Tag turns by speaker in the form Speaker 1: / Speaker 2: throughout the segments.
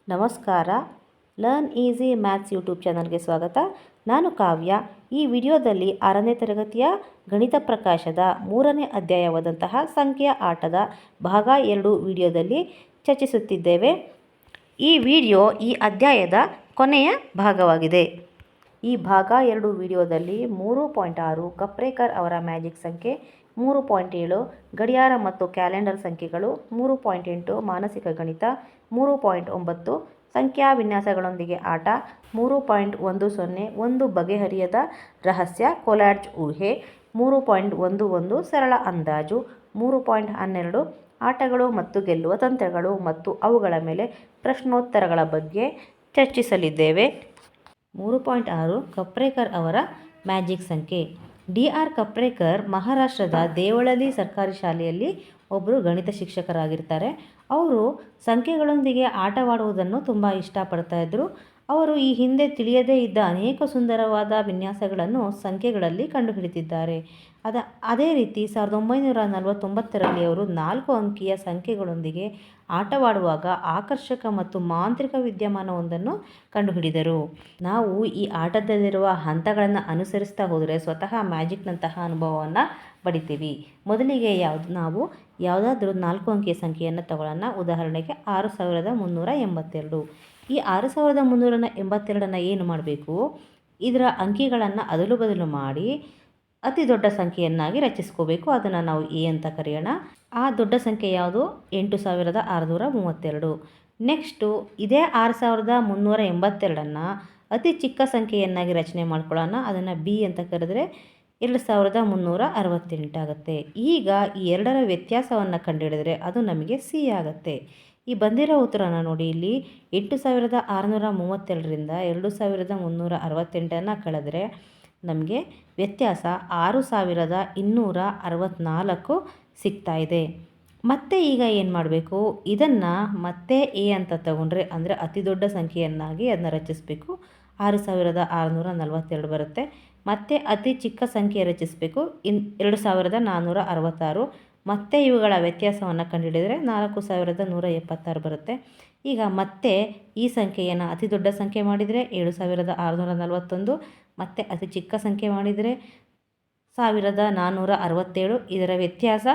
Speaker 1: ನಮಸ್ಕಾರ. Learn easy maths YouTube ಚಾನಲ್ಗೆ ಸ್ವಾಗತ. ನಾನು ಕಾವ್ಯ. ಈ ವಿಡಿಯೋದಲ್ಲಿ 6ನೇ ತರಗತಿಯ ಗಣಿತ ಪ್ರಕಾಶದ 3ನೇ ಅಧ್ಯಾಯವಾದಂತಹ ಸಂಖ್ಯೆಯ ಆಟದ ಭಾಗ 2 ವಿಡಿಯೋದಲ್ಲಿ ಚರ್ಚಿಸುತ್ತಿದ್ದೇವೆ. ಈ ವಿಡಿಯೋ ಈ ಅಧ್ಯಾಯದ ಕೊನೆಯ ಭಾಗವಾಗಿದೆ. ಈ ಭಾಗ 2 ವಿಡಿಯೋದಲ್ಲಿ 3.6 ಕಪ್ರೇಕರ್ ಅವರ ಮ್ಯಾಜಿಕ್ ಸಂಖ್ಯೆ, 3.7 ಗಡಿಯಾರ ಮತ್ತು ಕ್ಯಾಲೆಂಡರ್ ಸಂಖ್ಯೆಗಳು, 3.8 ಮಾನಸಿಕ ಗಣಿತ, 3.9 ಸಂಖ್ಯಾ ವಿನ್ಯಾಸಗಳೊಂದಿಗೆ ಆಟ, 3.10 ಒಂದು ಬಗೆಹರಿಯದ ರಹಸ್ಯ ಕೊಲಾಡ್ಜ್ ಊಹೆ, 3.11 ಸರಳ ಅಂದಾಜು, 3.12 ಆಟಗಳು ಮತ್ತು ಗೆಲ್ಲುವ ತಂತ್ರಗಳು ಮತ್ತು ಅವುಗಳ ಮೇಲೆ ಪ್ರಶ್ನೋತ್ತರಗಳ ಬಗ್ಗೆ ಚರ್ಚಿಸಲಿದ್ದೇವೆ. 3.6 ಕಪ್ರೇಕರ್ ಅವರ ಮ್ಯಾಜಿಕ್ ಸಂಖ್ಯೆ. ಡಿ.ಆರ್. ಕಪ್ರೇಕರ್ ಮಹಾರಾಷ್ಟ್ರದ ದೇವಳಲಿ ಸರ್ಕಾರಿ ಶಾಲೆಯಲ್ಲಿ ಒಬ್ಬರು ಗಣಿತ ಶಿಕ್ಷಕರಾಗಿರ್ತಾರೆ. ಅವರು ಸಂಖ್ಯೆಗಳೊಂದಿಗೆ ಆಟವಾಡುವುದನ್ನು ತುಂಬ ಇಷ್ಟಪಡ್ತಾ ಇದ್ದರು. ಅವರು ಈ ಹಿಂದೆ ತಿಳಿಯದೇ ಇದ್ದ ಅನೇಕ ಸುಂದರವಾದ ವಿನ್ಯಾಸಗಳನ್ನು ಸಂಖ್ಯೆಗಳಲ್ಲಿ ಕಂಡುಹಿಡಿದಿದ್ದಾರೆ. ಅದೇ ರೀತಿ 1949ರಲ್ಲಿ ಅವರು 4 ಅಂಕಿಯ ಸಂಖ್ಯೆಗಳೊಂದಿಗೆ ಆಟವಾಡುವಾಗ ಆಕರ್ಷಕ ಮತ್ತು ಮಾಂತ್ರಿಕ ವಿದ್ಯಮಾನವೊಂದನ್ನು ಕಂಡುಹಿಡಿದರು. ನಾವು ಈ ಆಟದಲ್ಲಿರುವ ಹಂತಗಳನ್ನು ಅನುಸರಿಸ್ತಾ ಹೋದರೆ ಸ್ವತಃ ಮ್ಯಾಜಿಕ್ನಂತಹ ಅನುಭವವನ್ನು ಪಡಿತೀವಿ. ಮೊದಲಿಗೆ ನಾವು ಯಾವುದಾದ್ರೂ 4 ಅಂಕಿಯ ಸಂಖ್ಯೆಯನ್ನು ತಗೊಳ್ಳೋಣ. ಉದಾಹರಣೆಗೆ 6382. ಈ 6382 ಏನು ಮಾಡಬೇಕು? ಇದರ ಅಂಕಿಗಳನ್ನು ಅದಲು ಬದಲು ಮಾಡಿ ಅತಿ ದೊಡ್ಡ ಸಂಖ್ಯೆಯನ್ನಾಗಿ ರಚಿಸ್ಕೋಬೇಕು. ಅದನ್ನು ನಾವು ಎ ಅಂತ ಕರೆಯೋಣ. ಆ ದೊಡ್ಡ ಸಂಖ್ಯೆ ಯಾವುದು? 8632. ನೆಕ್ಸ್ಟು ಇದೇ 6382 ಅತಿ ಚಿಕ್ಕ ಸಂಖ್ಯೆಯನ್ನಾಗಿ ರಚನೆ ಮಾಡ್ಕೊಳ್ಳೋಣ. ಅದನ್ನು ಬಿ ಅಂತ ಕರೆದ್ರೆ 2368 ಆಗುತ್ತೆ. ಈಗ ಈ ಎರಡರ ವ್ಯತ್ಯಾಸವನ್ನು ಕಂಡುಹಿಡಿದ್ರೆ ಅದು ನಮಗೆ ಸಿ ಆಗುತ್ತೆ. ಈ ಬಂದಿರೋ ಉತ್ತರನ ನೋಡಿ. ಇಲ್ಲಿ 8632ರಿಂದ 2368 ಕಳೆದ್ರೆ ನಮಗೆ ವ್ಯತ್ಯಾಸ 6264 ಸಿಗ್ತಾ ಇದೆ. ಮತ್ತೆ ಈಗ ಏನು ಮಾಡಬೇಕು? ಇದನ್ನು ಮತ್ತೆ ಎ ಅಂತ ತಗೊಂಡ್ರೆ ಅಂದರೆ ಅತಿ ದೊಡ್ಡ ಸಂಖ್ಯೆಯನ್ನಾಗಿ ಅದನ್ನ ರಚಿಸಬೇಕು. 6642 ಬರುತ್ತೆ. ಮತ್ತೆ ಅತಿ ಚಿಕ್ಕ ಸಂಖ್ಯೆ ರಚಿಸಬೇಕು. 2466. ಮತ್ತೆ ಇವುಗಳ ವ್ಯತ್ಯಾಸವನ್ನು ಕಂಡುಹಿಡಿದರೆ 4176 ಬರುತ್ತೆ. ಈಗ ಮತ್ತೆ ಈ ಸಂಖ್ಯೆಯನ್ನು ಅತಿ ದೊಡ್ಡ ಸಂಖ್ಯೆ ಮಾಡಿದರೆ 7641, ಮತ್ತು ಅತಿ ಚಿಕ್ಕ ಸಂಖ್ಯೆ ಮಾಡಿದರೆ 1467. ಇದರ ವ್ಯತ್ಯಾಸ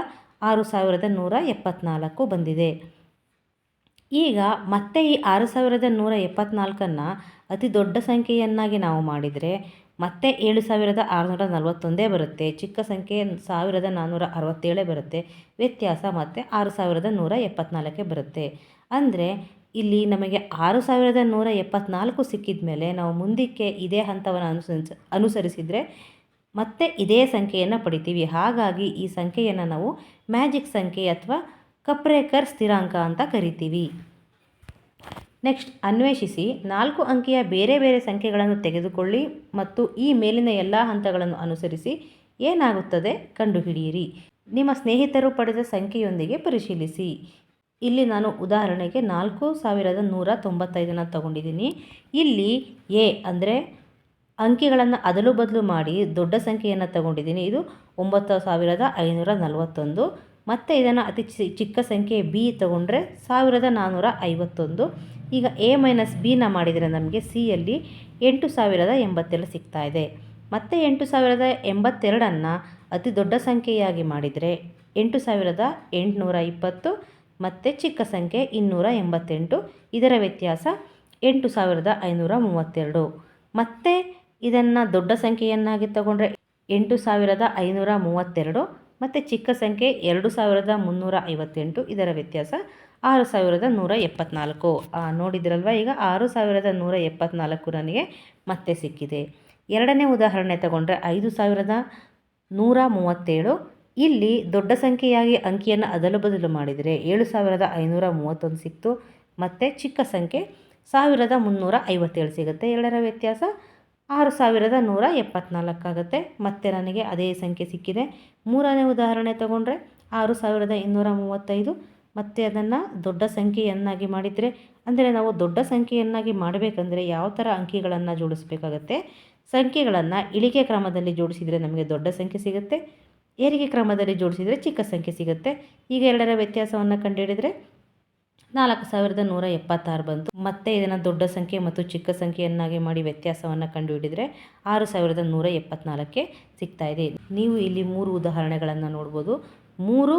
Speaker 1: 6174 ಬಂದಿದೆ. ಈಗ ಮತ್ತೆ ಈ 6174 ಅತಿ ದೊಡ್ಡ ಸಂಖ್ಯೆಯನ್ನಾಗಿ ನಾವು ಮಾಡಿದರೆ ಮತ್ತೆ 7641 ಬರುತ್ತೆ. ಚಿಕ್ಕ ಸಂಖ್ಯೆ 1467 ಬರುತ್ತೆ. ವ್ಯತ್ಯಾಸ ಮತ್ತೆ 6174 ಬರುತ್ತೆ. ಅಂದರೆ ಇಲ್ಲಿ ನಮಗೆ 6174 ಸಿಕ್ಕಿದ ಮೇಲೆ ನಾವು ಮುಂದಕ್ಕೆ ಇದೇ ಹಂತವನ್ನು ಅನುಸರಿಸಿದರೆ ಮತ್ತೆ ಇದೇ ಸಂಖ್ಯೆಯನ್ನು ಪಡಿತೀವಿ. ಹಾಗಾಗಿ ಈ ಸಂಖ್ಯೆಯನ್ನು ನಾವು ಮ್ಯಾಜಿಕ್ ಸಂಖ್ಯೆ ಅಥವಾ ಕಪ್ರೇಕರ್ ಸ್ಥಿರಾಂಕ ಅಂತ ಕರಿತೀವಿ. ನೆಕ್ಸ್ಟ್ ಅನ್ವೇಷಿಸಿ. 4 ಅಂಕಿಯ ಬೇರೆ ಬೇರೆ ಸಂಖ್ಯೆಗಳನ್ನು ತೆಗೆದುಕೊಳ್ಳಿ ಮತ್ತು ಈ ಮೇಲಿನ ಎಲ್ಲ ಹಂತಗಳನ್ನು ಅನುಸರಿಸಿ ಏನಾಗುತ್ತದೆ ಕಂಡುಹಿಡಿಯಿರಿ. ನಿಮ್ಮ ಸ್ನೇಹಿತರು ಪಡೆದ ಸಂಖ್ಯೆಯೊಂದಿಗೆ ಪರಿಶೀಲಿಸಿ. ಇಲ್ಲಿ ನಾನು ಉದಾಹರಣೆಗೆ 4195 ತಗೊಂಡಿದ್ದೀನಿ. ಇಲ್ಲಿ ಎ ಅಂದರೆ ಅಂಕಿಗಳನ್ನು ಅದಲು ಬದಲು ಮಾಡಿ ದೊಡ್ಡ ಸಂಖ್ಯೆಯನ್ನು ತಗೊಂಡಿದ್ದೀನಿ. ಇದು 9541. ಮತ್ತು ಇದನ್ನು ಅತಿ ಚಿಕ್ಕ ಸಂಖ್ಯೆ ಬಿ ತಗೊಂಡ್ರೆ 1451. ಈಗ ಎ ಮೈನಸ್ ಬಿನ ಮಾಡಿದರೆ ನಮಗೆ ಸಿಯಲ್ಲಿ 8082 ಸಿಗ್ತಾ ಇದೆ. ಮತ್ತು 8082 ಅತಿ ದೊಡ್ಡ ಸಂಖ್ಯೆಯಾಗಿ ಮಾಡಿದರೆ 8820, ಮತ್ತು ಚಿಕ್ಕ ಸಂಖ್ಯೆ 288. ಇದರ ವ್ಯತ್ಯಾಸ 8532. ಮತ್ತು ಇದನ್ನು ದೊಡ್ಡ ಸಂಖ್ಯೆಯನ್ನಾಗಿ ತಗೊಂಡ್ರೆ 8532, ಮತ್ತು ಚಿಕ್ಕ ಸಂಖ್ಯೆ 2358. ಇದರ ವ್ಯತ್ಯಾಸ 6174. ನೋಡಿದ್ರಲ್ವ? ಈಗ 6174 ನನಗೆ ಮತ್ತೆ ಸಿಕ್ಕಿದೆ. ಎರಡನೇ ಉದಾಹರಣೆ ತಗೊಂಡ್ರೆ 5137. ಇಲ್ಲಿ ದೊಡ್ಡ ಸಂಖ್ಯೆಯಾಗಿ ಅಂಕಿಯನ್ನು ಅದಲು ಬದಲು ಮಾಡಿದರೆ 7531 ಸಿಕ್ತು. ಮತ್ತು ಚಿಕ್ಕ ಸಂಖ್ಯೆ 1357 ಸಿಗುತ್ತೆ. ಎರಡರ ವ್ಯತ್ಯಾಸ 6174 ಆಗುತ್ತೆ. ಮತ್ತೆ ನನಗೆ ಅದೇ ಸಂಖ್ಯೆ ಸಿಕ್ಕಿದೆ. ಮೂರನೇ ಉದಾಹರಣೆ ತಗೊಂಡ್ರೆ 6235. ಮತ್ತು ಅದನ್ನು ದೊಡ್ಡ ಸಂಖ್ಯೆಯನ್ನಾಗಿ ಮಾಡಿದರೆ, ಅಂದರೆ ನಾವು ದೊಡ್ಡ ಸಂಖ್ಯೆಯನ್ನಾಗಿ ಮಾಡಬೇಕಂದ್ರೆ ಯಾವ ಥರ ಅಂಕಿಗಳನ್ನು ಜೋಡಿಸಬೇಕಾಗತ್ತೆ? ಸಂಖ್ಯೆಗಳನ್ನು ಇಳಿಕೆ ಕ್ರಮದಲ್ಲಿ ಜೋಡಿಸಿದರೆ ನಮಗೆ ದೊಡ್ಡ ಸಂಖ್ಯೆ ಸಿಗುತ್ತೆ. ಏರಿಕೆ ಕ್ರಮದಲ್ಲಿ ಜೋಡಿಸಿದರೆ ಚಿಕ್ಕ ಸಂಖ್ಯೆ ಸಿಗುತ್ತೆ. ಈಗ ಎರಡರ ವ್ಯತ್ಯಾಸವನ್ನು ಕಂಡುಹಿಡಿದರೆ 4176 ಬಂತು. ಮತ್ತೆ ಇದನ್ನು ದೊಡ್ಡ ಸಂಖ್ಯೆ ಮತ್ತು ಚಿಕ್ಕ ಸಂಖ್ಯೆಯನ್ನಾಗಿ ಮಾಡಿ ವ್ಯತ್ಯಾಸವನ್ನು ಕಂಡುಹಿಡಿದರೆ 6174ಕ್ಕೆ ಸಿಗ್ತಾ ಇದೆ. ನೀವು ಇಲ್ಲಿ 3 ಉದಾಹರಣೆಗಳನ್ನು ನೋಡ್ಬೋದು. 3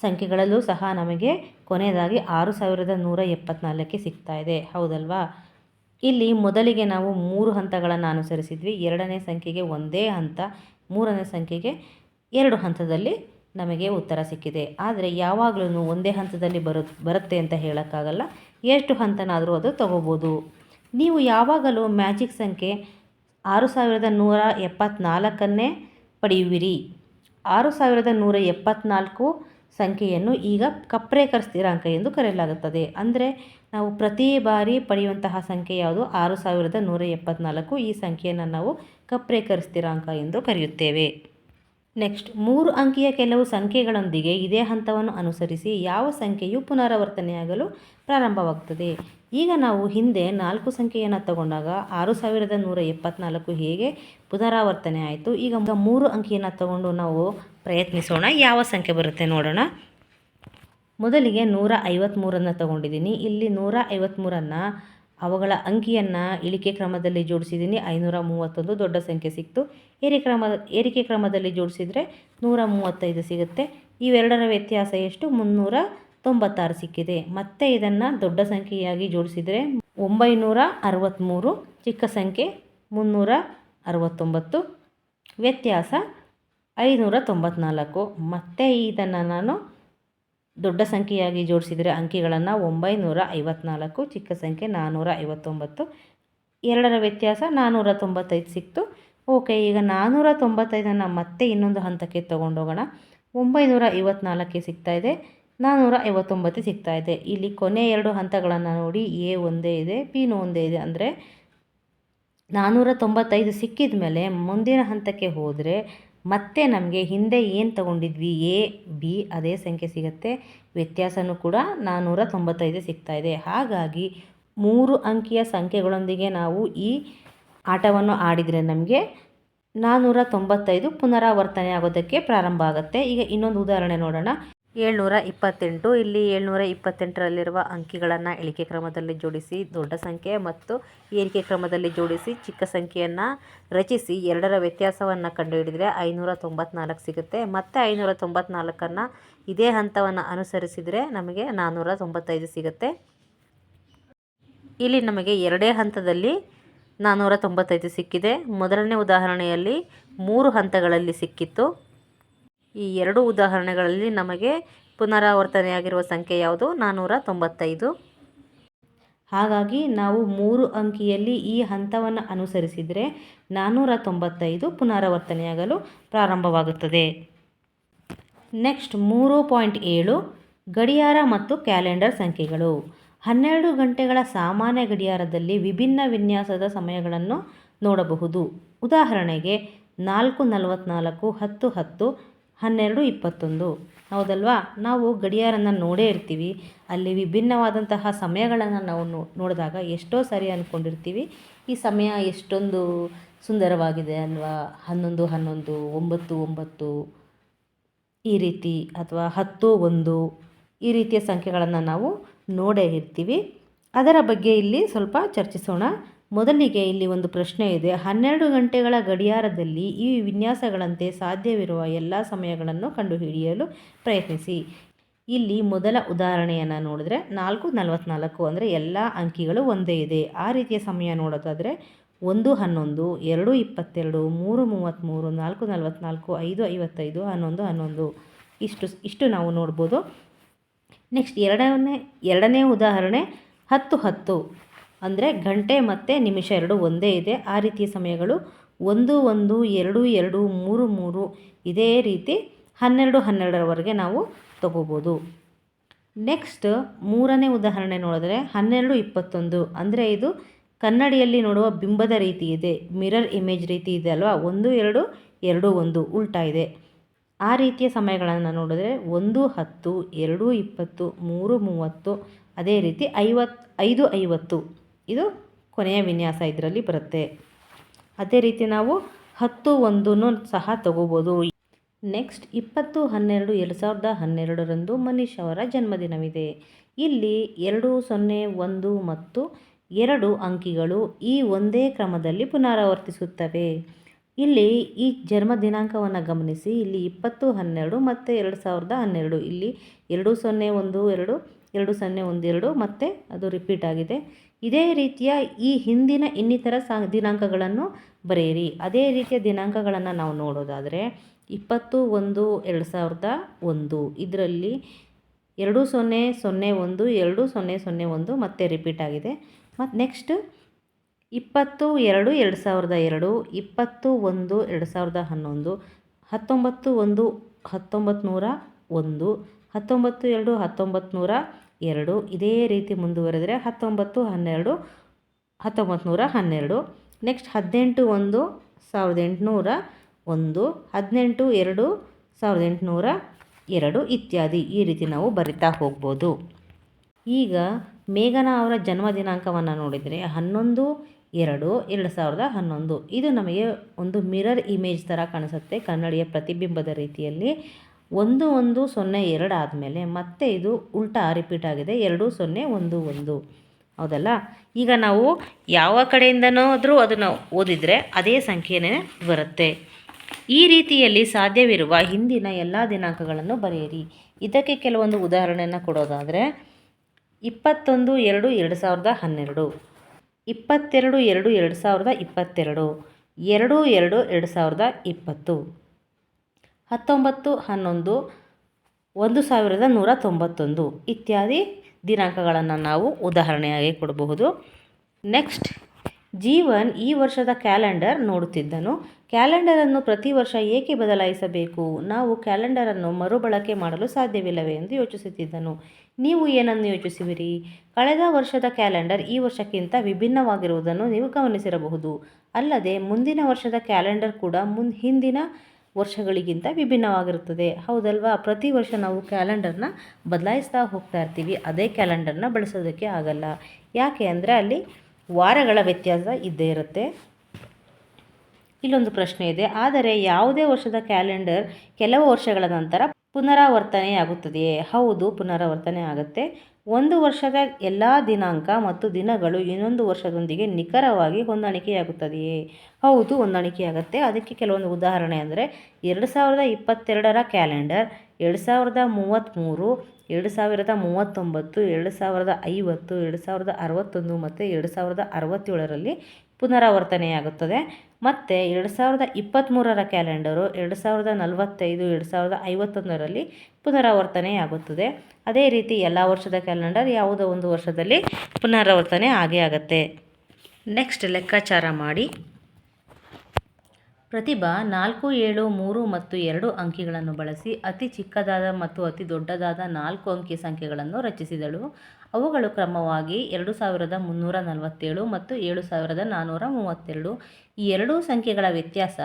Speaker 1: ಸಂಖ್ಯೆಗಳಲ್ಲೂ ಸಹ ನಮಗೆ ಕೊನೆಯದಾಗಿ 6174ಕ್ಕೆ ಸಿಗ್ತಾ ಇದೆ, ಹೌದಲ್ವಾ? ಇಲ್ಲಿ ಮೊದಲಿಗೆ ನಾವು 3 ಹಂತಗಳನ್ನು ಅನುಸರಿಸಿದ್ವಿ. ಎರಡನೇ ಸಂಖ್ಯೆಗೆ ಒಂದೇ ಹಂತ, ಮೂರನೇ ಸಂಖ್ಯೆಗೆ 2 ಹಂತದಲ್ಲಿ ನಮಗೆ ಉತ್ತರ ಸಿಕ್ಕಿದೆ. ಆದರೆ ಯಾವಾಗಲೂ ಒಂದೇ ಹಂತದಲ್ಲಿ ಬರುತ್ತೆ ಅಂತ ಹೇಳೋಕ್ಕಾಗಲ್ಲ. ಎಷ್ಟು ಹಂತನಾದರೂ ಅದು ತಗೋಬೋದು. ನೀವು ಯಾವಾಗಲೂ ಮ್ಯಾಜಿಕ್ ಸಂಖ್ಯೆ 6174ನ್ನೇ ಪಡೆಯುವಿರಿ. 6174 ಸಂಖ್ಯೆಯನ್ನು ಈಗ ಕಪ್ರೇಕರ್ ಸ್ಥಿರಾಂಕ ಎಂದು ಕರೆಯಲಾಗುತ್ತದೆ. ಅಂದರೆ ನಾವು ಪ್ರತಿ ಬಾರಿ ಪಡೆಯುವಂತಹ ಸಂಖ್ಯೆ ಯಾವುದು? 6174. ಈ ಸಂಖ್ಯೆಯನ್ನು ನಾವು ಕಪ್ರೇಕರ್ ಸ್ಥಿರಾಂಕ ಎಂದು ಕರೆಯುತ್ತೇವೆ. ನೆಕ್ಸ್ಟ್, 3 ಅಂಕಿಯ ಕೆಲವು ಸಂಖ್ಯೆಗಳೊಂದಿಗೆ ಇದೇ ಹಂತವನ್ನು ಅನುಸರಿಸಿ ಯಾವ ಸಂಖ್ಯೆಯು ಪುನರಾವರ್ತನೆಯಾಗಲು ಪ್ರಾರಂಭವಾಗುತ್ತದೆ? ಈಗ ನಾವು ಹಿಂದೆ 4 ಸಂಖ್ಯೆಯನ್ನು ತಗೊಂಡಾಗ 6174 ಹೇಗೆ ಪುನರಾವರ್ತನೆ ಆಯಿತು. ಈಗ 3 ಅಂಕಿಯನ್ನು ತಗೊಂಡು ನಾವು ಪ್ರಯತ್ನಿಸೋಣ. ಯಾವ ಸಂಖ್ಯೆ ಬರುತ್ತೆ ನೋಡೋಣ. ಮೊದಲಿಗೆ 153 ತಗೊಂಡಿದ್ದೀನಿ. ಇಲ್ಲಿ 153 ಅವುಗಳ ಅಂಕಿಯನ್ನು ಇಳಿಕೆ ಕ್ರಮದಲ್ಲಿ ಜೋಡಿಸಿದ್ದೀನಿ. 531 ದೊಡ್ಡ ಸಂಖ್ಯೆ ಸಿಕ್ತು. ಏರಿಕೆ ಕ್ರಮದಲ್ಲಿ ಜೋಡಿಸಿದರೆ 135 ಸಿಗುತ್ತೆ. ಇವೆರಡರ ವ್ಯತ್ಯಾಸ ಎಷ್ಟು? 396 ಸಿಕ್ಕಿದೆ. ಮತ್ತೆ ಇದನ್ನು ದೊಡ್ಡ ಸಂಖ್ಯೆಯಾಗಿ ಜೋಡಿಸಿದರೆ 963, ಚಿಕ್ಕ ಸಂಖ್ಯೆ 369, ವ್ಯತ್ಯಾಸ 594. ಮತ್ತೆ ಇದನ್ನು ನಾನು ದೊಡ್ಡ ಸಂಖ್ಯೆಯಾಗಿ ಜೋಡಿಸಿದರೆ ಅಂಕಿಗಳನ್ನು 954, ಚಿಕ್ಕ ಸಂಖ್ಯೆ 459, ಎರಡರ ವ್ಯತ್ಯಾಸ 495 ಸಿಕ್ತು. ಓಕೆ, ಈಗ 495 ಮತ್ತೆ ಇನ್ನೊಂದು ಹಂತಕ್ಕೆ ತೊಗೊಂಡೋಗೋಣ. 954 ಸಿಗ್ತಾ ಇದೆ, 459 ಸಿಗ್ತಾ ಇದೆ. ಇಲ್ಲಿ ಕೊನೆ 2 ಹಂತಗಳನ್ನು ನೋಡಿ, ಎ ಒಂದೇ ಇದೆ, ಬಿನೂ ಒಂದೇ ಇದೆ. ಅಂದರೆ 495 ಸಿಕ್ಕಿದ ಮೇಲೆ ಮುಂದಿನ ಹಂತಕ್ಕೆ ಹೋದರೆ ಮತ್ತೆ ನಮಗೆ ಹಿಂದೆ ಏನು ತಗೊಂಡಿದ್ವಿ, ಎ ಬಿ ಅದೇ ಸಂಖ್ಯೆ ಸಿಗುತ್ತೆ. ವ್ಯತ್ಯಾಸನೂ ಕೂಡ 495 ಸಿಗ್ತಾ ಇದೆ. ಹಾಗಾಗಿ 3 ಅಂಕಿಯ ಸಂಖ್ಯೆಗಳೊಂದಿಗೆ ನಾವು ಈ ಆಟವನ್ನು ಆಡಿದರೆ ನಮಗೆ 495 ಪುನರಾವರ್ತನೆ ಆಗೋದಕ್ಕೆ ಪ್ರಾರಂಭ ಆಗುತ್ತೆ. ಈಗ ಇನ್ನೊಂದು ಉದಾಹರಣೆ ನೋಡೋಣ. 728. ಇಲ್ಲಿ 728ರಲ್ಲಿರುವ ಅಂಕಿಗಳನ್ನು ಇಳಿಕೆ ಕ್ರಮದಲ್ಲಿ ಜೋಡಿಸಿ ದೊಡ್ಡ ಸಂಖ್ಯೆ ಮತ್ತು ಏರಿಕೆ ಕ್ರಮದಲ್ಲಿ ಜೋಡಿಸಿ ಚಿಕ್ಕ ಸಂಖ್ಯೆಯನ್ನು ರಚಿಸಿ ಎರಡರ ವ್ಯತ್ಯಾಸವನ್ನು ಕಂಡುಹಿಡಿದರೆ 594 ಸಿಗುತ್ತೆ. ಮತ್ತೆ 594 ಇದೇ ಹಂತವನ್ನು ಅನುಸರಿಸಿದರೆ ನಮಗೆ 495 ಸಿಗುತ್ತೆ. ಇಲ್ಲಿ ನಮಗೆ ಎರಡೇ ಹಂತದಲ್ಲಿ 495 ಸಿಕ್ಕಿದೆ. ಮೊದಲನೇ ಉದಾಹರಣೆಯಲ್ಲಿ 3 ಹಂತಗಳಲ್ಲಿ ಸಿಕ್ಕಿತ್ತು. ಈ 2 ಉದಾಹರಣೆಗಳಲ್ಲಿ ನಮಗೆ ಪುನರಾವರ್ತನೆಯಾಗಿರುವ ಸಂಖ್ಯೆ ಯಾವುದು? 495. ಹಾಗಾಗಿ ನಾವು 3 ಅಂಕಿಯಲ್ಲಿ ಈ ಹಂತವನ್ನು ಅನುಸರಿಸಿದರೆ 495 ಪುನರಾವರ್ತನೆಯಾಗಲು ಪ್ರಾರಂಭವಾಗುತ್ತದೆ. ನೆಕ್ಸ್ಟ್ 3.7 ಗಡಿಯಾರ ಮತ್ತು ಕ್ಯಾಲೆಂಡರ್ ಸಂಖ್ಯೆಗಳು. 12 ಗಂಟೆಗಳ ಸಾಮಾನ್ಯ ಗಡಿಯಾರದಲ್ಲಿ ವಿಭಿನ್ನ ವಿನ್ಯಾಸದ ಸಮಯಗಳನ್ನು ನೋಡಬಹುದು. ಉದಾಹರಣೆಗೆ 4:44, 10:10, 12:21. ಹೌದಲ್ವಾ? ನಾವು ಗಡಿಯಾರನ ನೋಡೇ ಇರ್ತೀವಿ. ಅಲ್ಲಿ ವಿಭಿನ್ನವಾದಂತಹ ಸಮಯಗಳನ್ನು ನಾವು ನೋಡಿದಾಗ ಎಷ್ಟೋ ಸರಿ ಅಂದ್ಕೊಂಡಿರ್ತೀವಿ, ಈ ಸಮಯ ಎಷ್ಟೊಂದು ಸುಂದರವಾಗಿದೆ ಅಲ್ವಾ, 11:11, 9:09 ಈ ರೀತಿ, ಅಥವಾ 10:1 ಈ ರೀತಿಯ ಸಂಖ್ಯೆಗಳನ್ನು ನಾವು ನೋಡೇ ಇರ್ತೀವಿ. ಅದರ ಬಗ್ಗೆ ಇಲ್ಲಿ ಸ್ವಲ್ಪ ಚರ್ಚಿಸೋಣ. ಮೊದಲಿಗೆ ಇಲ್ಲಿ ಒಂದು ಪ್ರಶ್ನೆ ಇದೆ. 12 ಗಂಟೆಗಳ ಗಡಿಯಾರದಲ್ಲಿ ಈ ವಿನ್ಯಾಸಗಳಂತೆ ಸಾಧ್ಯವಿರುವ ಎಲ್ಲ ಸಮಯಗಳನ್ನು ಕಂಡುಹಿಡಿಯಲು ಪ್ರಯತ್ನಿಸಿ. ಇಲ್ಲಿ ಮೊದಲ ಉದಾಹರಣೆಯನ್ನು ನೋಡಿದ್ರೆ 4:44 ಅಂದರೆ ಎಲ್ಲ ಅಂಕಿಗಳು ಒಂದೇ ಇದೆ. ಆ ರೀತಿಯ ಸಮಯ ನೋಡೋದಾದರೆ 1:11, 2:22, 3:33, 4:44, 5:55, 11:11 ಇಷ್ಟು ನಾವು ನೋಡ್ಬೋದು. ನೆಕ್ಸ್ಟ್ ಎರಡನೇ ಉದಾಹರಣೆ 10:10 ಅಂದರೆ ಗಂಟೆ ಮತ್ತು ನಿಮಿಷ ಎರಡು ಒಂದೇ ಇದೆ. ಆ ರೀತಿಯ ಸಮಯಗಳು 1:1, 2:2, 3:3 ಇದೇ ರೀತಿ 12:12ರವರೆಗೆ ನಾವು ತಗೋಬೋದು. ನೆಕ್ಸ್ಟ್ ಮೂರನೇ ಉದಾಹರಣೆ ನೋಡಿದ್ರೆ 12:21 ಅಂದರೆ ಇದು ಕನ್ನಡಿಯಲ್ಲಿ ನೋಡುವ ಬಿಂಬದ ರೀತಿ ಇದೆ, ಮಿರರ್ ಇಮೇಜ್ ರೀತಿ ಇದೆ ಅಲ್ವಾ. 1, 2, 2, 1 ಉಲ್ಟಾ ಇದೆ. ಆ ರೀತಿಯ ಸಮಯಗಳನ್ನು ನೋಡಿದ್ರೆ 1:10, 2:20, 3:30 ಅದೇ ರೀತಿ 5:50 ಇದು ಕೊನೆಯ ವಿನ್ಯಾಸ ಇದರಲ್ಲಿ ಬರುತ್ತೆ. ಅದೇ ರೀತಿ ನಾವು 10:1 ಸಹ ತಗೋಬೋದು. ನೆಕ್ಸ್ಟ್ 20/12/2012ರಂದು ಮನೀಶ್ ಅವರ ಜನ್ಮದಿನವಿದೆ. ಇಲ್ಲಿ 201 ಮತ್ತು 2 ಅಂಕಿಗಳು ಈ ಒಂದೇ ಕ್ರಮದಲ್ಲಿ ಪುನರಾವರ್ತಿಸುತ್ತವೆ. ಇಲ್ಲಿ ಈ ಜನ್ಮ ದಿನಾಂಕವನ್ನು ಗಮನಿಸಿ. ಇಲ್ಲಿ 20/12 ಮತ್ತು 2012. ಇಲ್ಲಿ 2012 2012 ಮತ್ತೆ ಅದು ರಿಪೀಟ್ ಆಗಿದೆ. ಇದೇ ರೀತಿಯ ಈ ಹಿಂದಿನ ಇನ್ನಿತರ ದಿನಾಂಕಗಳನ್ನು ಬರೆಯಿರಿ. ಅದೇ ರೀತಿಯ ದಿನಾಂಕಗಳನ್ನು ನಾವು ನೋಡೋದಾದರೆ 20/1/2001 ಇದರಲ್ಲಿ 2001 2001 ಮತ್ತೆ ರಿಪೀಟ್ ಆಗಿದೆ. ಮತ್ತು ನೆಕ್ಸ್ಟ್ 20/2/2002 21/2011 19/1/1901 19/2/1902 ಇದೇ ರೀತಿ ಮುಂದುವರೆದರೆ 19/12/1912 ನೆಕ್ಸ್ಟ್ 18/1/1801 18/2/1802 ಇತ್ಯಾದಿ ಈ ರೀತಿ ನಾವು ಬರಿತಾ ಹೋಗ್ಬೋದು. ಈಗ ಮೇಘನಾ ಅವರ ಜನ್ಮ ದಿನಾಂಕವನ್ನು ನೋಡಿದರೆ 11/2/2011 ಇದು ನಮಗೆ ಒಂದು ಮಿರರ್ ಇಮೇಜ್ ಥರ ಕಾಣಿಸುತ್ತೆ. ಕನ್ನಡಿಯ ಪ್ರತಿಬಿಂಬದ ರೀತಿಯಲ್ಲಿ 1102 ಆದಮೇಲೆ ಮತ್ತೆ ಇದು ಉಲ್ಟಾ ರಿಪೀಟ್ ಆಗಿದೆ 2011 ಹೌದಲ್ಲ. ಈಗ ನಾವು ಯಾವ ಕಡೆಯಿಂದನಾದರೂ ಅದನ್ನು ಓದಿದರೆ ಅದೇ ಸಂಖ್ಯೆನೇ ಬರುತ್ತೆ. ಈ ರೀತಿಯಲ್ಲಿ ಸಾಧ್ಯವಿರುವ ಹಿಂದಿನ ಎಲ್ಲ ದಿನಾಂಕಗಳನ್ನು ಬರೆಯಿರಿ. ಇದಕ್ಕೆ ಕೆಲವೊಂದು ಉದಾಹರಣೆಯನ್ನು ಕೊಡೋದಾದರೆ 21/2/2012 22/2/2022 22/2/2020 19/11/1191 ಇತ್ಯಾದಿ ದಿನಾಂಕಗಳನ್ನು ನಾವು ಉದಾಹರಣೆಯಾಗಿ ಕೊಡಬಹುದು. ನೆಕ್ಸ್ಟ್ ಜೀವನ್ ಈ ವರ್ಷದ ಕ್ಯಾಲೆಂಡರ್ ನೋಡುತ್ತಿದ್ದನು. ಕ್ಯಾಲೆಂಡರನ್ನು ಪ್ರತಿ ವರ್ಷ ಏಕೆ ಬದಲಾಯಿಸಬೇಕು? ನಾವು ಕ್ಯಾಲೆಂಡರನ್ನು ಮರುಬಳಕೆ ಮಾಡಲು ಸಾಧ್ಯವಿಲ್ಲವೇ ಎಂದು ಯೋಚಿಸುತ್ತಿದ್ದನು. ನೀವು ಏನನ್ನು ಯೋಚಿಸುವಿರಿ? ಕಳೆದ ವರ್ಷದ ಕ್ಯಾಲೆಂಡರ್ ಈ ವರ್ಷಕ್ಕಿಂತ ವಿಭಿನ್ನವಾಗಿರುವುದನ್ನು ನೀವು ಗಮನಿಸಿರಬಹುದು. ಅಲ್ಲದೆ ಮುಂದಿನ ವರ್ಷದ ಕ್ಯಾಲೆಂಡರ್ ಕೂಡ ಹಿಂದಿನ ವರ್ಷಗಳಿಗಿಂತ ವಿಭಿನ್ನವಾಗಿರುತ್ತದೆ. ಹೌದಲ್ವಾ? ಪ್ರತಿ ವರ್ಷ ನಾವು ಕ್ಯಾಲೆಂಡರ್ನ ಬದಲಾಯಿಸ್ತಾ ಹೋಗ್ತಾ ಇರ್ತೀವಿ. ಅದೇ ಕ್ಯಾಲೆಂಡರ್ನ ಬಳಸೋದಕ್ಕೆ ಆಗಲ್ಲ. ಯಾಕೆ ಅಂದರೆ ಅಲ್ಲಿ ವಾರಗಳ ವ್ಯತ್ಯಾಸ ಇದ್ದೇ ಇರುತ್ತೆ. ಇಲ್ಲೊಂದು ಪ್ರಶ್ನೆ ಇದೆ. ಆದರೆ ಯಾವುದೇ ವರ್ಷದ ಕ್ಯಾಲೆಂಡರ್ ಕೆಲವು ವರ್ಷಗಳ ನಂತರ ಪುನರಾವರ್ತನೆಯಾಗುತ್ತದೆಯೇ? ಹೌದು, ಪುನರಾವರ್ತನೆ ಆಗುತ್ತೆ. ಒಂದು ವರ್ಷದ ಎಲ್ಲ ದಿನಾಂಕ ಮತ್ತು ದಿನಗಳು ಇನ್ನೊಂದು ವರ್ಷದೊಂದಿಗೆ ನಿಖರವಾಗಿ ಹೊಂದಾಣಿಕೆಯಾಗುತ್ತದೆಯೇ? ಹೌದು, ಹೊಂದಾಣಿಕೆಯಾಗುತ್ತೆ. ಅದಕ್ಕೆ ಕೆಲವೊಂದು ಉದಾಹರಣೆ ಅಂದರೆ 2022ರ ಕ್ಯಾಲೆಂಡರ್ 2033 2039 2050 2061 ಮತ್ತು 2067ರಲ್ಲಿ ಪುನರಾವರ್ತನೆಯಾಗುತ್ತದೆ. ಮತ್ತು 2023ರ ಕ್ಯಾಲೆಂಡರು 2045 2051ರಲ್ಲಿ ಪುನರಾವರ್ತನೆಯಾಗುತ್ತದೆ. ಅದೇ ರೀತಿ ಎಲ್ಲ ವರ್ಷದ ಕ್ಯಾಲೆಂಡರ್ ಯಾವುದೋ ಒಂದು ವರ್ಷದಲ್ಲಿ ಪುನರಾವರ್ತನೆ ಆಗೇ ಆಗುತ್ತೆ. ನೆಕ್ಸ್ಟ್ ಲೆಕ್ಕಾಚಾರ ಮಾಡಿ. ಪ್ರತಿಭಾ 4 7 3 ಮತ್ತು 2 ಅಂಕಿಗಳನ್ನು ಬಳಸಿ ಅತಿ ಚಿಕ್ಕದಾದ ಮತ್ತು ಅತಿ ದೊಡ್ಡದಾದ 4 ಅಂಕಿ ಸಂಖ್ಯೆಗಳನ್ನು ರಚಿಸಿದಳು. ಅವುಗಳು ಕ್ರಮವಾಗಿ 2347 ಮತ್ತು 7432. ಈ ಎರಡೂ ಸಂಖ್ಯೆಗಳ ವ್ಯತ್ಯಾಸ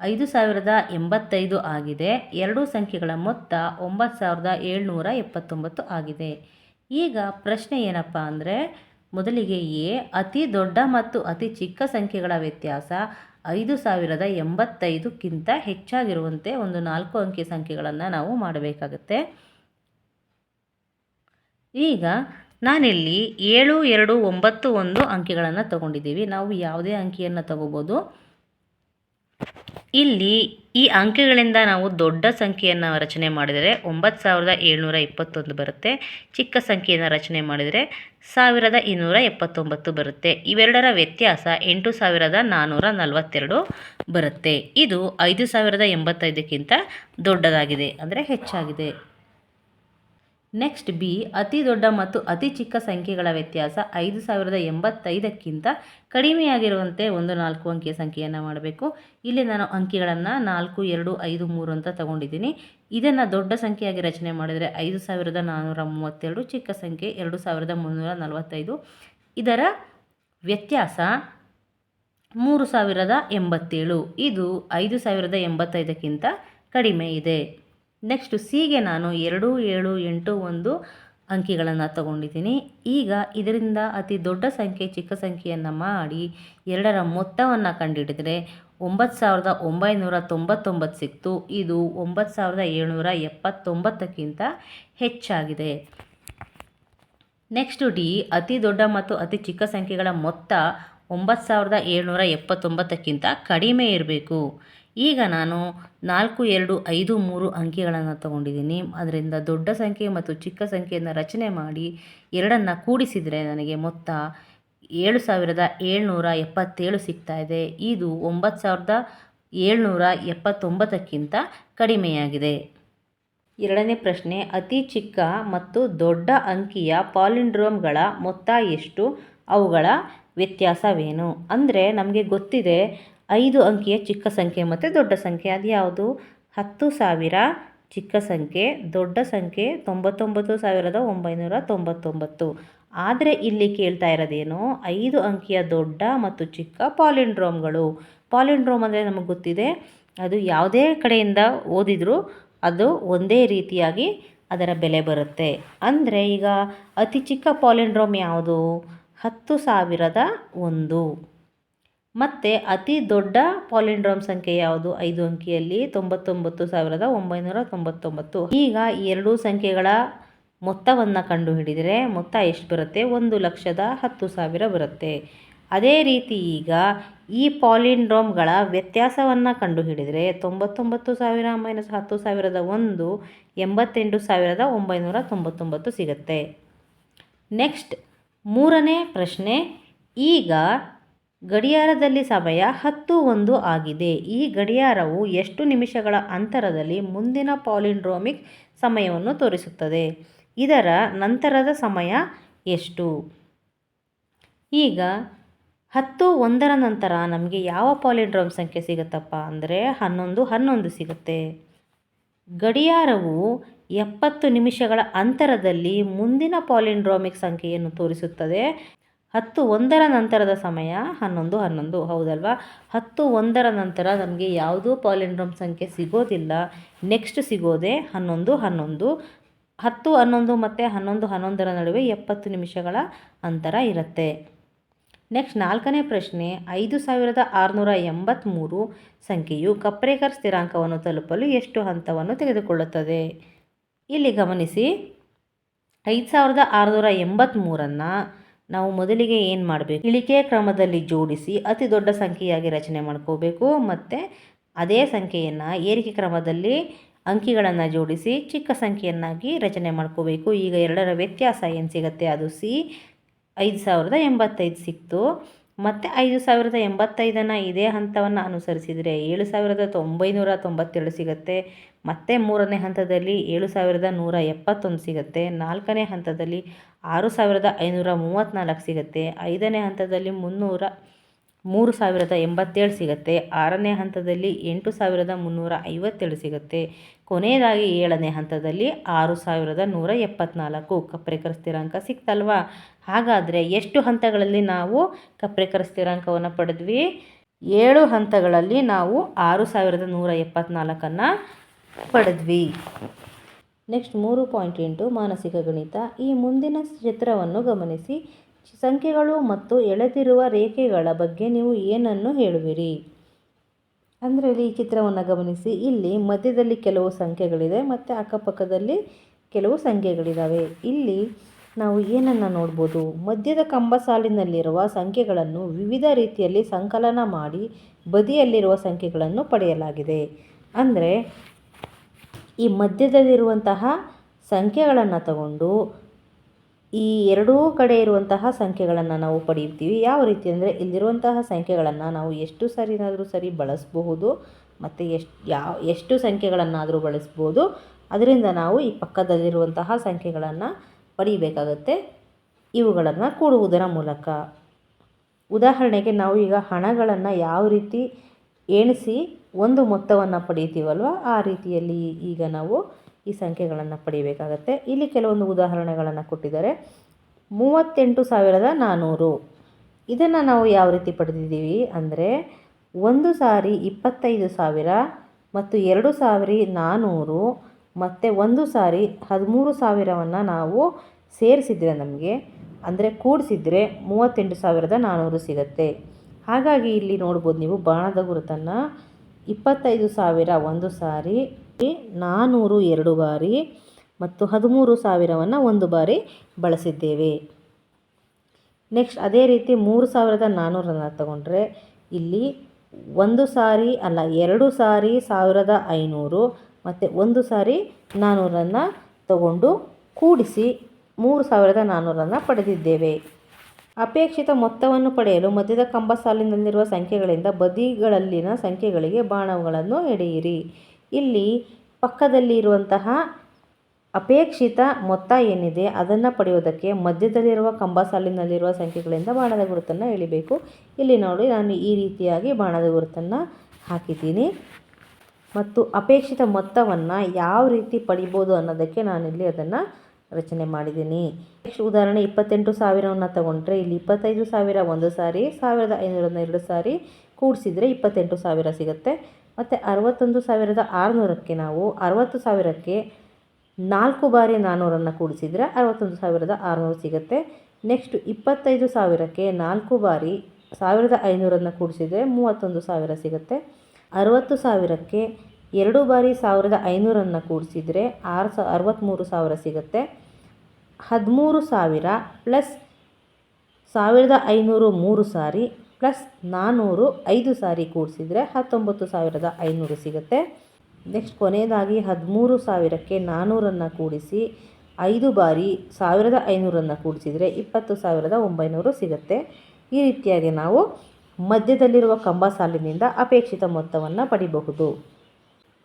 Speaker 1: 5085 ಆಗಿದೆ. ಎರಡೂ ಸಂಖ್ಯೆಗಳ ಮೊತ್ತ 9779 ಆಗಿದೆ. ಈಗ ಪ್ರಶ್ನೆ ಏನಪ್ಪ ಅಂದರೆ, ಮೊದಲಿಗೆ ಅತಿ ದೊಡ್ಡ ಮತ್ತು ಅತಿ ಚಿಕ್ಕ ಸಂಖ್ಯೆಗಳ ವ್ಯತ್ಯಾಸ 5085ಕ್ಕಿಂತ ಹೆಚ್ಚಾಗಿರುವಂತೆ ಒಂದು 4 ಅಂಕಿ ಸಂಖ್ಯೆಗಳನ್ನು ನಾವು ಮಾಡಬೇಕಾಗುತ್ತೆ. ಈಗ ನಾನಿಲ್ಲಿ 7291 ಅಂಕಿಗಳನ್ನು ತಗೊಂಡಿದ್ದೀವಿ. ನಾವು ಯಾವುದೇ ಅಂಕಿಯನ್ನು ತಗೋಬೋದು. ಇಲ್ಲಿ ಈ ಅಂಕಿಗಳಿಂದ ನಾವು ದೊಡ್ಡ ಸಂಖ್ಯೆಯನ್ನು ರಚನೆ ಮಾಡಿದರೆ 9721 ಬರುತ್ತೆ. ಚಿಕ್ಕ ಸಂಖ್ಯೆಯನ್ನು ರಚನೆ ಮಾಡಿದರೆ 1279 ಬರುತ್ತೆ. ಇವೆರಡರ ವ್ಯತ್ಯಾಸ 8442 ಬರುತ್ತೆ. ಇದು 5085ಕ್ಕಿಂತ ದೊಡ್ಡದಾಗಿದೆ, ಅಂದರೆ ಹೆಚ್ಚಾಗಿದೆ. ನೆಕ್ಸ್ಟ್ ಬಿ, ಅತಿ ದೊಡ್ಡ ಮತ್ತು ಅತಿ ಚಿಕ್ಕ ಸಂಖ್ಯೆಗಳ ವ್ಯತ್ಯಾಸ 5085ಕ್ಕಿಂತ ಕಡಿಮೆಯಾಗಿರುವಂತೆ ಒಂದು 4 ಅಂಕಿಯ ಸಂಖ್ಯೆಯನ್ನು ಮಾಡಬೇಕು. ಇಲ್ಲಿ ನಾನು ಅಂಕಿಗಳನ್ನು 4 2 5 3 ಅಂತ ತಗೊಂಡಿದ್ದೀನಿ. ಇದನ್ನು ದೊಡ್ಡ ಸಂಖ್ಯೆಯಾಗಿ ರಚನೆ ಮಾಡಿದರೆ 5432, ಚಿಕ್ಕ ಸಂಖ್ಯೆ 2345. ಇದರ ವ್ಯತ್ಯಾಸ 3087. ಇದು 5085ಕ್ಕಿಂತ ಕಡಿಮೆ ಇದೆ. ನೆಕ್ಸ್ಟ್ ಸಿಗೆ ನಾನು 2781 ಅಂಕಿಗಳನ್ನು ತಗೊಂಡಿದ್ದೀನಿ. ಈಗ ಇದರಿಂದ ಅತಿ ದೊಡ್ಡ ಸಂಖ್ಯೆ ಚಿಕ್ಕ ಸಂಖ್ಯೆಯನ್ನು ಮಾಡಿ ಎರಡರ ಮೊತ್ತವನ್ನು ಕಂಡುಹಿಡಿದರೆ 9,999 ಸಿಕ್ತು. ಇದು 9,779ಕ್ಕಿಂತ ಹೆಚ್ಚಾಗಿದೆ. ನೆಕ್ಸ್ಟ್ ಡಿ, ಅತಿ ದೊಡ್ಡ ಮತ್ತು ಅತಿ ಚಿಕ್ಕ ಸಂಖ್ಯೆಗಳ ಮೊತ್ತ 9,779ಕ್ಕಿಂತ ಕಡಿಮೆ ಇರಬೇಕು. ಈಗ ನಾನು 4, 2, 5, 3 ಅಂಕಿಗಳನ್ನು ತಗೊಂಡಿದ್ದೀನಿ. ಅದರಿಂದ ದೊಡ್ಡ ಸಂಖ್ಯೆ ಮತ್ತು ಚಿಕ್ಕ ಸಂಖ್ಯೆಯನ್ನು ರಚನೆ ಮಾಡಿ ಎರಡನ್ನು ಕೂಡಿಸಿದರೆ ನನಗೆ ಮೊತ್ತ 7,777 ಸಿಗ್ತಾ ಇದೆ. ಇದು 9,779ಕ್ಕಿಂತ ಕಡಿಮೆಯಾಗಿದೆ. ಎರಡನೇ ಪ್ರಶ್ನೆ, ಅತಿ ಚಿಕ್ಕ ಮತ್ತು ದೊಡ್ಡ ಅಂಕಿಯ ಪಾಲಿಂಡ್ರೋಮ್ಗಳ ಮೊತ್ತ ಎಷ್ಟು? ಅವುಗಳ ವ್ಯತ್ಯಾಸವೇನು? ಅಂದರೆ ನಮಗೆ ಗೊತ್ತಿದೆ 5 ಅಂಕಿಯ ಚಿಕ್ಕ ಸಂಖ್ಯೆ ಮತ್ತು ದೊಡ್ಡ ಸಂಖ್ಯೆ. ಅದು ಯಾವುದು? 10,000 ಚಿಕ್ಕ ಸಂಖ್ಯೆ, ದೊಡ್ಡ ಸಂಖ್ಯೆ 99,999. ಆದರೆ ಇಲ್ಲಿ ಕೇಳ್ತಾ ಇರೋದೇನು? 5 ಅಂಕಿಯ ದೊಡ್ಡ ಮತ್ತು ಚಿಕ್ಕ ಪಾಲಿಂಡ್ರೋಮ್ಗಳು. ಪಾಲಿಂಡ್ರೋಮ್ ಅಂದರೆ ನಮಗೆ ಗೊತ್ತಿದೆ, ಅದು ಯಾವುದೇ ಕಡೆಯಿಂದ ಓದಿದರೂ ಅದು ಒಂದೇ ರೀತಿಯಾಗಿ ಅದರ ಬೆಲೆ ಬರುತ್ತೆ. ಅಂದರೆ ಈಗ ಅತಿ ಚಿಕ್ಕ ಪಾಲಿಂಡ್ರೋಮ್ ಯಾವುದು? 10,001. ಮತ್ತು ಅತಿ ದೊಡ್ಡ ಪಾಲಿಂಡ್ರೋಮ್ ಸಂಖ್ಯೆ ಯಾವುದು? 5 ಅಂಕಿಯಲ್ಲಿ 99,999. ಈಗ ಈ ಎರಡೂ ಸಂಖ್ಯೆಗಳ ಮೊತ್ತವನ್ನು ಕಂಡುಹಿಡಿದರೆ ಮೊತ್ತ ಎಷ್ಟು ಬರುತ್ತೆ? 1,10,000 ಬರುತ್ತೆ. ಅದೇ ರೀತಿ ಈಗ ಈ ಪಾಲಿಂಡ್ರೋಮ್ಗಳ ವ್ಯತ್ಯಾಸವನ್ನು ಕಂಡುಹಿಡಿದರೆ 99,000 - 10,001 88,999 ಸಿಗುತ್ತೆ. ನೆಕ್ಸ್ಟ್ ಮೂರನೇ ಪ್ರಶ್ನೆ, ಈಗ ಗಡಿಯಾರದಲ್ಲಿ ಸಮಯ 10:01 ಆಗಿದೆ. ಈ ಗಡಿಯಾರವು ಎಷ್ಟು ನಿಮಿಷಗಳ ಅಂತರದಲ್ಲಿ ಮುಂದಿನ ಪಾಲಿಂಡ್ರೋಮಿಕ್ ಸಮಯವನ್ನು ತೋರಿಸುತ್ತದೆ? ಇದರ ನಂತರದ ಸಮಯ ಎಷ್ಟು? ಈಗ 10:01 ನಂತರ ನಮಗೆ ಯಾವ ಪಾಲಿಂಡ್ರೋಮ್ ಸಂಖ್ಯೆ ಸಿಗುತ್ತಪ್ಪ ಅಂದರೆ 11 ಸಿಗುತ್ತೆ. ಗಡಿಯಾರವು 70 ನಿಮಿಷಗಳ ಅಂತರದಲ್ಲಿ ಮುಂದಿನ ಪಾಲಿಂಡ್ರೋಮಿಕ್ ಸಂಖ್ಯೆಯನ್ನು ತೋರಿಸುತ್ತದೆ. 10:01 ನಂತರದ ಸಮಯ 11 ಹೌದಲ್ವಾ? 10:01 ನಂತರ ನಮಗೆ ಯಾವುದೂ ಪಾಲಿಂಡ್ರೋಮ್ ಸಂಖ್ಯೆ ಸಿಗೋದಿಲ್ಲ. ನೆಕ್ಸ್ಟ್ ಸಿಗೋದೆ 11. 10, 11 ಮತ್ತು 11, 11ರ ನಡುವೆ 70 ನಿಮಿಷಗಳ ಅಂತರ ಇರುತ್ತೆ. ನೆಕ್ಸ್ಟ್ ನಾಲ್ಕನೇ ಪ್ರಶ್ನೆ, 5,683 ಸಂಖ್ಯೆಯು ಕಪ್ರೇಕರ್ ಸ್ಥಿರಾಂಕವನ್ನು ತಲುಪಲು ಎಷ್ಟು ಹಂತವನ್ನು ತೆಗೆದುಕೊಳ್ಳುತ್ತದೆ? ಇಲ್ಲಿ ಗಮನಿಸಿ, 5,683ನ್ನು ನಾವು ಮೊದಲಿಗೆ ಏನು ಮಾಡಬೇಕು? ಇಳಿಕೆ ಕ್ರಮದಲ್ಲಿ ಜೋಡಿಸಿ ಅತಿ ದೊಡ್ಡ ಸಂಖ್ಯೆಯಾಗಿ ರಚನೆ ಮಾಡ್ಕೋಬೇಕು. ಮತ್ತು ಅದೇ ಸಂಖ್ಯೆಯನ್ನು ಏರಿಕೆ ಕ್ರಮದಲ್ಲಿ ಅಂಕಿಗಳನ್ನು ಜೋಡಿಸಿ ಚಿಕ್ಕ ಸಂಖ್ಯೆಯನ್ನಾಗಿ ರಚನೆ ಮಾಡ್ಕೋಬೇಕು. ಈಗ ಎರಡರ ವ್ಯತ್ಯಾಸ ಏನು ಸಿಗುತ್ತೆ? ಅದು ಸಿ, 5,085 ಸಿಕ್ತು. ಮತ್ತು 5,085ನ್ನು ಇದೇ ಹಂತವನ್ನು ಅನುಸರಿಸಿದರೆ 7,992 ಸಿಗುತ್ತೆ. ಮತ್ತು ಮೂರನೇ ಹಂತದಲ್ಲಿ 7,171 ಸಿಗುತ್ತೆ. ನಾಲ್ಕನೇ ಹಂತದಲ್ಲಿ 6,534 ಸಿಗುತ್ತೆ. ಐದನೇ ಹಂತದಲ್ಲಿ 3,087 ಸಿಗುತ್ತೆ. ಆರನೇ ಹಂತದಲ್ಲಿ 8,357 ಸಿಗುತ್ತೆ. ಕೊನೆಯದಾಗಿ ಏಳನೇ ಹಂತದಲ್ಲಿ 6,174 ಕಪ್ರೇಕರ್ ಸ್ಥಿರಾಂಕ ಸಿಕ್ತಲ್ವಾ? ಹಾಗಾದರೆ ಎಷ್ಟು ಹಂತಗಳಲ್ಲಿ ನಾವು ಕಪ್ರೇಕರ್ ಸ್ಥಿರಾಂಕವನ್ನು ಪಡೆದ್ವಿ? 7 ಹಂತಗಳಲ್ಲಿ ನಾವು 6,174ನ್ನು ಪಡೆದ್ವಿ. ನೆಕ್ಸ್ಟ್ 3.8 ಮಾನಸಿಕ ಗಣಿತ. ಈ ಮುಂದಿನ ಚಿತ್ರವನ್ನು ಗಮನಿಸಿ. ಸಂಖ್ಯೆಗಳು ಮತ್ತು ಎಳೆದಿರುವ ರೇಖೆಗಳ ಬಗ್ಗೆ ನೀವು ಏನನ್ನು ಹೇಳುವಿರಿ? ಅಂದರೆ ಈ ಚಿತ್ರವನ್ನು ಗಮನಿಸಿ. ಇಲ್ಲಿ ಮಧ್ಯದಲ್ಲಿ ಕೆಲವು ಸಂಖ್ಯೆಗಳಿದೆ ಮತ್ತು ಅಕ್ಕಪಕ್ಕದಲ್ಲಿ ಕೆಲವು ಸಂಖ್ಯೆಗಳಿದ್ದಾವೆ. ಇಲ್ಲಿ ನಾವು ಏನನ್ನು ನೋಡ್ಬೋದು? ಮಧ್ಯದ ಕಂಬ ಸಾಲಿನಲ್ಲಿರುವ ಸಂಖ್ಯೆಗಳನ್ನು ವಿವಿಧ ರೀತಿಯಲ್ಲಿ ಸಂಕಲನ ಮಾಡಿ ಬದಿಯಲ್ಲಿರುವ ಸಂಖ್ಯೆಗಳನ್ನು ಪಡೆಯಲಾಗಿದೆ. ಅಂದರೆ ಈ ಮಧ್ಯದಲ್ಲಿರುವಂತಹ ಸಂಖ್ಯೆಗಳನ್ನು ತಗೊಂಡು ಈ ಎರಡೂ ಕಡೆ ಇರುವಂತಹ ಸಂಖ್ಯೆಗಳನ್ನು ನಾವು ಪಡೆಯುತ್ತೀವಿ. ಯಾವ ರೀತಿ ಅಂದರೆ ಇಲ್ಲಿರುವಂತಹ ಸಂಖ್ಯೆಗಳನ್ನು ನಾವು ಎಷ್ಟು ಸರಿನಾದರೂ ಸರಿ ಬಳಸಬಹುದು ಮತ್ತು ಎಷ್ಟು ಸಂಖ್ಯೆಗಳನ್ನಾದರೂ ಬಳಸ್ಬೋದು. ಅದರಿಂದ ನಾವು ಈ ಪಕ್ಕದಲ್ಲಿರುವಂತಹ ಸಂಖ್ಯೆಗಳನ್ನು ಪಡಿಬೇಕಾಗುತ್ತೆ, ಇವುಗಳನ್ನು ಕೂಡುವುದರ ಮೂಲಕ. ಉದಾಹರಣೆಗೆ ನಾವು ಈಗ ಹಣಗಳನ್ನು ಯಾವ ರೀತಿ ಎಣಿಸಿ ಒಂದು ಮೊತ್ತವನ್ನು ಪಡೀತೀವಲ್ವ, ಆ ರೀತಿಯಲ್ಲಿ ಈಗ ನಾವು ಈ ಸಂಖ್ಯೆಗಳನ್ನು ಪಡಿಬೇಕಾಗತ್ತೆ. ಇಲ್ಲಿ ಕೆಲವೊಂದು ಉದಾಹರಣೆಗಳನ್ನು ಕೊಟ್ಟಿದ್ದಾರೆ. 38,400 ಇದನ್ನು ನಾವು ಯಾವ ರೀತಿ ಪಡೆದಿದ್ದೀವಿ ಅಂದರೆ, ಒಂದು ಸಾರಿ 25,000 ಮತ್ತು 2 ಸಾರಿ 400 ಮತ್ತು ಒಂದು ಸಾರಿ 13,000ವನ್ನು ನಾವು ಸೇರಿಸಿದರೆ ನಮಗೆ ಅಂದರೆ ಕೂಡಿಸಿದರೆ 38,400 ಸಿಗುತ್ತೆ. ಹಾಗಾಗಿ ಇಲ್ಲಿ ನೋಡ್ಬೋದು ನೀವು ಬಾಣದ ಗುರುತನ್ನು 25,000 ಒಂದು ಸಾರಿ, 400 2 ಬಾರಿ ಮತ್ತು 13,000ವನ್ನು ಒಂದು ಬಾರಿ ಬಳಸಿದ್ದೇವೆ. ನೆಕ್ಸ್ಟ್ ಅದೇ ರೀತಿ 3,400 ತಗೊಂಡ್ರೆ ಇಲ್ಲಿ ಒಂದು ಸಾರಿ ಅಲ್ಲ 2 ಸಾರಿ 1,500 ಮತ್ತು ಒಂದು ಸಾರಿ 400 ತಗೊಂಡು ಕೂಡಿಸಿ 3,400 ಪಡೆದಿದ್ದೇವೆ. ಅಪೇಕ್ಷಿತ ಮೊತ್ತವನ್ನು ಪಡೆಯಲು ಮಧ್ಯದ ಕಂಬ ಸಾಲಿನಲ್ಲಿರುವ ಸಂಖ್ಯೆಗಳಿಂದ ಬದಿಗಳಲ್ಲಿನ ಸಂಖ್ಯೆಗಳಿಗೆ ಬಾಣಗಳನ್ನು ಎಳೆಯಿರಿ. ಇಲ್ಲಿ ಪಕ್ಕದಲ್ಲಿ ಇರುವಂತಹ ಅಪೇಕ್ಷಿತ ಮೊತ್ತ ಏನಿದೆ ಅದನ್ನು ಪಡೆಯೋದಕ್ಕೆ ಮಧ್ಯದಲ್ಲಿರುವ ಕಂಬ ಸಾಲಿನಲ್ಲಿರುವ ಸಂಖ್ಯೆಗಳಿಂದ ಬಾಣದ ಗುರುತನ್ನು ಎಳಿಬೇಕು. ಇಲ್ಲಿ ನೋಡಿ ನಾನು ಈ ರೀತಿಯಾಗಿ ಬಾಣದ ಗುರುತನ್ನು ಹಾಕಿದ್ದೀನಿ ಮತ್ತು ಅಪೇಕ್ಷಿತ ಮೊತ್ತವನ್ನು ಯಾವ ರೀತಿ ಪಡಿಬೋದು ಅನ್ನೋದಕ್ಕೆ ನಾನಿಲ್ಲಿ ಅದನ್ನು ರಚನೆ ಮಾಡಿದ್ದೀನಿ. ನೆಕ್ಸ್ಟ್ ಉದಾಹರಣೆ 28,000ವನ್ನು ತಗೊಂಡ್ರೆ ಇಲ್ಲಿ 25,000 ಒಂದು ಸಾರಿ, 1,500 2 ಸಾರಿ ಕೂಡಿಸಿದರೆ 28,000 ಸಿಗುತ್ತೆ. ಮತ್ತು 61,600ಕ್ಕೆ ನಾವು 60,000ಕ್ಕೆ 4 ಬಾರಿ 400 ಕೂಡಿಸಿದರೆ 61,600 ಸಿಗುತ್ತೆ. ನೆಕ್ಸ್ಟ್ 25,000ಕ್ಕೆ 4 ಬಾರಿ 1,500 ಕೂಡಿಸಿದರೆ 31,000 ಸಿಗುತ್ತೆ. 60,000ಕ್ಕೆ 2 ಬಾರಿ 1,500 ಕೂಡಿಸಿದರೆ 63,000 ಸಿಗುತ್ತೆ. 13,000 ಪ್ಲಸ್ 1,500 3 ಸಾರಿ ಪ್ಲಸ್ 400 5 ಸಾರಿ ಕೂಡಿಸಿದರೆ 19,500 ಸಿಗುತ್ತೆ. ನೆಕ್ಸ್ಟ್ ಕೊನೆಯದಾಗಿ 13,000ಕ್ಕೆ 400 ಕೂಡಿಸಿ 5 ಬಾರಿ 1,500 ಕೂಡಿಸಿದರೆ 20,900 ಸಿಗುತ್ತೆ. ಈ ರೀತಿಯಾಗಿ ನಾವು ಮಧ್ಯದಲ್ಲಿರುವ ಕಂಬ ಸಾಲಿನಿಂದ ಅಪೇಕ್ಷಿತ ಮೊತ್ತವನ್ನು ಪಡಿಬಹುದು.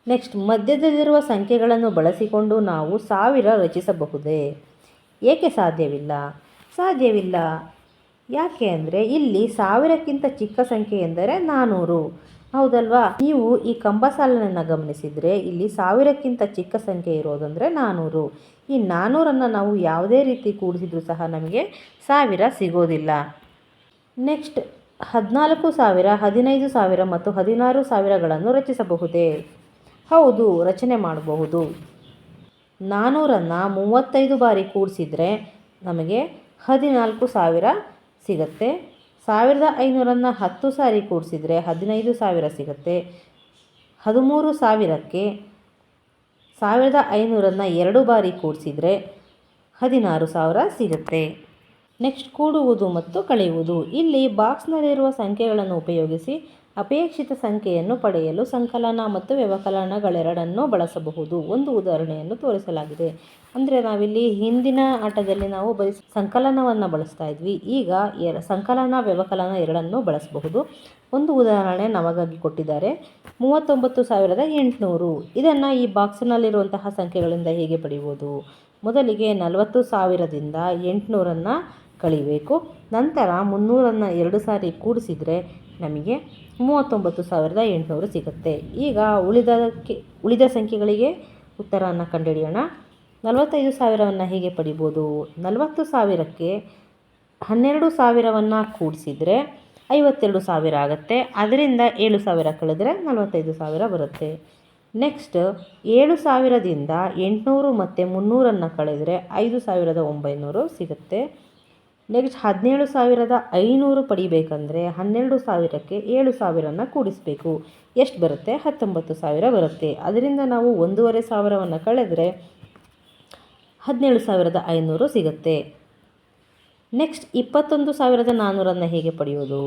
Speaker 1: ನೆಕ್ಸ್ಟ್ ಮಧ್ಯದಲ್ಲಿರುವ ಸಂಖ್ಯೆಗಳನ್ನು ಬಳಸಿಕೊಂಡು ನಾವು 1000 ರಚಿಸಬಹುದೇ? ಏಕೆ ಸಾಧ್ಯವಿಲ್ಲ? ಸಾಧ್ಯವಿಲ್ಲ. ಯಾಕೆ ಅಂದರೆ ಇಲ್ಲಿ 1000ಕ್ಕಿಂತ ಚಿಕ್ಕ ಸಂಖ್ಯೆ ಎಂದರೆ 400, ಹೌದಲ್ವಾ? ನೀವು ಈ ಕಂಬ ಸಾಲನ್ನು ಗಮನಿಸಿದರೆ ಇಲ್ಲಿ 1000ಕ್ಕಿಂತ ಚಿಕ್ಕ ಸಂಖ್ಯೆ ಇರೋದಂದರೆ 400. ಈ 400ನ್ನು ನಾವು ಯಾವುದೇ ರೀತಿ ಕೂಡಿಸಿದ್ರೂ ಸಹ ನಮಗೆ 1000 ಸಿಗೋದಿಲ್ಲ. ನೆಕ್ಸ್ಟ್ 14,000 15,000 ಮತ್ತು 16,000ಗಳನ್ನು ರಚಿಸಬಹುದೇ? ಹೌದು, ರಚನೆ ಮಾಡಬಹುದು. 400ನ್ನು 35 ಬಾರಿ ಕೂಡಿಸಿದರೆ ನಮಗೆ 14,000 ಸಿಗುತ್ತೆ. 1,500ನ್ನು 10 ಸಾರಿ ಕೂಡಿಸಿದರೆ 15,000 ಸಿಗುತ್ತೆ. 13,000ಕ್ಕೆ 1,500ನ್ನು 2 ಬಾರಿ ಕೂಡಿಸಿದರೆ 16,000 ಸಿಗುತ್ತೆ. ನೆಕ್ಸ್ಟ್ ಕೂಡುವುದು ಮತ್ತು ಕಳೆಯುವುದು. ಇಲ್ಲಿ ಬಾಕ್ಸ್ನಲ್ಲಿರುವ ಸಂಖ್ಯೆಗಳನ್ನು ಉಪಯೋಗಿಸಿ ಅಪೇಕ್ಷಿತ ಸಂಖ್ಯೆಯನ್ನು ಪಡೆಯಲು ಸಂಕಲನ ಮತ್ತು ವ್ಯವಕಲನಗಳೆರಡನ್ನೂ ಬಳಸಬಹುದು. ಒಂದು ಉದಾಹರಣೆಯನ್ನು ತೋರಿಸಲಾಗಿದೆ. ಅಂದರೆ ನಾವಿಲ್ಲಿ ಹಿಂದಿನ ಆಟದಲ್ಲಿ ನಾವು ಬರೀ ಸಂಕಲನವನ್ನು ಬಳಸ್ತಾ ಇದ್ವಿ, ಈಗ ಸಂಕಲನ ವ್ಯವಕಲನ ಎರಡನ್ನೂ ಬಳಸಬಹುದು. ಒಂದು ಉದಾಹರಣೆ ನಮಗಾಗಿ ಕೊಟ್ಟಿದ್ದಾರೆ. 39,800 ಇದನ್ನು ಈ ಬಾಕ್ಸ್ನಲ್ಲಿರುವಂತಹ ಸಂಖ್ಯೆಗಳಿಂದ ಹೇಗೆ ಪಡೆಯುವುದು? ಮೊದಲಿಗೆ 40,000ದಿಂದ 800ನ್ನು ಕಳಿಬೇಕು. ನಂತರ 300ನ್ನು 2 ಸಾರಿ ಕೂಡಿಸಿದರೆ ನಮಗೆ 39,800 ಸಿಗುತ್ತೆ. ಈಗ ಉಳಿದ ಸಂಖ್ಯೆಗಳಿಗೆ ಉತ್ತರವನ್ನು ಕಂಡುಹಿಡಿಯೋಣ. 45,000ವನ್ನು ಹೇಗೆ ಪಡಿಬೋದು? 40,000ಕ್ಕೆ 12,000ವನ್ನು ಕೂಡಿಸಿದರೆ 52,000 ಆಗುತ್ತೆ. ಅದರಿಂದ 7,000 ಕಳೆದರೆ 45,000 ಬರುತ್ತೆ. ನೆಕ್ಸ್ಟ್ 7,000ದಿಂದ 800 ಮತ್ತು 300ನ್ನು ಕಳೆದರೆ 5,900 ಸಿಗುತ್ತೆ. ನೆಕ್ಸ್ಟ್ 17,500 ಪಡಿಬೇಕಂದ್ರೆ 12,000ಕ್ಕೆ 7,000ನ್ನು ಕೂಡಿಸಬೇಕು. ಎಷ್ಟು ಬರುತ್ತೆ? 19,000 ಬರುತ್ತೆ. ಅದರಿಂದ ನಾವು 1,500ವನ್ನು ಕಳೆದರೆ 17,500 ಸಿಗುತ್ತೆ. ನೆಕ್ಸ್ಟ್ 21,400ನ್ನು ಹೇಗೆ ಪಡೆಯೋದು?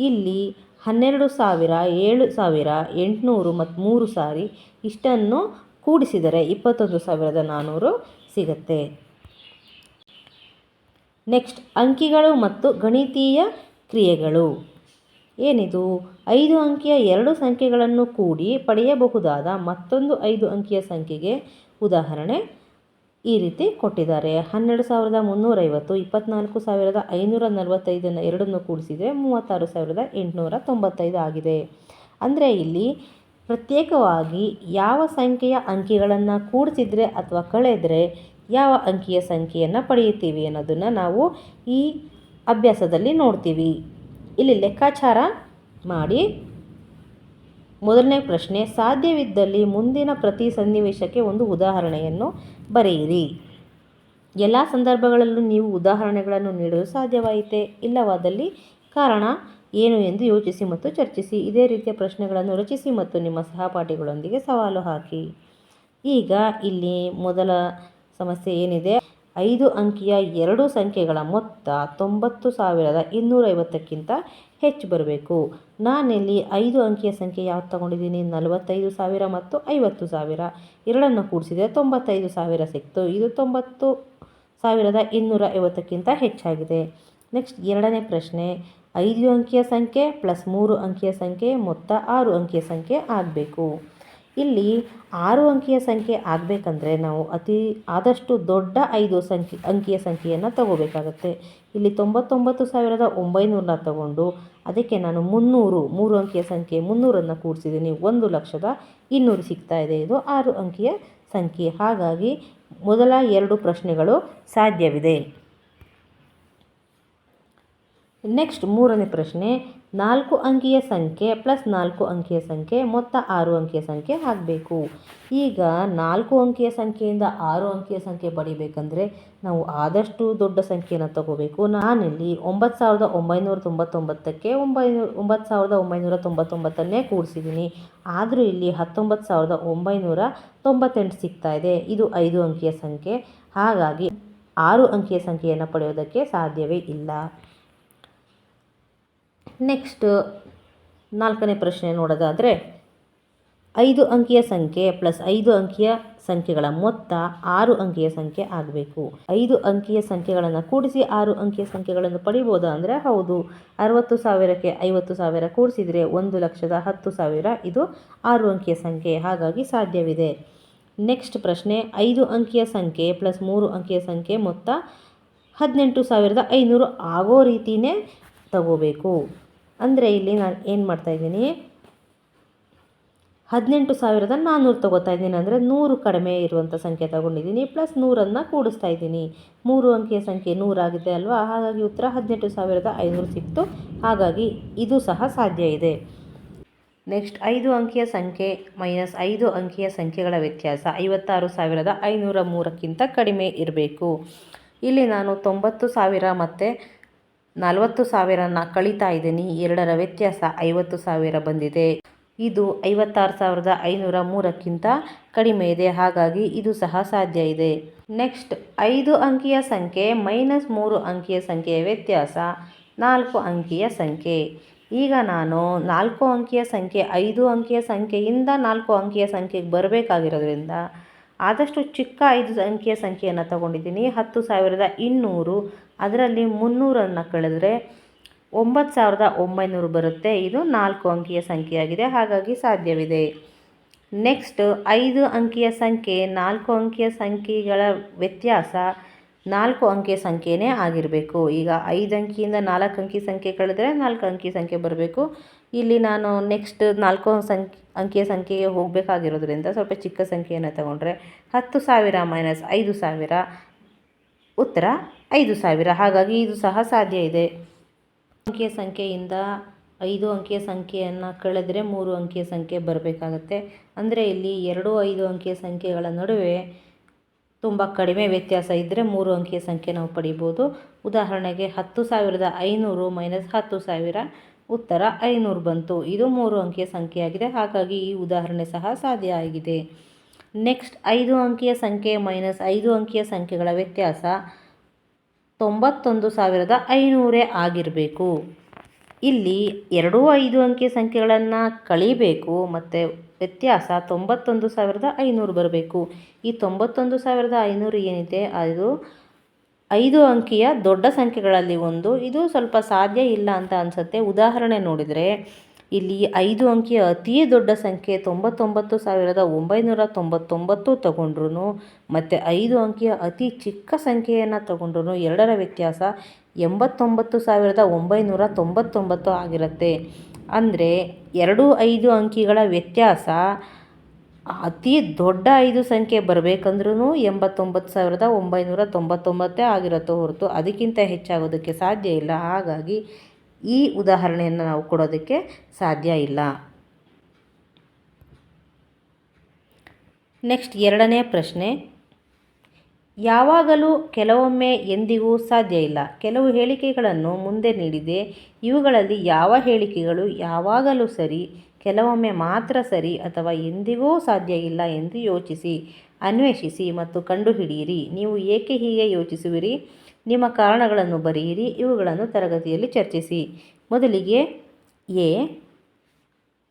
Speaker 1: ಇಲ್ಲಿ 12,000 7,000 800 ಮತ್ತು 3 ಸಾರಿ ಇಷ್ಟನ್ನು ಕೂಡಿಸಿದರೆ 21,400 ಸಿಗುತ್ತೆ. ನೆಕ್ಸ್ಟ್ ಅಂಕಿಗಳು ಮತ್ತು ಗಣಿತೀಯ ಕ್ರಿಯೆಗಳು. ಏನಿದು? 5 ಅಂಕಿಯ 2 ಸಂಖ್ಯೆಗಳನ್ನು ಕೂಡಿ ಪಡೆಯಬಹುದಾದ ಮತ್ತೊಂದು 5 ಅಂಕಿಯ ಸಂಖ್ಯೆಗೆ ಉದಾಹರಣೆ ಈ ರೀತಿ ಕೊಟ್ಟಿದ್ದಾರೆ. 12,350 24,545 ಎರಡನ್ನು ಕೂಡಿಸಿದರೆ 36,895 ಆಗಿದೆ. ಅಂದರೆ ಇಲ್ಲಿ ಪ್ರತ್ಯೇಕವಾಗಿ ಯಾವ ಸಂಖ್ಯೆಯ ಅಂಕಿಗಳನ್ನು ಕೂಡಿಸಿದರೆ ಅಥವಾ ಕಳೆದರೆ ಯಾವ ಅಂಕಿಯ ಸಂಖ್ಯೆಯನ್ನು ಪಡೆಯುತ್ತೀವಿ ಅನ್ನೋದನ್ನು ನಾವು ಈ ಅಭ್ಯಾಸದಲ್ಲಿ ನೋಡ್ತೀವಿ. ಇಲ್ಲಿ ಲೆಕ್ಕಾಚಾರ ಮಾಡಿ. ಮೊದಲನೇ ಪ್ರಶ್ನೆ, ಸಾಧ್ಯವಿದ್ದಲ್ಲಿ ಮುಂದಿನ ಪ್ರತಿ ಸನ್ನಿವೇಶಕ್ಕೆ ಒಂದು ಉದಾಹರಣೆಯನ್ನು ಬರೆಯಿರಿ. ಎಲ್ಲ ಸಂದರ್ಭಗಳಲ್ಲೂ ನೀವು ಉದಾಹರಣೆಗಳನ್ನು ನೀಡಲು ಸಾಧ್ಯವಾಯಿತೆ? ಇಲ್ಲವಾದಲ್ಲಿ ಕಾರಣ ಏನು ಎಂದು ಯೋಚಿಸಿ ಮತ್ತು ಚರ್ಚಿಸಿ. ಇದೇ ರೀತಿಯ ಪ್ರಶ್ನೆಗಳನ್ನು ರಚಿಸಿ ಮತ್ತು ನಿಮ್ಮ ಸಹಪಾಠಿಗಳೊಂದಿಗೆ ಸವಾಲು ಹಾಕಿ. ಈಗ ಇಲ್ಲಿ ಮೊದಲ ಸಮಸ್ಯೆ ಏನಿದೆ, 5 ಅಂಕಿಯ ಎರಡು ಸಂಖ್ಯೆಗಳ ಮೊತ್ತ 90,250ಕ್ಕಿಂತ ಹೆಚ್ಚು ಬರಬೇಕು. ನಾನಿಲ್ಲಿ 5 ಅಂಕಿಯ ಸಂಖ್ಯೆ ಯಾವ್ದು ತಗೊಂಡಿದ್ದೀನಿ, 45,000 ಮತ್ತು 50,000 ಎರಡನ್ನು ಕೂಡಿಸಿದರೆ 95,000 ಸಿಕ್ತು. ಇದು 90,250ಕ್ಕಿಂತ ಹೆಚ್ಚಾಗಿದೆ. ನೆಕ್ಸ್ಟ್ ಎರಡನೇ ಪ್ರಶ್ನೆ, 5 ಅಂಕಿಯ ಸಂಖ್ಯೆ ಪ್ಲಸ್ 3 ಅಂಕಿಯ ಸಂಖ್ಯೆ ಮೊತ್ತ 6 ಅಂಕಿಯ ಸಂಖ್ಯೆ ಆಗಬೇಕು. ಇಲ್ಲಿ 6 ಅಂಕಿಯ ಸಂಖ್ಯೆ ಆಗಬೇಕಂದ್ರೆ ನಾವು ಆದಷ್ಟು ದೊಡ್ಡ 5 ಅಂಕಿಯ ಸಂಖ್ಯೆಯನ್ನು ತಗೋಬೇಕಾಗತ್ತೆ. ಇಲ್ಲಿ 99,900 ತಗೊಂಡು ಅದಕ್ಕೆ ನಾನು 3 ಅಂಕಿಯ ಸಂಖ್ಯೆ 300 ಕೂಡಿಸಿದ್ದೀನಿ. 1,200,000 ಸಿಗ್ತಾ ಇದೆ. ಇದು 6 ಅಂಕಿಯ ಸಂಖ್ಯೆ. ಹಾಗಾಗಿ ಮೊದಲ 2 ಪ್ರಶ್ನೆಗಳು ಸಾಧ್ಯವಿದೆ. ನೆಕ್ಸ್ಟ್ ಮೂರನೇ ಪ್ರಶ್ನೆ, 4 ಅಂಕಿಯ ಸಂಖ್ಯೆ ಪ್ಲಸ್ 4 ಅಂಕಿಯ ಸಂಖ್ಯೆ ಮೊತ್ತ 6 ಅಂಕಿಯ ಸಂಖ್ಯೆ ಆಗಬೇಕು. ಈಗ 4 ಅಂಕಿಯ ಸಂಖ್ಯೆಯಿಂದ 6 ಅಂಕಿಯ ಸಂಖ್ಯೆ ಪಡಿಬೇಕಂದ್ರೆ ನಾವು ಆದಷ್ಟು ದೊಡ್ಡ ಸಂಖ್ಯೆಯನ್ನು ತಗೋಬೇಕು. ನಾನಿಲ್ಲಿ 9,999ಕ್ಕೆ 9,999ನ್ನೇ ಕೂಡಿಸಿದ್ದೀನಿ. ಆದರೂ ಇಲ್ಲಿ 19,998 ಸಿಗ್ತಾ ಇದೆ. ಇದು 5 ಅಂಕಿಯ ಸಂಖ್ಯೆ. ಹಾಗಾಗಿ 6 ಅಂಕಿಯ ಸಂಖ್ಯೆಯನ್ನು ಪಡೆಯೋದಕ್ಕೆ ಸಾಧ್ಯವೇ ಇಲ್ಲ. ನೆಕ್ಸ್ಟ್ 4ನೇ ಪ್ರಶ್ನೆ ನೋಡೋದಾದರೆ, 5 ಅಂಕಿಯ ಸಂಖ್ಯೆ ಪ್ಲಸ್ 5 ಅಂಕಿಯ ಸಂಖ್ಯೆಗಳ ಮೊತ್ತ 6 ಅಂಕಿಯ ಸಂಖ್ಯೆ ಆಗಬೇಕು. 5 ಅಂಕಿಯ ಸಂಖ್ಯೆಗಳನ್ನು ಕೂಡಿಸಿ 6 ಅಂಕಿಯ ಸಂಖ್ಯೆಗಳನ್ನು ಪಡಿಬೋದಾ ಅಂದರೆ ಹೌದು. 60,000ಕ್ಕೆ 50,000 ಕೂಡಿಸಿದರೆ 1,10,000 ಇದು 6 ಅಂಕಿಯ ಸಂಖ್ಯೆ. ಹಾಗಾಗಿ ಸಾಧ್ಯವಿದೆ. ನೆಕ್ಸ್ಟ್ ಪ್ರಶ್ನೆ, 5 ಅಂಕಿಯ ಸಂಖ್ಯೆ ಪ್ಲಸ್ 3 ಅಂಕಿಯ ಸಂಖ್ಯೆ ಮೊತ್ತ 18,500 ಆಗೋ ರೀತಿಯೇ ತಗೋಬೇಕು. ಅಂದರೆ ಇಲ್ಲಿ ನಾನು ಏನು ಮಾಡ್ತಾಯಿದ್ದೀನಿ, 18,400 ತಗೋತಾ ಇದ್ದೀನಿ. ಅಂದರೆ 100 ಕಡಿಮೆ ಇರುವಂಥ ಸಂಖ್ಯೆ ತಗೊಂಡಿದ್ದೀನಿ. ಪ್ಲಸ್ 100ಅನ್ನು ಕೂಡಿಸ್ತಾ ಇದ್ದೀನಿ. 3 ಅಂಕಿಯ ಸಂಖ್ಯೆ 100 ಆಗಿದೆ ಅಲ್ವಾ. ಹಾಗಾಗಿ ಉತ್ತರ 18,500 ಸಿಕ್ತು. ಹಾಗಾಗಿ ಇದು ಸಹ ಸಾಧ್ಯ ಇದೆ. ನೆಕ್ಸ್ಟ್ 5 ಅಂಕಿಯ ಸಂಖ್ಯೆ ಮೈನಸ್ 5 ಅಂಕಿಯ ಸಂಖ್ಯೆಗಳ ವ್ಯತ್ಯಾಸ 56,503ಕ್ಕಿಂತ ಕಡಿಮೆ ಇರಬೇಕು. ಇಲ್ಲಿ ನಾನು 90,000 ಮತ್ತು 40,000ನ ಕಳೀತಾ ಇದ್ದೀನಿ. ಎರಡರ ವ್ಯತ್ಯಾಸ 50,000 ಬಂದಿದೆ. ಇದು 56,503ಕ್ಕಿಂತ ಕಡಿಮೆ ಇದೆ. ಹಾಗಾಗಿ ಇದು ಸಹ ಸಾಧ್ಯ ಇದೆ. ನೆಕ್ಸ್ಟ್ 5 ಅಂಕಿಯ ಸಂಖ್ಯೆ ಮೈನಸ್ 3 ಅಂಕಿಯ ಸಂಖ್ಯೆಯ ವ್ಯತ್ಯಾಸ 4 ಅಂಕಿಯ ಸಂಖ್ಯೆ. ಈಗ ನಾನು 4 ಅಂಕಿಯ ಸಂಖ್ಯೆ 5 ಅಂಕಿಯ ಸಂಖ್ಯೆಯಿಂದ 4 ಅಂಕಿಯ ಸಂಖ್ಯೆಗೆ ಬರಬೇಕಾಗಿರೋದ್ರಿಂದ ಆದಷ್ಟು ಚಿಕ್ಕ 5 ಅಂಕಿಯ ಸಂಖ್ಯೆಯನ್ನು ತಗೊಂಡಿದ್ದೀನಿ. 10,200. ಅದರಲ್ಲಿ 300ಅನ್ನು ಕಳೆದರೆ 9,900 ಬರುತ್ತೆ. ಇದು 4 ಅಂಕಿಯ ಸಂಖ್ಯೆಯಾಗಿದೆ. ಹಾಗಾಗಿ ಸಾಧ್ಯವಿದೆ. ನೆಕ್ಸ್ಟ್ 5 ಅಂಕಿಯ ಸಂಖ್ಯೆ 4 ಅಂಕಿಯ ಸಂಖ್ಯೆಗಳ ವ್ಯತ್ಯಾಸ 4 ಅಂಕಿಯ ಸಂಖ್ಯೆನೇ ಆಗಿರಬೇಕು. ಈಗ 5 ಅಂಕಿಯಿಂದ 4 ಅಂಕಿ ಸಂಖ್ಯೆ ಕಳೆದರೆ 4 ಅಂಕಿ ಸಂಖ್ಯೆ ಬರಬೇಕು. ಇಲ್ಲಿ ನಾನು ನೆಕ್ಸ್ಟ್ 4 ಅಂಕಿಯ ಸಂಖ್ಯೆಗೆ ಹೋಗಬೇಕಾಗಿರೋದ್ರಿಂದ ಸ್ವಲ್ಪ ಚಿಕ್ಕ ಸಂಖ್ಯೆಯನ್ನು ತಗೊಂಡ್ರೆ 10,000 ಮೈನಸ್ 5,000 ಉತ್ತರ 5,000. ಹಾಗಾಗಿ ಇದು ಸಹ ಸಾಧ್ಯ ಇದೆ. ಅಂಕಿಯ ಸಂಖ್ಯೆಯಿಂದ 5 ಅಂಕಿಯ ಸಂಖ್ಯೆಯನ್ನು ಕಳೆದರೆ 3 ಅಂಕಿಯ ಸಂಖ್ಯೆ ಬರಬೇಕಾಗತ್ತೆ. ಅಂದರೆ ಇಲ್ಲಿ 5 ಅಂಕಿಯ ಸಂಖ್ಯೆಗಳ ನಡುವೆ ತುಂಬ ಕಡಿಮೆ ವ್ಯತ್ಯಾಸ ಇದ್ದರೆ 3 ಅಂಕಿಯ ಸಂಖ್ಯೆ ನಾವು ಪಡಿಬೋದು. ಉದಾಹರಣೆಗೆ 10,500 ಮೈನಸ್ 10,000 ಉತ್ತರ 500 ಬಂತು. ಇದು 3 ಅಂಕಿಯ ಸಂಖ್ಯೆಯಾಗಿದೆ. ಹಾಗಾಗಿ ಈ ಉದಾಹರಣೆ ಸಹ ಸಾಧ್ಯ ಆಗಿದೆ. ನೆಕ್ಸ್ಟ್ 5 ಅಂಕಿಯ ಸಂಖ್ಯೆ ಮೈನಸ್ 5 ಅಂಕಿಯ ಸಂಖ್ಯೆಗಳ ವ್ಯತ್ಯಾಸ 91,500 ಆಗಿರಬೇಕು. ಇಲ್ಲಿ 5 ಅಂಕಿಯ ಸಂಖ್ಯೆಗಳನ್ನು ಕಳಿಬೇಕು ಮತ್ತು ವ್ಯತ್ಯಾಸ 91,500 ಬರಬೇಕು. ಈ 91,500 ಏನಿದೆ ಅದು 5 ಅಂಕಿಯ ದೊಡ್ಡ ಸಂಖ್ಯೆಗಳಲ್ಲಿ ಒಂದು. ಇದು ಸ್ವಲ್ಪ ಸಾಧ್ಯ ಇಲ್ಲ ಅಂತ ಅನಿಸುತ್ತೆ. ಉದಾಹರಣೆ ನೋಡಿದರೆ ಇಲ್ಲಿ 5 ಅಂಕಿಯ ಅತಿ ದೊಡ್ಡ ಸಂಖ್ಯೆ 99,999 ತಗೊಂಡ್ರು ಮತ್ತು 5 ಅಂಕಿಯ ಅತಿ ಚಿಕ್ಕ ಸಂಖ್ಯೆಯನ್ನು ತಗೊಂಡ್ರು ಎರಡರ ವ್ಯತ್ಯಾಸ 89,999 ಆಗಿರುತ್ತೆ. ಅಂದರೆ 5 ಅಂಕಿಗಳ ವ್ಯತ್ಯಾಸ ಅತಿ ದೊಡ್ಡ 5 ಸಂಖ್ಯೆ ಬರಬೇಕಂದ್ರೂ 89,999 ಆಗಿರುತ್ತೆ ಹೊರತು ಅದಕ್ಕಿಂತ ಹೆಚ್ಚಾಗೋದಕ್ಕೆ ಸಾಧ್ಯ ಇಲ್ಲ. ಹಾಗಾಗಿ ಈ ಉದಾಹರಣೆಯನ್ನು ನಾವು ಕೊಡೋದಕ್ಕೆ ಸಾಧ್ಯ ಇಲ್ಲ. ನೆಕ್ಸ್ಟ್ 2ನೇ ಪ್ರಶ್ನೆ, ಯಾವಾಗಲೂ, ಕೆಲವೊಮ್ಮೆ, ಎಂದಿಗೂ ಸಾಧ್ಯ ಇಲ್ಲ. ಕೆಲವು ಹೇಳಿಕೆಗಳನ್ನು ಮುಂದೆ ನೀಡಿದೆ. ಇವುಗಳಲ್ಲಿ ಯಾವ ಹೇಳಿಕೆಗಳು ಯಾವಾಗಲೂ ಸರಿ, ಕೆಲವೊಮ್ಮೆ ಮಾತ್ರ ಸರಿ ಅಥವಾ ಎಂದಿಗೂ ಸಾಧ್ಯ ಇಲ್ಲ ಎಂದು ಯೋಚಿಸಿ, ಅನ್ವೇಷಿಸಿ ಮತ್ತು ಕಂಡುಹಿಡಿಯಿರಿ. ನೀವು ಏಕೆ ಹೀಗೆ ಯೋಚಿಸುವಿರಿ? ನಿಮ್ಮ ಕಾರಣಗಳನ್ನು ಬರೆಯಿರಿ. ಇವುಗಳನ್ನು ತರಗತಿಯಲ್ಲಿ ಚರ್ಚಿಸಿ. ಮೊದಲಿಗೆ ಎ,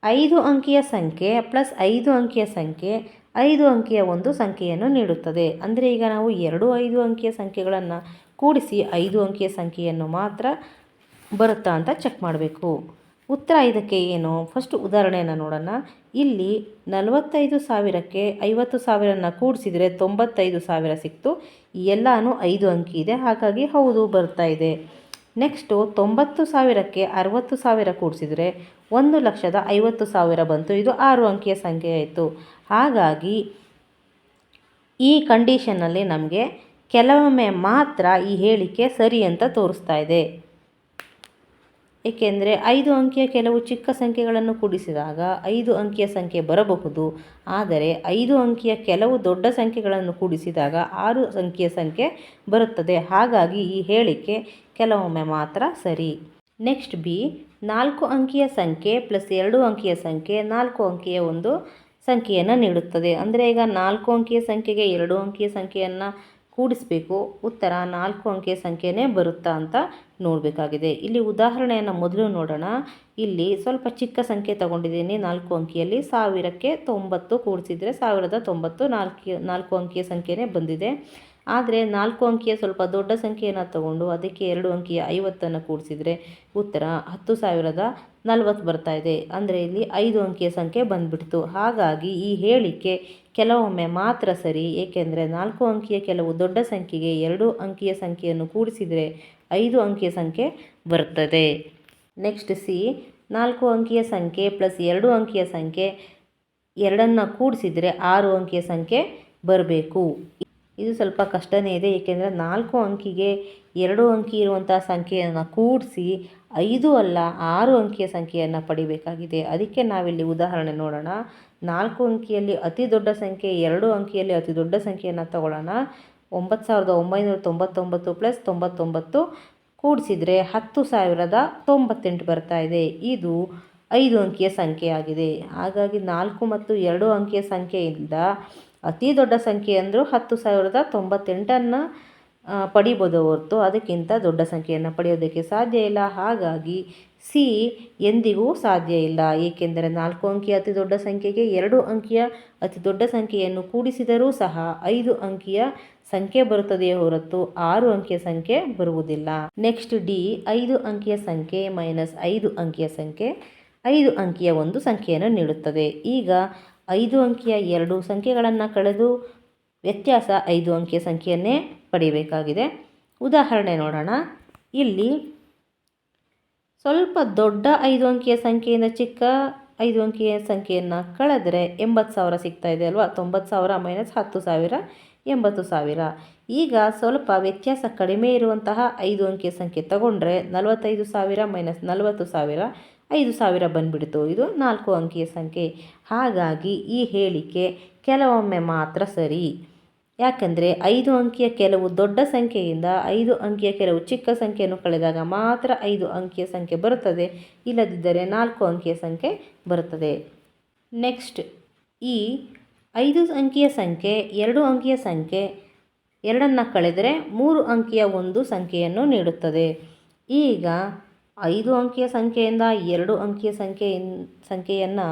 Speaker 1: 5 ಅಂಕಿಯ ಸಂಖ್ಯೆ ಪ್ಲಸ್ 5 ಅಂಕಿಯ ಸಂಖ್ಯೆ 5 ಅಂಕಿಯ ಒಂದು ಸಂಖ್ಯೆಯನ್ನು ನೀಡುತ್ತದೆ. ಅಂದರೆ ಈಗ ನಾವು 5 ಅಂಕಿಯ ಸಂಖ್ಯೆಗಳನ್ನು ಕೂಡಿಸಿ 5 ಅಂಕಿಯ ಸಂಖ್ಯೆಯನ್ನು ಮಾತ್ರ ಬರುತ್ತಾ ಅಂತ ಚೆಕ್ ಮಾಡಬೇಕು. ಉತ್ತರ ಇದಕ್ಕೆ ಏನು? ಫಸ್ಟ್ ಉದಾಹರಣೆಯನ್ನು ನೋಡೋಣ. ಇಲ್ಲಿ 45,000ಕ್ಕೆ 50,000ನ ಕೂಡಿಸಿದರೆ 95,000 ಸಿಕ್ತು. ಎಲ್ಲನೂ 5 ಅಂಕಿ ಇದೆ, ಹಾಗಾಗಿ ಹೌದು ಬರ್ತಾ ಇದೆ. ನೆಕ್ಸ್ಟು 90,000ಕ್ಕೆ 60,000 ಕೂಡಿಸಿದರೆ 1,50,000 ಬಂತು. ಇದು 6 ಅಂಕಿಯ ಸಂಖ್ಯೆ ಆಯಿತು. ಹಾಗಾಗಿ ಈ ಕಂಡೀಷನ್ನಲ್ಲಿ ನಮಗೆ ಕೆಲವೊಮ್ಮೆ ಮಾತ್ರ ಈ ಹೇಳಿಕೆ ಸರಿ ಅಂತ ತೋರಿಸ್ತಾ ಇದೆ. ಏಕೆಂದರೆ 5 ಅಂಕಿಯ ಕೆಲವು ಚಿಕ್ಕ ಸಂಖ್ಯೆಗಳನ್ನು ಕೂಡಿಸಿದಾಗ 5 ಅಂಕಿಯ ಸಂಖ್ಯೆ ಬರಬಹುದು. ಆದರೆ 5 ಅಂಕಿಯ ಕೆಲವು ದೊಡ್ಡ ಸಂಖ್ಯೆಗಳನ್ನು ಕೂಡಿಸಿದಾಗ 6 ಅಂಕಿಯ ಸಂಖ್ಯೆ ಬರುತ್ತದೆ. ಹಾಗಾಗಿ ಈ ಹೇಳಿಕೆ ಕೆಲವೊಮ್ಮೆ ಮಾತ್ರ ಸರಿ. ನೆಕ್ಸ್ಟ್ ಬಿ, 4 ಅಂಕಿಯ ಸಂಖ್ಯೆ ಪ್ಲಸ್ 2 ಅಂಕಿಯ ಸಂಖ್ಯೆ 4 ಅಂಕಿಯ ಒಂದು ಸಂಖ್ಯೆಯನ್ನು ನೀಡುತ್ತದೆ. ಅಂದರೆ ಈಗ 4 ಅಂಕಿಯ ಸಂಖ್ಯೆಗೆ 2 ಅಂಕಿಯ ಸಂಖ್ಯೆಯನ್ನು ಕೂಡಿಸಬೇಕು. ಉತ್ತರ 4 ಅಂಕಿಯ ಸಂಖ್ಯೆನೇ ಬರುತ್ತಾ ಅಂತ ನೋಡಬೇಕಾಗಿದೆ. ಇಲ್ಲಿ ಉದಾಹರಣೆಯನ್ನು ಮೊದಲು ನೋಡೋಣ. ಇಲ್ಲಿ ಸ್ವಲ್ಪ ಚಿಕ್ಕ ಸಂಖ್ಯೆ ತಗೊಂಡಿದ್ದೀನಿ. 4 ಅಂಕಿಯಲ್ಲಿ 1000ಕ್ಕೆ 90 ಕೂಡಿಸಿದರೆ 1090 4 ಅಂಕಿಯ ಸಂಖ್ಯೆನೇ ಬಂದಿದೆ. ಆದರೆ 4 ಅಂಕಿಯ ಸ್ವಲ್ಪ ದೊಡ್ಡ ಸಂಖ್ಯೆಯನ್ನು ತಗೊಂಡು ಅದಕ್ಕೆ 2 ಅಂಕಿಯ 50ನ್ನು ಕೂಡಿಸಿದರೆ ಉತ್ತರ 10,040 ಬರ್ತಾ ಇದೆ. ಅಂದರೆ ಇಲ್ಲಿ 5 ಅಂಕಿಯ ಸಂಖ್ಯೆ ಬಂದ್ಬಿಡ್ತು. ಹಾಗಾಗಿ ಈ ಹೇಳಿಕೆ ಕೆಲವೊಮ್ಮೆ ಮಾತ್ರ ಸರಿ. ಏಕೆಂದರೆ 4 ಅಂಕಿಯ ಕೆಲವು ದೊಡ್ಡ ಸಂಖ್ಯೆಗೆ 2 ಅಂಕಿಯ ಸಂಖ್ಯೆಯನ್ನು ಕೂಡಿಸಿದರೆ 5 ಅಂಕಿಯ ಸಂಖ್ಯೆ ಬರ್ತದೆ. ನೆಕ್ಸ್ಟ್ ಸಿ, 4 ಅಂಕಿಯ ಸಂಖ್ಯೆ ಪ್ಲಸ್ 2 ಅಂಕಿಯ ಸಂಖ್ಯೆ ಎರಡನ್ನು ಕೂಡಿಸಿದರೆ 6 ಅಂಕಿಯ ಸಂಖ್ಯೆ ಬರಬೇಕು. ಇದು ಸ್ವಲ್ಪ ಕಷ್ಟನೇ ಇದೆ. ಏಕೆಂದರೆ 4 ಅಂಕಿಗೆ 2 ಅಂಕಿ ಇರುವಂಥ ಸಂಖ್ಯೆಯನ್ನು ಕೂಡಿಸಿ 5 ಅಲ್ಲ 6 ಅಂಕಿಯ ಸಂಖ್ಯೆಯನ್ನು ಪಡಿಬೇಕಾಗಿದೆ. ಅದಕ್ಕೆ ನಾವಿಲ್ಲಿ ಉದಾಹರಣೆ ನೋಡೋಣ. 4 ಅಂಕಿಯಲ್ಲಿ ಅತಿ ದೊಡ್ಡ ಸಂಖ್ಯೆ 2 ಅಂಕಿಯಲ್ಲಿ ಅತಿ ದೊಡ್ಡ ಸಂಖ್ಯೆಯನ್ನು ತಗೊಳ್ಳೋಣ. 9,999 ಪ್ಲಸ್ 99 ಕೂಡಿಸಿದರೆ 10,098 ಬರ್ತಾ ಇದೆ. ಇದು 5 ಅಂಕಿಯ ಸಂಖ್ಯೆಯಾಗಿದೆ. ಹಾಗಾಗಿ 4 ಮತ್ತು 2 ಅಂಕಿಯ ಸಂಖ್ಯೆಯಿಂದ ಅತಿ ದೊಡ್ಡ ಸಂಖ್ಯೆ ಅಂದರೂ 10,098ನ್ನು ಪಡಿಬೋದು ಹೊರತು ಅದಕ್ಕಿಂತ ದೊಡ್ಡ ಸಂಖ್ಯೆಯನ್ನು ಪಡೆಯೋದಕ್ಕೆ ಸಾಧ್ಯ ಇಲ್ಲ. ಹಾಗಾಗಿ ಸಿ ಎಂದಿಗೂ ಸಾಧ್ಯ ಇಲ್ಲ. ಏಕೆಂದರೆ 4 ಅಂಕಿಯ ಅತಿ ದೊಡ್ಡ ಸಂಖ್ಯೆಗೆ 2 ಅಂಕಿಯ ಅತಿ ದೊಡ್ಡ ಸಂಖ್ಯೆಯನ್ನು ಕೂಡಿಸಿದರೂ ಸಹ 5 ಅಂಕಿಯ ಸಂಖ್ಯೆ ಬರುತ್ತದೆಯೇ ಹೊರತು 6 ಅಂಕಿಯ ಸಂಖ್ಯೆ ಬರುವುದಿಲ್ಲ. ನೆಕ್ಸ್ಟ್ ಡಿ, 5 ಅಂಕಿಯ ಸಂಖ್ಯೆ ಮೈನಸ್ 5 ಅಂಕಿಯ ಸಂಖ್ಯೆ 5 ಅಂಕಿಯ ಒಂದು ಸಂಖ್ಯೆಯನ್ನು ನೀಡುತ್ತದೆ. ಈಗ 5 ಅಂಕಿಯ 2 ಸಂಖ್ಯೆಗಳನ್ನು ಕಳೆದು ವ್ಯತ್ಯಾಸ 5 ಅಂಕಿಯ ಸಂಖ್ಯೆಯನ್ನೇ ಪಡೆಯಬೇಕಾಗಿದೆ. ಉದಾಹರಣೆ ನೋಡೋಣ. ಇಲ್ಲಿ ಸ್ವಲ್ಪ ದೊಡ್ಡ 5 ಅಂಕಿಯ ಸಂಖ್ಯೆಯಿಂದ ಚಿಕ್ಕ 5 ಅಂಕಿಯ ಸಂಖ್ಯೆಯನ್ನು ಕಳೆದರೆ 80,000 ಸಿಗ್ತಾ ಇದೆ ಅಲ್ವಾ. 90,000 ಮೈನಸ್ 10,000 80,000. ಈಗ ಸ್ವಲ್ಪ ವ್ಯತ್ಯಾಸ ಕಡಿಮೆ ಇರುವಂತಹ 5 ಅಂಕಿಯ ಸಂಖ್ಯೆ ತಗೊಂಡ್ರೆ 45,000 ಮೈನಸ್ 40,000 5,000 ಬಂದುಬಿಡ್ತು. ಇದು 4 ಅಂಕಿಯ ಸಂಖ್ಯೆ. ಹಾಗಾಗಿ ಈ ಹೇಳಿಕೆ ಕೆಲವೊಮ್ಮೆ ಮಾತ್ರ ಸರಿ. ಯಾಕಂದರೆ 5 ಅಂಕಿಯ ಕೆಲವು ದೊಡ್ಡ ಸಂಖ್ಯೆಯಿಂದ 5 ಅಂಕಿಯ ಕೆಲವು ಚಿಕ್ಕ ಸಂಖ್ಯೆಯನ್ನು ಕಳೆದಾಗ ಮಾತ್ರ 5 ಅಂಕಿಯ ಸಂಖ್ಯೆ ಬರುತ್ತದೆ. ಇಲ್ಲದಿದ್ದರೆ 4 ಅಂಕಿಯ ಸಂಖ್ಯೆ ಬರುತ್ತದೆ. ನೆಕ್ಸ್ಟ್ ಈ 5 ಅಂಕಿಯ ಸಂಖ್ಯೆ 2 ಅಂಕಿಯ ಸಂಖ್ಯೆ ಎರಡನ್ನು ಕಳೆದರೆ 3 ಅಂಕಿಯ ಒಂದು ಸಂಖ್ಯೆಯನ್ನು ನೀಡುತ್ತದೆ. ಈಗ 5 ಅಂಕಿಯ ಸಂಖ್ಯೆಯಿಂದ 2 ಅಂಕಿಯ ಸಂಖ್ಯೆಯನ್ನು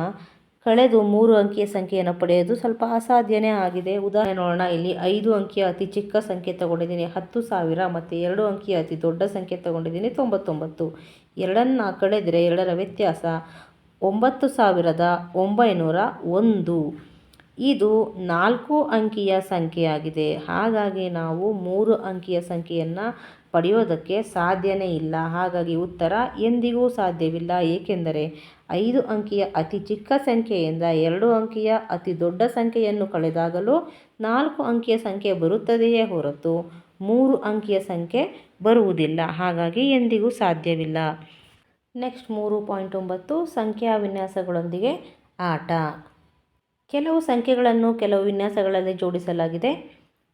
Speaker 1: ಕಳೆದು 3 ಅಂಕಿಯ ಸಂಖ್ಯೆಯನ್ನು ಪಡೆಯೋದು ಸ್ವಲ್ಪ ಅಸಾಧ್ಯನೇ ಆಗಿದೆ. ಉದಾಹರಣೆ ನೋಡೋಣ. ಇಲ್ಲಿ 5 ಅಂಕಿಯ ಅತಿ ಚಿಕ್ಕ ಸಂಖ್ಯೆ ತಗೊಂಡಿದ್ದೀನಿ 10,000 ಮತ್ತು 2 ಅಂಕಿಯ ಅತಿ ದೊಡ್ಡ ಸಂಖ್ಯೆ ತಗೊಂಡಿದ್ದೀನಿ 99. ಎರಡನ್ನು ಕಳೆದರೆ ಎರಡರ ವ್ಯತ್ಯಾಸ 9,901. ಇದು 4 ಅಂಕಿಯ ಸಂಖ್ಯೆಯಾಗಿದೆ. ಹಾಗಾಗಿ ನಾವು 3 ಅಂಕಿಯ ಸಂಖ್ಯೆಯನ್ನು ಪಡೆಯೋದಕ್ಕೆ ಸಾಧ್ಯನೇ ಇಲ್ಲ. ಹಾಗಾಗಿ ಉತ್ತರ ಎಂದಿಗೂ ಸಾಧ್ಯವಿಲ್ಲ. ಏಕೆಂದರೆ 5 ಅಂಕಿಯ ಅತಿ ಚಿಕ್ಕ ಸಂಖ್ಯೆಯಿಂದ 2 ಅಂಕಿಯ ಅತಿ ದೊಡ್ಡ ಸಂಖ್ಯೆಯನ್ನು ಕಳೆದಾಗಲೂ 4 ಅಂಕಿಯ ಸಂಖ್ಯೆ ಬರುತ್ತದೆಯೇ ಹೊರತು 3 ಅಂಕಿಯ ಸಂಖ್ಯೆ ಬರುವುದಿಲ್ಲ. ಹಾಗಾಗಿ ಎಂದಿಗೂ ಸಾಧ್ಯವಿಲ್ಲ. ನೆಕ್ಸ್ಟ್ 3.9 ಸಂಖ್ಯಾ ವಿನ್ಯಾಸಗಳೊಂದಿಗೆ ಆಟ. ಕೆಲವು ಸಂಖ್ಯೆಗಳನ್ನು ಕೆಲವು ವಿನ್ಯಾಸಗಳಲ್ಲಿ ಜೋಡಿಸಲಾಗಿದೆ.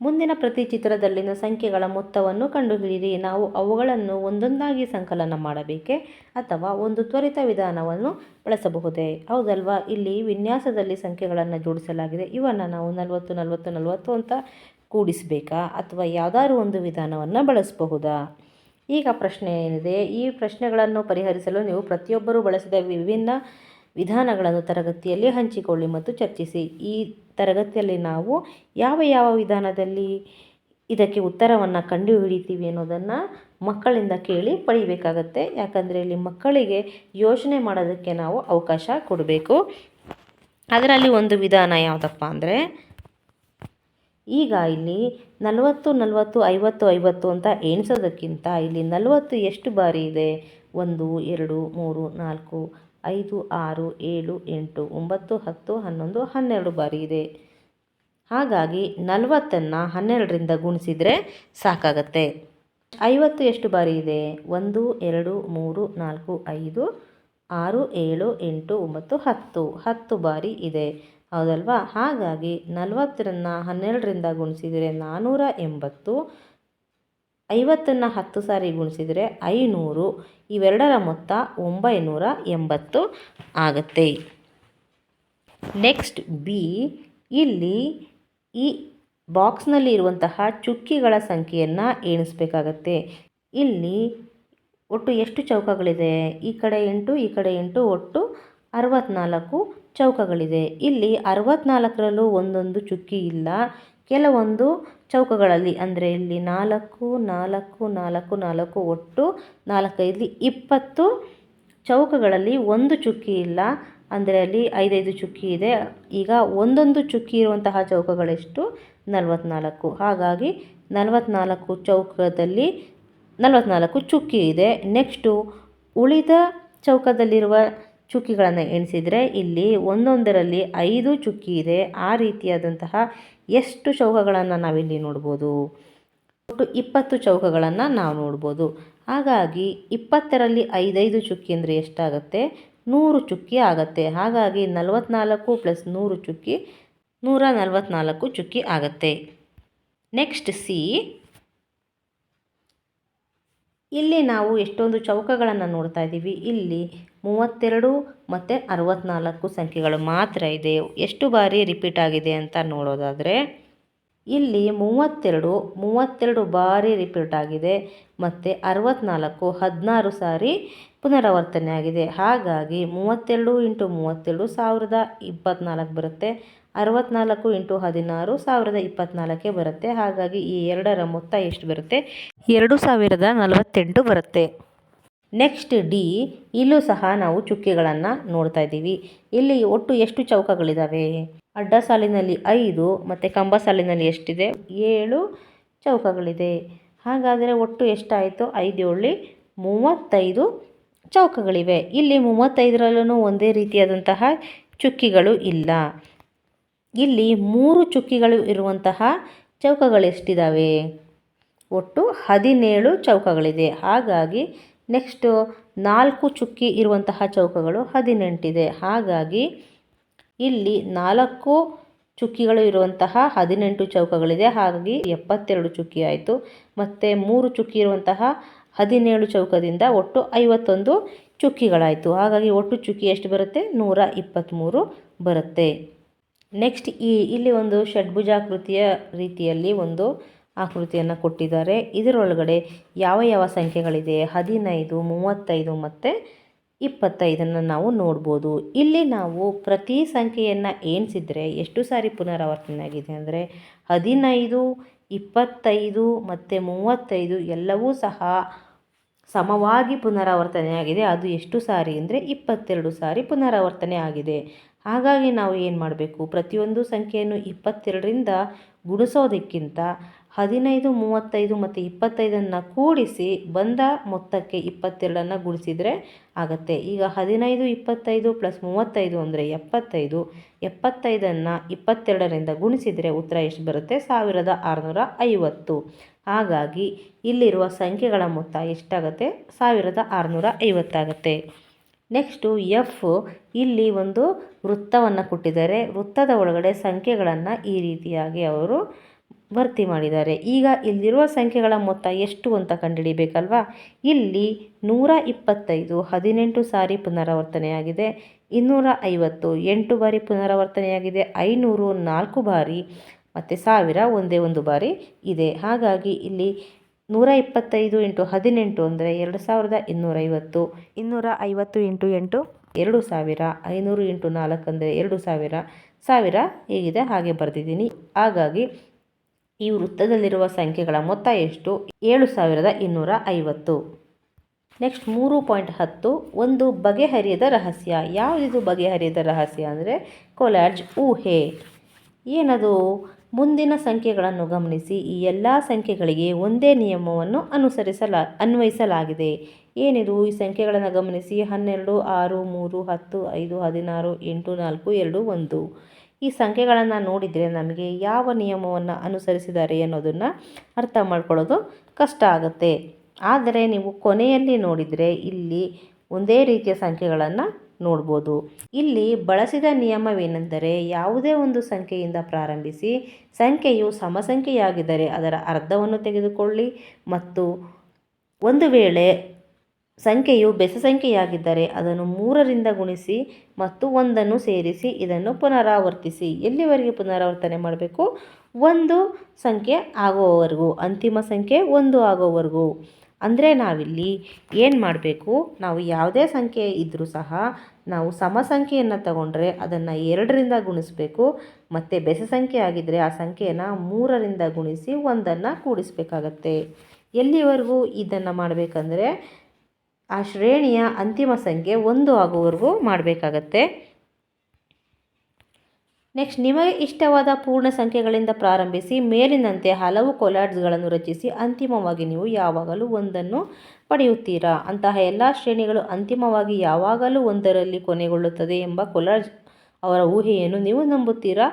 Speaker 1: ಮುಂದಿನ ಪ್ರತಿ ಚಿತ್ರದಲ್ಲಿನ ಸಂಖ್ಯೆಗಳ ಮೊತ್ತವನ್ನು ಕಂಡುಹಿಡಿಯಿರಿ. ನಾವು ಅವುಗಳನ್ನು ಒಂದೊಂದಾಗಿ ಸಂಕಲನ ಮಾಡಬೇಕೇ ಅಥವಾ ಒಂದು ತ್ವರಿತ ವಿಧಾನವನ್ನು ಬಳಸಬಹುದೇ? ಹೌದಲ್ವಾ? ಇಲ್ಲಿ ವಿನ್ಯಾಸದಲ್ಲಿ ಸಂಖ್ಯೆಗಳನ್ನು ಜೋಡಿಸಲಾಗಿದೆ. ಇವನ್ನು ನಾವು 40 40 40 ಅಂತ ಕೂಡಿಸಬೇಕಾ ಅಥವಾ ಯಾವುದಾದ್ರೂ ಒಂದು ವಿಧಾನವನ್ನು ಬಳಸಬಹುದಾ? ಈಗ ಪ್ರಶ್ನೆ ಏನಿದೆ, ಈ ಪ್ರಶ್ನೆಗಳನ್ನು ಪರಿಹರಿಸಲು ನೀವು ಪ್ರತಿಯೊಬ್ಬರೂ ಬಳಸಿದ ವಿಭಿನ್ನ ವಿಧಾನಗಳನ್ನು ತರಗತಿಯಲ್ಲಿ ಹಂಚಿಕೊಳ್ಳಿ ಮತ್ತು ಚರ್ಚಿಸಿ. ಈ ತರಗತಿಯಲ್ಲಿ ನಾವು ಯಾವ ಯಾವ ವಿಧಾನದಲ್ಲಿ ಇದಕ್ಕೆ ಉತ್ತರವನ್ನು ಕಂಡುಹಿಡಿತೀವಿ ಅನ್ನೋದನ್ನು ಮಕ್ಕಳಿಂದ ಕೇಳಿ ಪಡಿಬೇಕಾಗತ್ತೆ. ಯಾಕಂದರೆ ಇಲ್ಲಿ ಮಕ್ಕಳಿಗೆ ಯೋಚನೆ ಮಾಡೋದಕ್ಕೆ ನಾವು ಅವಕಾಶ ಕೊಡಬೇಕು. ಅದರಲ್ಲಿ ಒಂದು ವಿಧಾನ ಯಾವುದಪ್ಪ ಅಂದರೆ, ಈಗ ಇಲ್ಲಿ 40 40 50 50 ಅಂತ ಎಣಿಸೋದಕ್ಕಿಂತ ಇಲ್ಲಿ 40 ಎಷ್ಟು ಬಾರಿ ಇದೆ? 1 2 3 4 5 6 7 8 9 10 11 12 ಬಾರಿ ಇದೆ. ಹಾಗಾಗಿ 40ನ್ನು 12ರಿಂದ ಗುಣಿಸಿದರೆ ಸಾಕಾಗತ್ತೆ. 50 ಎಷ್ಟು ಬಾರಿ ಇದೆ? 1 2 3 4 5 6 7 8 9 10 10 ಬಾರಿ ಇದೆ. ಹೌದಲ್ವಾ? ಹಾಗಾಗಿ 40ನ್ನು 12ರಿಂದ ಗುಣಿಸಿದರೆ 480, 50ನ್ನು 10 ಸಾರಿ ಗುಣಿಸಿದರೆ 500, ಇವೆರಡರ ಮೊತ್ತ 980 ಆಗುತ್ತೆ. ನೆಕ್ಸ್ಟ್ ಬಿ, ಇಲ್ಲಿ ಈ ಬಾಕ್ಸ್ನಲ್ಲಿ ಇರುವಂತಹ ಚುಕ್ಕಿಗಳ ಸಂಖ್ಯೆಯನ್ನು ಎಣಿಸಬೇಕಾಗತ್ತೆ. ಇಲ್ಲಿ ಒಟ್ಟು ಎಷ್ಟು ಚೌಕಗಳಿದೆ? ಈ ಕಡೆ 8 ಈ ಕಡೆ 8, ಒಟ್ಟು 64 ಚೌಕಗಳಿದೆ. ಇಲ್ಲಿ 64ರಲ್ಲೂ ಒಂದೊಂದು ಚುಕ್ಕಿ ಇಲ್ಲ. ಕೆಲವೊಂದು ಚೌಕಗಳಲ್ಲಿ ಅಂದರೆ ಇಲ್ಲಿ 4 4 4 4 ಒಟ್ಟು 4 5 20 ಚೌಕಗಳಲ್ಲಿ ಒಂದು ಚುಕ್ಕಿ ಇಲ್ಲ. ಅಂದರೆ ಅಲ್ಲಿ 5 ಚುಕ್ಕಿ ಇದೆ. ಈಗ ಒಂದೊಂದು ಚುಕ್ಕಿ ಇರುವಂತಹ ಚೌಕಗಳೆಷ್ಟು? 44. ಹಾಗಾಗಿ 44 ಚೌಕದಲ್ಲಿ 44 ಚುಕ್ಕಿ ಇದೆ. ನೆಕ್ಸ್ಟು ಉಳಿದ ಚೌಕದಲ್ಲಿರುವ ಚುಕ್ಕಿಗಳನ್ನು ಎಣಿಸಿದರೆ ಇಲ್ಲಿ ಒಂದೊಂದರಲ್ಲಿ 5 ಚುಕ್ಕಿ ಇದೆ. ಆ ರೀತಿಯಾದಂತಹ ಎಷ್ಟು ಚೌಕಗಳನ್ನು ನಾವಿಲ್ಲಿ ನೋಡ್ಬೋದು? ಒಟ್ಟು 20 ಚೌಕಗಳನ್ನು ನಾವು ನೋಡ್ಬೋದು. ಹಾಗಾಗಿ 20ರಲ್ಲಿ 5 ಚುಕ್ಕಿ ಅಂದರೆ ಎಷ್ಟಾಗುತ್ತೆ? 100 ಚುಕ್ಕಿ ಆಗುತ್ತೆ. ಹಾಗಾಗಿ 44 + 100 ಚುಕ್ಕಿ 144 ಚುಕ್ಕಿ ಆಗುತ್ತೆ. ನೆಕ್ಸ್ಟ್ ಸಿ, ಇಲ್ಲಿ ನಾವು ಎಷ್ಟೊಂದು ಚೌಕಗಳನ್ನು ನೋಡ್ತಾ ಇದ್ದೀವಿ. ಇಲ್ಲಿ 32 ಮತ್ತು 64 ಸಂಖ್ಯೆಗಳು ಮಾತ್ರ ಇದೆ. ಎಷ್ಟು ಬಾರಿ ರಿಪೀಟ್ ಆಗಿದೆ ಅಂತ ನೋಡೋದಾದರೆ ಇಲ್ಲಿ 32 ಬಾರಿ ರಿಪೀಟ್ ಆಗಿದೆ ಮತ್ತು 64 16 ಸಾರಿ ಪುನರಾವರ್ತನೆ ಆಗಿದೆ. ಹಾಗಾಗಿ 32 × 32 1024 ಬರುತ್ತೆ. 64 × 16 1024 ಬರುತ್ತೆ. ಹಾಗಾಗಿ ಈ ಎರಡರ ಮೊತ್ತ ಎಷ್ಟು ಬರುತ್ತೆ? 2048 ಬರುತ್ತೆ. ನೆಕ್ಸ್ಟ್ ಡಿ, ಇಲ್ಲೂ ಸಹ ನಾವು ಚುಕ್ಕಿಗಳನ್ನು ನೋಡ್ತಾ ಇದ್ದೀವಿ. ಇಲ್ಲಿ ಒಟ್ಟು ಎಷ್ಟು ಚೌಕಗಳಿದ್ದಾವೆ? ಅಡ್ಡ ಸಾಲಿನಲ್ಲಿ 5 ಮತ್ತು ಕಂಬ ಸಾಲಿನಲ್ಲಿ ಎಷ್ಟಿದೆ? 7 ಚೌಕಗಳಿದೆ. ಹಾಗಾದರೆ ಒಟ್ಟು ಎಷ್ಟಾಯಿತು? 5 7 35 ಚೌಕಗಳಿವೆ. ಇಲ್ಲಿ 35ರಲ್ಲೂ ಒಂದೇ ರೀತಿಯಾದಂತಹ ಚುಕ್ಕಿಗಳು ಇಲ್ಲ. ಇಲ್ಲಿ 3 ಚುಕ್ಕಿಗಳು ಇರುವಂತಹ ಚೌಕಗಳೆಷ್ಟಿದ್ದಾವೆ? ಒಟ್ಟು 17 ಚೌಕಗಳಿದೆ. ಹಾಗಾಗಿ ನೆಕ್ಸ್ಟು 4 ಚುಕ್ಕಿ ಇರುವಂತಹ ಚೌಕಗಳು 18 ಇದೆ. ಹಾಗಾಗಿ ಇಲ್ಲಿ 4 ಚುಕ್ಕಿಗಳು ಇರುವಂತಹ 18 ಚೌಕಗಳಿದೆ. ಹಾಗಾಗಿ 72 ಚುಕ್ಕಿ ಆಯಿತು. ಮತ್ತು 3 ಚುಕ್ಕಿ ಇರುವಂತಹ 17 ಚೌಕದಿಂದ ಒಟ್ಟು 51 ಚುಕ್ಕಿಗಳಾಯಿತು. ಹಾಗಾಗಿ ಒಟ್ಟು ಚುಕ್ಕಿ ಎಷ್ಟು ಬರುತ್ತೆ? 123 ಬರುತ್ತೆ. ನೆಕ್ಸ್ಟ್ ಇಲ್ಲಿ ಒಂದು ಷಡ್ಭುಜಾಕೃತಿಯ ರೀತಿಯಲ್ಲಿ ಒಂದು ಆಕೃತಿಯನ್ನು ಕೊಟ್ಟಿದ್ದಾರೆ. ಇದರೊಳಗಡೆ ಯಾವ ಯಾವ ಸಂಖ್ಯೆಗಳಿದೆ? 15 35 ಮತ್ತು 25 ನಾವು ನೋಡ್ಬೋದು. ಇಲ್ಲಿ ನಾವು ಪ್ರತಿ ಸಂಖ್ಯೆಯನ್ನು ಎಣಿಸಿದರೆ ಎಷ್ಟು ಸಾರಿ ಪುನರಾವರ್ತನೆ ಆಗಿದೆ ಅಂದರೆ 15 25 ಮತ್ತು 35 ಎಲ್ಲವೂ ಸಹ ಸಮವಾಗಿ ಪುನರಾವರ್ತನೆ ಆಗಿದೆ. ಅದು ಎಷ್ಟು ಸಾರಿ ಅಂದರೆ 22 ಸಾರಿ ಪುನರಾವರ್ತನೆ ಆಗಿದೆ. ಹಾಗಾಗಿ ನಾವು ಏನು ಮಾಡಬೇಕು? ಪ್ರತಿಯೊಂದು ಸಂಖ್ಯೆಯನ್ನು 22ರಿಂದ ಗುಣಿಸೋದಕ್ಕಿಂತ 15 35 ಮತ್ತು 25ನ್ನು ಕೂಡಿಸಿ ಬಂದ ಮೊತ್ತಕ್ಕೆ 22ನ್ನು ಗುಣಿಸಿದರೆ ಆಗುತ್ತೆ. ಈಗ 15 25 + 35 ಅಂದರೆ 75. 75ನ್ನು 22ರಿಂದ ಗುಣಿಸಿದರೆ ಉತ್ತರ ಎಷ್ಟು ಬರುತ್ತೆ? 1650. ಹಾಗಾಗಿ ಇಲ್ಲಿರುವ ಸಂಖ್ಯೆಗಳ ಮೊತ್ತ ಎಷ್ಟಾಗುತ್ತೆ? 1650 ಆಗುತ್ತೆ. ನೆಕ್ಸ್ಟು ಎಫ್, ಇಲ್ಲಿ ಒಂದು ವೃತ್ತವನ್ನು ಕೊಟ್ಟಿದ್ದಾರೆ. ವೃತ್ತದ ಒಳಗಡೆ ಸಂಖ್ಯೆಗಳನ್ನು ಈ ರೀತಿಯಾಗಿ ಅವರು ಭರ್ತಿ ಮಾಡಿದ್ದಾರೆ. ಈಗ ಇಲ್ಲಿರುವ ಸಂಖ್ಯೆಗಳ ಮೊತ್ತ ಎಷ್ಟು ಅಂತ ಕಂಡುಹಿಡಿಬೇಕಲ್ವಾ? ಇಲ್ಲಿ 125 18 ಸಾರಿ ಪುನರಾವರ್ತನೆಯಾಗಿದೆ, 250 8 ಬಾರಿ ಪುನರಾವರ್ತನೆಯಾಗಿದೆ, 500 4 ಬಾರಿ ಮತ್ತು 1000 ಒಂದೇ ಒಂದು ಬಾರಿ ಇದೆ. ಹಾಗಾಗಿ ಇಲ್ಲಿ 125 × 18 ಅಂದರೆ 2250, 250 × 8 2000, 500 × 4 ಅಂದರೆ 2000, 1000 ಹೇಗಿದೆ ಹಾಗೆ ಬರೆದಿದ್ದೀನಿ. ಹಾಗಾಗಿ ಈ ವೃತ್ತದಲ್ಲಿರುವ ಸಂಖ್ಯೆಗಳ ಮೊತ್ತ ಎಷ್ಟು? 7250. ನೆಕ್ಸ್ಟ್ 3.10 ಒಂದು ಬಗೆಹರಿಯದ ರಹಸ್ಯ. ಯಾವುದಿದು ಬಗೆಹರಿಯದ ರಹಸ್ಯ ಅಂದರೆ ಕೊಲಾರ್ಜ್ ಊಹೆ. ಏನದು? ಮುಂದಿನ ಸಂಖ್ಯೆಗಳನ್ನು ಗಮನಿಸಿ. ಈ ಎಲ್ಲ ಸಂಖ್ಯೆಗಳಿಗೆ ಒಂದೇ ನಿಯಮವನ್ನು ಅನ್ವಯಿಸಲಾಗಿದೆ. ಏನಿದು? ಈ ಸಂಖ್ಯೆಗಳನ್ನು ಗಮನಿಸಿ. 12 6 3 10 5 16 8 4 2 1. ಈ ಸಂಖ್ಯೆಗಳನ್ನು ನೋಡಿದರೆ ನಮಗೆ ಯಾವ ನಿಯಮವನ್ನು ಅನುಸರಿಸಿದ್ದಾರೆ ಅನ್ನೋದನ್ನು ಅರ್ಥ ಮಾಡ್ಕೊಳ್ಳೋದು ಕಷ್ಟ ಆಗುತ್ತೆ. ಆದರೆ ನೀವು ಕೊನೆಯಲ್ಲಿ ನೋಡಿದರೆ ಇಲ್ಲಿ ಒಂದೇ ರೀತಿಯ ಸಂಖ್ಯೆಗಳನ್ನು ನೋಡ್ಬೋದು. ಇಲ್ಲಿ ಬಳಸಿದ ನಿಯಮವೇನೆಂದರೆ ಯಾವುದೇ ಒಂದು ಸಂಖ್ಯೆಯಿಂದ ಪ್ರಾರಂಭಿಸಿ ಸಂಖ್ಯೆಯು ಸಮಸಂಖ್ಯೆಯಾಗಿದ್ದರೆ ಅದರ ಅರ್ಧವನ್ನು ತೆಗೆದುಕೊಳ್ಳಿ, ಮತ್ತು ಒಂದು ವೇಳೆ ಸಂಖ್ಯೆಯು ಬೆಸ ಸಂಖ್ಯೆಯಾಗಿದ್ದರೆ ಅದನ್ನು 3ರಿಂದ ಗುಣಿಸಿ ಮತ್ತು 1ನ್ನು ಸೇರಿಸಿ ಇದನ್ನು ಪುನರಾವರ್ತಿಸಿ. ಎಲ್ಲಿವರೆಗೆ ಪುನರಾವರ್ತನೆ ಮಾಡಬೇಕು? ಒಂದು ಸಂಖ್ಯೆ ಆಗುವವರೆಗೂ, ಅಂತಿಮ ಸಂಖ್ಯೆ 1 ಆಗೋವರೆಗೂ. ಅಂದರೆ ನಾವಿಲ್ಲಿ ಏನು ಮಾಡಬೇಕು? ನಾವು ಯಾವುದೇ ಸಂಖ್ಯೆ ಇದ್ದರೂ ಸಹ ನಾವು ಸಮಸಂಖ್ಯೆಯನ್ನು ತಗೊಂಡ್ರೆ ಅದನ್ನು 2ರಿಂದ ಗುಣಿಸಬೇಕು, ಮತ್ತು ಬೆಸ ಸಂಖ್ಯೆ ಆಗಿದ್ದರೆ ಆ ಸಂಖ್ಯೆಯನ್ನು 3ರಿಂದ ಗುಣಿಸಿ 1ನ್ನು ಕೂಡಿಸಬೇಕಾಗತ್ತೆ. ಎಲ್ಲಿವರೆಗೂ ಇದನ್ನು ಮಾಡಬೇಕಂದ್ರೆ ಆ ಶ್ರೇಣಿಯ ಅಂತಿಮ ಸಂಖ್ಯೆ 1 ಆಗುವವರೆಗೂ ಮಾಡಬೇಕಾಗತ್ತೆ. ನೆಕ್ಸ್ಟ್, ನಿಮಗೆ ಇಷ್ಟವಾದ ಪೂರ್ಣ ಸಂಖ್ಯೆಗಳಿಂದ ಪ್ರಾರಂಭಿಸಿ ಮೇಲಿನಂತೆ ಹಲವು ಕೊಲಾರ್ಜ್ಗಳನ್ನು ರಚಿಸಿ ಅಂತಿಮವಾಗಿ ನೀವು ಯಾವಾಗಲೂ 1ನ್ನು ಪಡೆಯುತ್ತೀರಾ. ಅಂತಹ ಎಲ್ಲ ಶ್ರೇಣಿಗಳು ಅಂತಿಮವಾಗಿ ಯಾವಾಗಲೂ 1ರಲ್ಲಿ ಕೊನೆಗೊಳ್ಳುತ್ತದೆ ಎಂಬ ಕೊಲಾರ್ಜ್ ಅವರ ಊಹೆಯನ್ನು ನೀವು ನಂಬುತ್ತೀರಾ?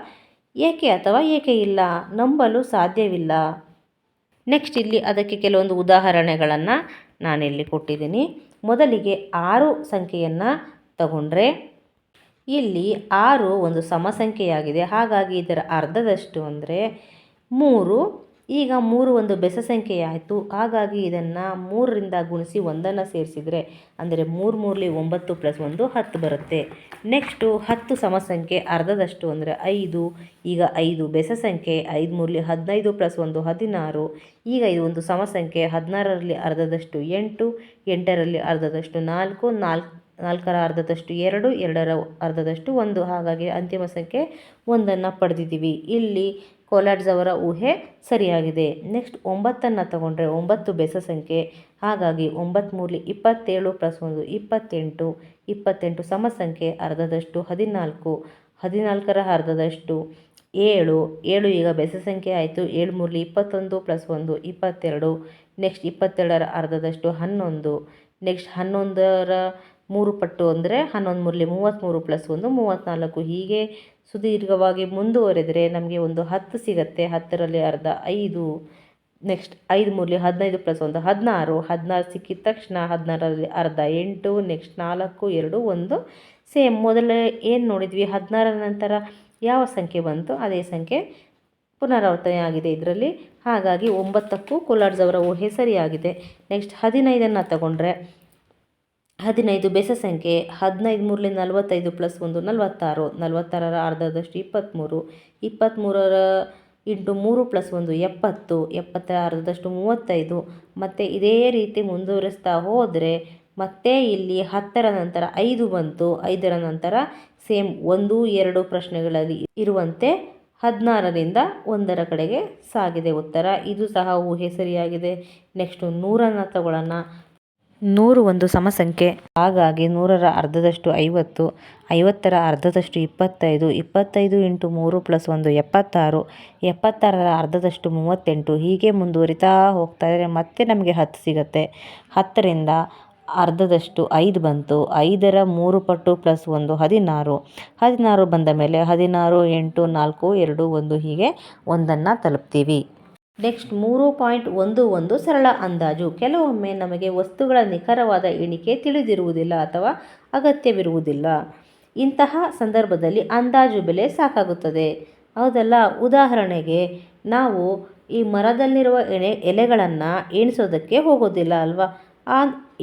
Speaker 1: ಏಕೆ ಅಥವಾ ಏಕೆ ಇಲ್ಲ? ನಂಬಲು ಸಾಧ್ಯವಿಲ್ಲ. ನೆಕ್ಸ್ಟ್, ಇಲ್ಲಿ ಅದಕ್ಕೆ ಕೆಲವೊಂದು ಉದಾಹರಣೆಗಳನ್ನು ನಾನಿಲ್ಲಿ ಕೊಟ್ಟಿದ್ದೀನಿ. ಮೊದಲಿಗೆ 6 ಸಂಖ್ಯೆಯನ್ನು ತಗೊಂಡ್ರೆ ಇಲ್ಲಿ 6 ಒಂದು ಸಮಸಂಖ್ಯೆಯಾಗಿದೆ. ಹಾಗಾಗಿ ಇದರ ಅರ್ಧದಷ್ಟು ಅಂದರೆ 3. ಈಗ 3 ಒಂದು ಬೆಸ ಸಂಖ್ಯೆಯಾಯಿತು. ಹಾಗಾಗಿ ಇದನ್ನು 3ರಿಂದ ಗುಣಿಸಿ 1ನ್ನು ಸೇರಿಸಿದರೆ ಅಂದರೆ 3 3 9 + 1 10 ಬರುತ್ತೆ. ನೆಕ್ಸ್ಟು 10 ಸಮಸಂಖ್ಯೆ, ಅರ್ಧದಷ್ಟು ಅಂದರೆ 5. ಈಗ 5 ಬೆಸ ಸಂಖ್ಯೆ, 5 3 15 + 1 16. ಈಗ ಇದು ಒಂದು ಸಮಸಂಖ್ಯೆ, 16ರಲ್ಲಿ ಅರ್ಧದಷ್ಟು 8, 8ರಲ್ಲಿ ಅರ್ಧದಷ್ಟು 4, 4ರ ಅರ್ಧದಷ್ಟು 2, 2ರ ಅರ್ಧದಷ್ಟು 1. ಹಾಗಾಗಿ ಅಂತಿಮ ಸಂಖ್ಯೆ 1ನ್ನು ಪಡೆದಿದ್ದೀವಿ. ಇಲ್ಲಿ ಕೊಲಾರ್ಜ್ ಅವರ ಊಹೆ ಸರಿಯಾಗಿದೆ. ನೆಕ್ಸ್ಟ್ 9ನ್ನು ತಗೊಂಡ್ರೆ 9 ಬೆಸ ಸಂಖ್ಯೆ. ಹಾಗಾಗಿ 9 3 27 + 1 28, 28 ಸಮಸಂಖ್ಯೆ, ಅರ್ಧದಷ್ಟು 14, 14ರ ಅರ್ಧದಷ್ಟು 7, 7 ಈಗ ಬೆಸ ಸಂಖ್ಯೆ ಆಯಿತು. 7 3 21 + 1 22. ನೆಕ್ಸ್ಟ್ 22ರ ಅರ್ಧದಷ್ಟು 11. ನೆಕ್ಸ್ಟ್ 11ರ 3 ಪಟ್ಟು ಅಂದರೆ 11 3 33 + 1 34. ಹೀಗೆ ಸುದೀರ್ಘವಾಗಿ ಮುಂದುವರೆದರೆ ನಮಗೆ ಒಂದು 10 ಸಿಗುತ್ತೆ. 10ರಲ್ಲಿ ಅರ್ಧ 5. ನೆಕ್ಸ್ಟ್ 5 3 15 + 1 16. 16 ಸಿಕ್ಕಿದ ತಕ್ಷಣ 16ರಲ್ಲಿ ಅರ್ಧ 8. ನೆಕ್ಸ್ಟ್ 4 2 1. ಸೇಮ್ ಮೊದಲೇ ಏನು ನೋಡಿದ್ವಿ, 16ರ ನಂತರ ಯಾವ ಸಂಖ್ಯೆ ಬಂತು ಅದೇ ಸಂಖ್ಯೆ ಪುನರಾವರ್ತನೆ ಆಗಿದೆ ಇದರಲ್ಲಿ. ಹಾಗಾಗಿ 9ಕ್ಕೂ ಕೊಲಾರ್ಜ್ ಅವರ ಊಹೆ ಸರಿಯಾಗಿದೆ. ನೆಕ್ಸ್ಟ್ 15ನ್ನು ತಗೊಂಡ್ರೆ 15 ಬೆಸ ಸಂಖ್ಯೆ, 15 3 45 + 1 46, 46ರ ಅರ್ಧದಷ್ಟು 23, 23ರ × 3 + 1 70, 70ರ ಅರ್ಧದಷ್ಟು 35. ಮತ್ತು ಇದೇ ರೀತಿ ಮುಂದುವರಿಸ್ತಾ ಹೋದರೆ ಮತ್ತೆ ಇಲ್ಲಿ 10ರ ನಂತರ 5 ಬಂತು. 5ರ ನಂತರ ಸೇಮ್ 1 2 ಪ್ರಶ್ನೆಗಳಲ್ಲಿ ಇರುವಂತೆ 16ರಿಂದ 1ರ ಕಡೆಗೆ ಸಾಗಿದೆ ಉತ್ತರ. ಇದು ಸಹ ಊಹೆ ಸರಿಯಾಗಿದೆ. ನೆಕ್ಸ್ಟು 100ನ್ನು ತಗೊಳ್ಳೋಣ. 100 ಒಂದು ಸಮಸಂಖ್ಯೆ. ಹಾಗಾಗಿ 100ರ ಅರ್ಧದಷ್ಟು 50, 50ರ ಅರ್ಧದಷ್ಟು 25, 25 × 3 + 1 76, 76ರ ಅರ್ಧದಷ್ಟು 38. ಹೀಗೆ ಮುಂದುವರಿತಾ ಹೋಗ್ತಾ ಇದ್ದರೆ ಮತ್ತೆ ನಮಗೆ 10 ಸಿಗುತ್ತೆ. 10ರಿಂದ ಅರ್ಧದಷ್ಟು 5 ಬಂತು. 5ರ 3 ಪಟ್ಟು + 1 16, 16 ಬಂದ ಮೇಲೆ 16 8 4 2 1 ಹೀಗೆ 1ನ್ನು ತಲುಪ್ತೀವಿ. ನೆಕ್ಸ್ಟ್ 3.11 ಸರಳ ಅಂದಾಜು. ಕೆಲವೊಮ್ಮೆ ನಮಗೆ ವಸ್ತುಗಳ ನಿಖರವಾದ ಎಣಿಕೆ ತಿಳಿದಿರುವುದಿಲ್ಲ ಅಥವಾ ಅಗತ್ಯವಿರುವುದಿಲ್ಲ. ಇಂತಹ ಸಂದರ್ಭದಲ್ಲಿ ಅಂದಾಜು ಬೆಲೆ ಸಾಕಾಗುತ್ತದೆ, ಹೌದಲ್ಲ? ಉದಾಹರಣೆಗೆ ನಾವು ಈ ಮರದಲ್ಲಿರುವ ಎಲೆಗಳನ್ನು ಎಣಿಸೋದಕ್ಕೆ ಹೋಗೋದಿಲ್ಲ ಅಲ್ವಾ.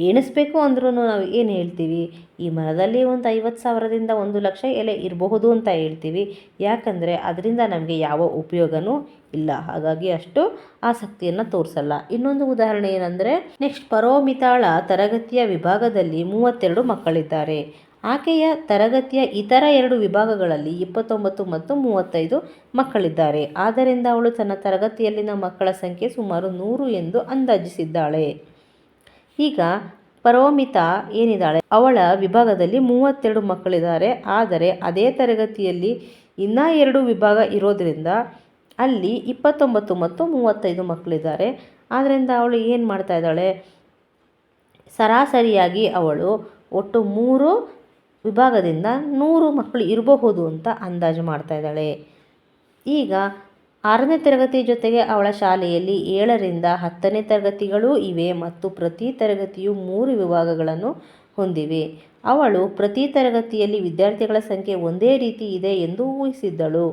Speaker 1: ಎಣಿಸ್ಬೇಕು ಅಂದ್ರೂ ನಾವು ಏನು ಹೇಳ್ತೀವಿ, ಈ ಮರದಲ್ಲಿ ಒಂದು 50,000ದಿಂದ 1,00,000 ಎಲೆ ಇರಬಹುದು ಅಂತ ಹೇಳ್ತೀವಿ. ಯಾಕಂದರೆ ಅದರಿಂದ ನಮಗೆ ಯಾವ ಉಪಯೋಗವೂ ಇಲ್ಲ, ಹಾಗಾಗಿ ಅಷ್ಟು ಆಸಕ್ತಿಯನ್ನು ತೋರಿಸಲ್ಲ. ಇನ್ನೊಂದು ಉದಾಹರಣೆ ಏನಂದರೆ, ನೆಕ್ಸ್ಟ್ ಪರೋಮಿತಾಳ ತರಗತಿಯ ವಿಭಾಗದಲ್ಲಿ 32 ಮಕ್ಕಳಿದ್ದಾರೆ. ಆಕೆಯ ತರಗತಿಯ ಇತರ 2 ವಿಭಾಗಗಳಲ್ಲಿ 29 ಮತ್ತು 35 ಮಕ್ಕಳಿದ್ದಾರೆ. ಆದ್ದರಿಂದ ಅವಳು ತನ್ನ ತರಗತಿಯಲ್ಲಿನ ಮಕ್ಕಳ ಸಂಖ್ಯೆ ಸುಮಾರು 100 ಎಂದು ಅಂದಾಜಿಸಿದ್ದಾಳೆ. ಈಗ ಪರೋಮಿತಾ ಏನಿದ್ದಾಳೆ, ಅವಳ ವಿಭಾಗದಲ್ಲಿ 32 ಮಕ್ಕಳಿದ್ದಾರೆ. ಆದರೆ ಅದೇ ತರಗತಿಯಲ್ಲಿ ಇನ್ನೂ 2 ವಿಭಾಗ ಇರೋದ್ರಿಂದ ಅಲ್ಲಿ 29 ಮತ್ತು 35 ಮಕ್ಕಳಿದ್ದಾರೆ. ಆದ್ದರಿಂದ ಅವಳು ಏನು ಮಾಡ್ತಾ ಇದ್ದಾಳೆ, ಸರಾಸರಿಯಾಗಿ ಅವಳು ಒಟ್ಟು 3 ವಿಭಾಗದಿಂದ 100 ಮಕ್ಕಳು ಇರಬಹುದು ಅಂತ ಅಂದಾಜು ಮಾಡ್ತಾ ಇದ್ದಾಳೆ. ಈಗ 6ನೇ ತರಗತಿ ಜೊತೆಗೆ ಅವಳ ಶಾಲೆಯಲ್ಲಿ 7ರಿಂದ 10ನೇ ತರಗತಿಗಳೂ ಇವೆ ಮತ್ತು ಪ್ರತಿ ತರಗತಿಯು 3 ವಿಭಾಗಗಳನ್ನು ಹೊಂದಿವೆ. ಅವಳು ಪ್ರತಿ ತರಗತಿಯಲ್ಲಿ ವಿದ್ಯಾರ್ಥಿಗಳ ಸಂಖ್ಯೆ ಒಂದೇ ರೀತಿ ಇದೆ ಎಂದು ಊಹಿಸಿದ್ದಳು.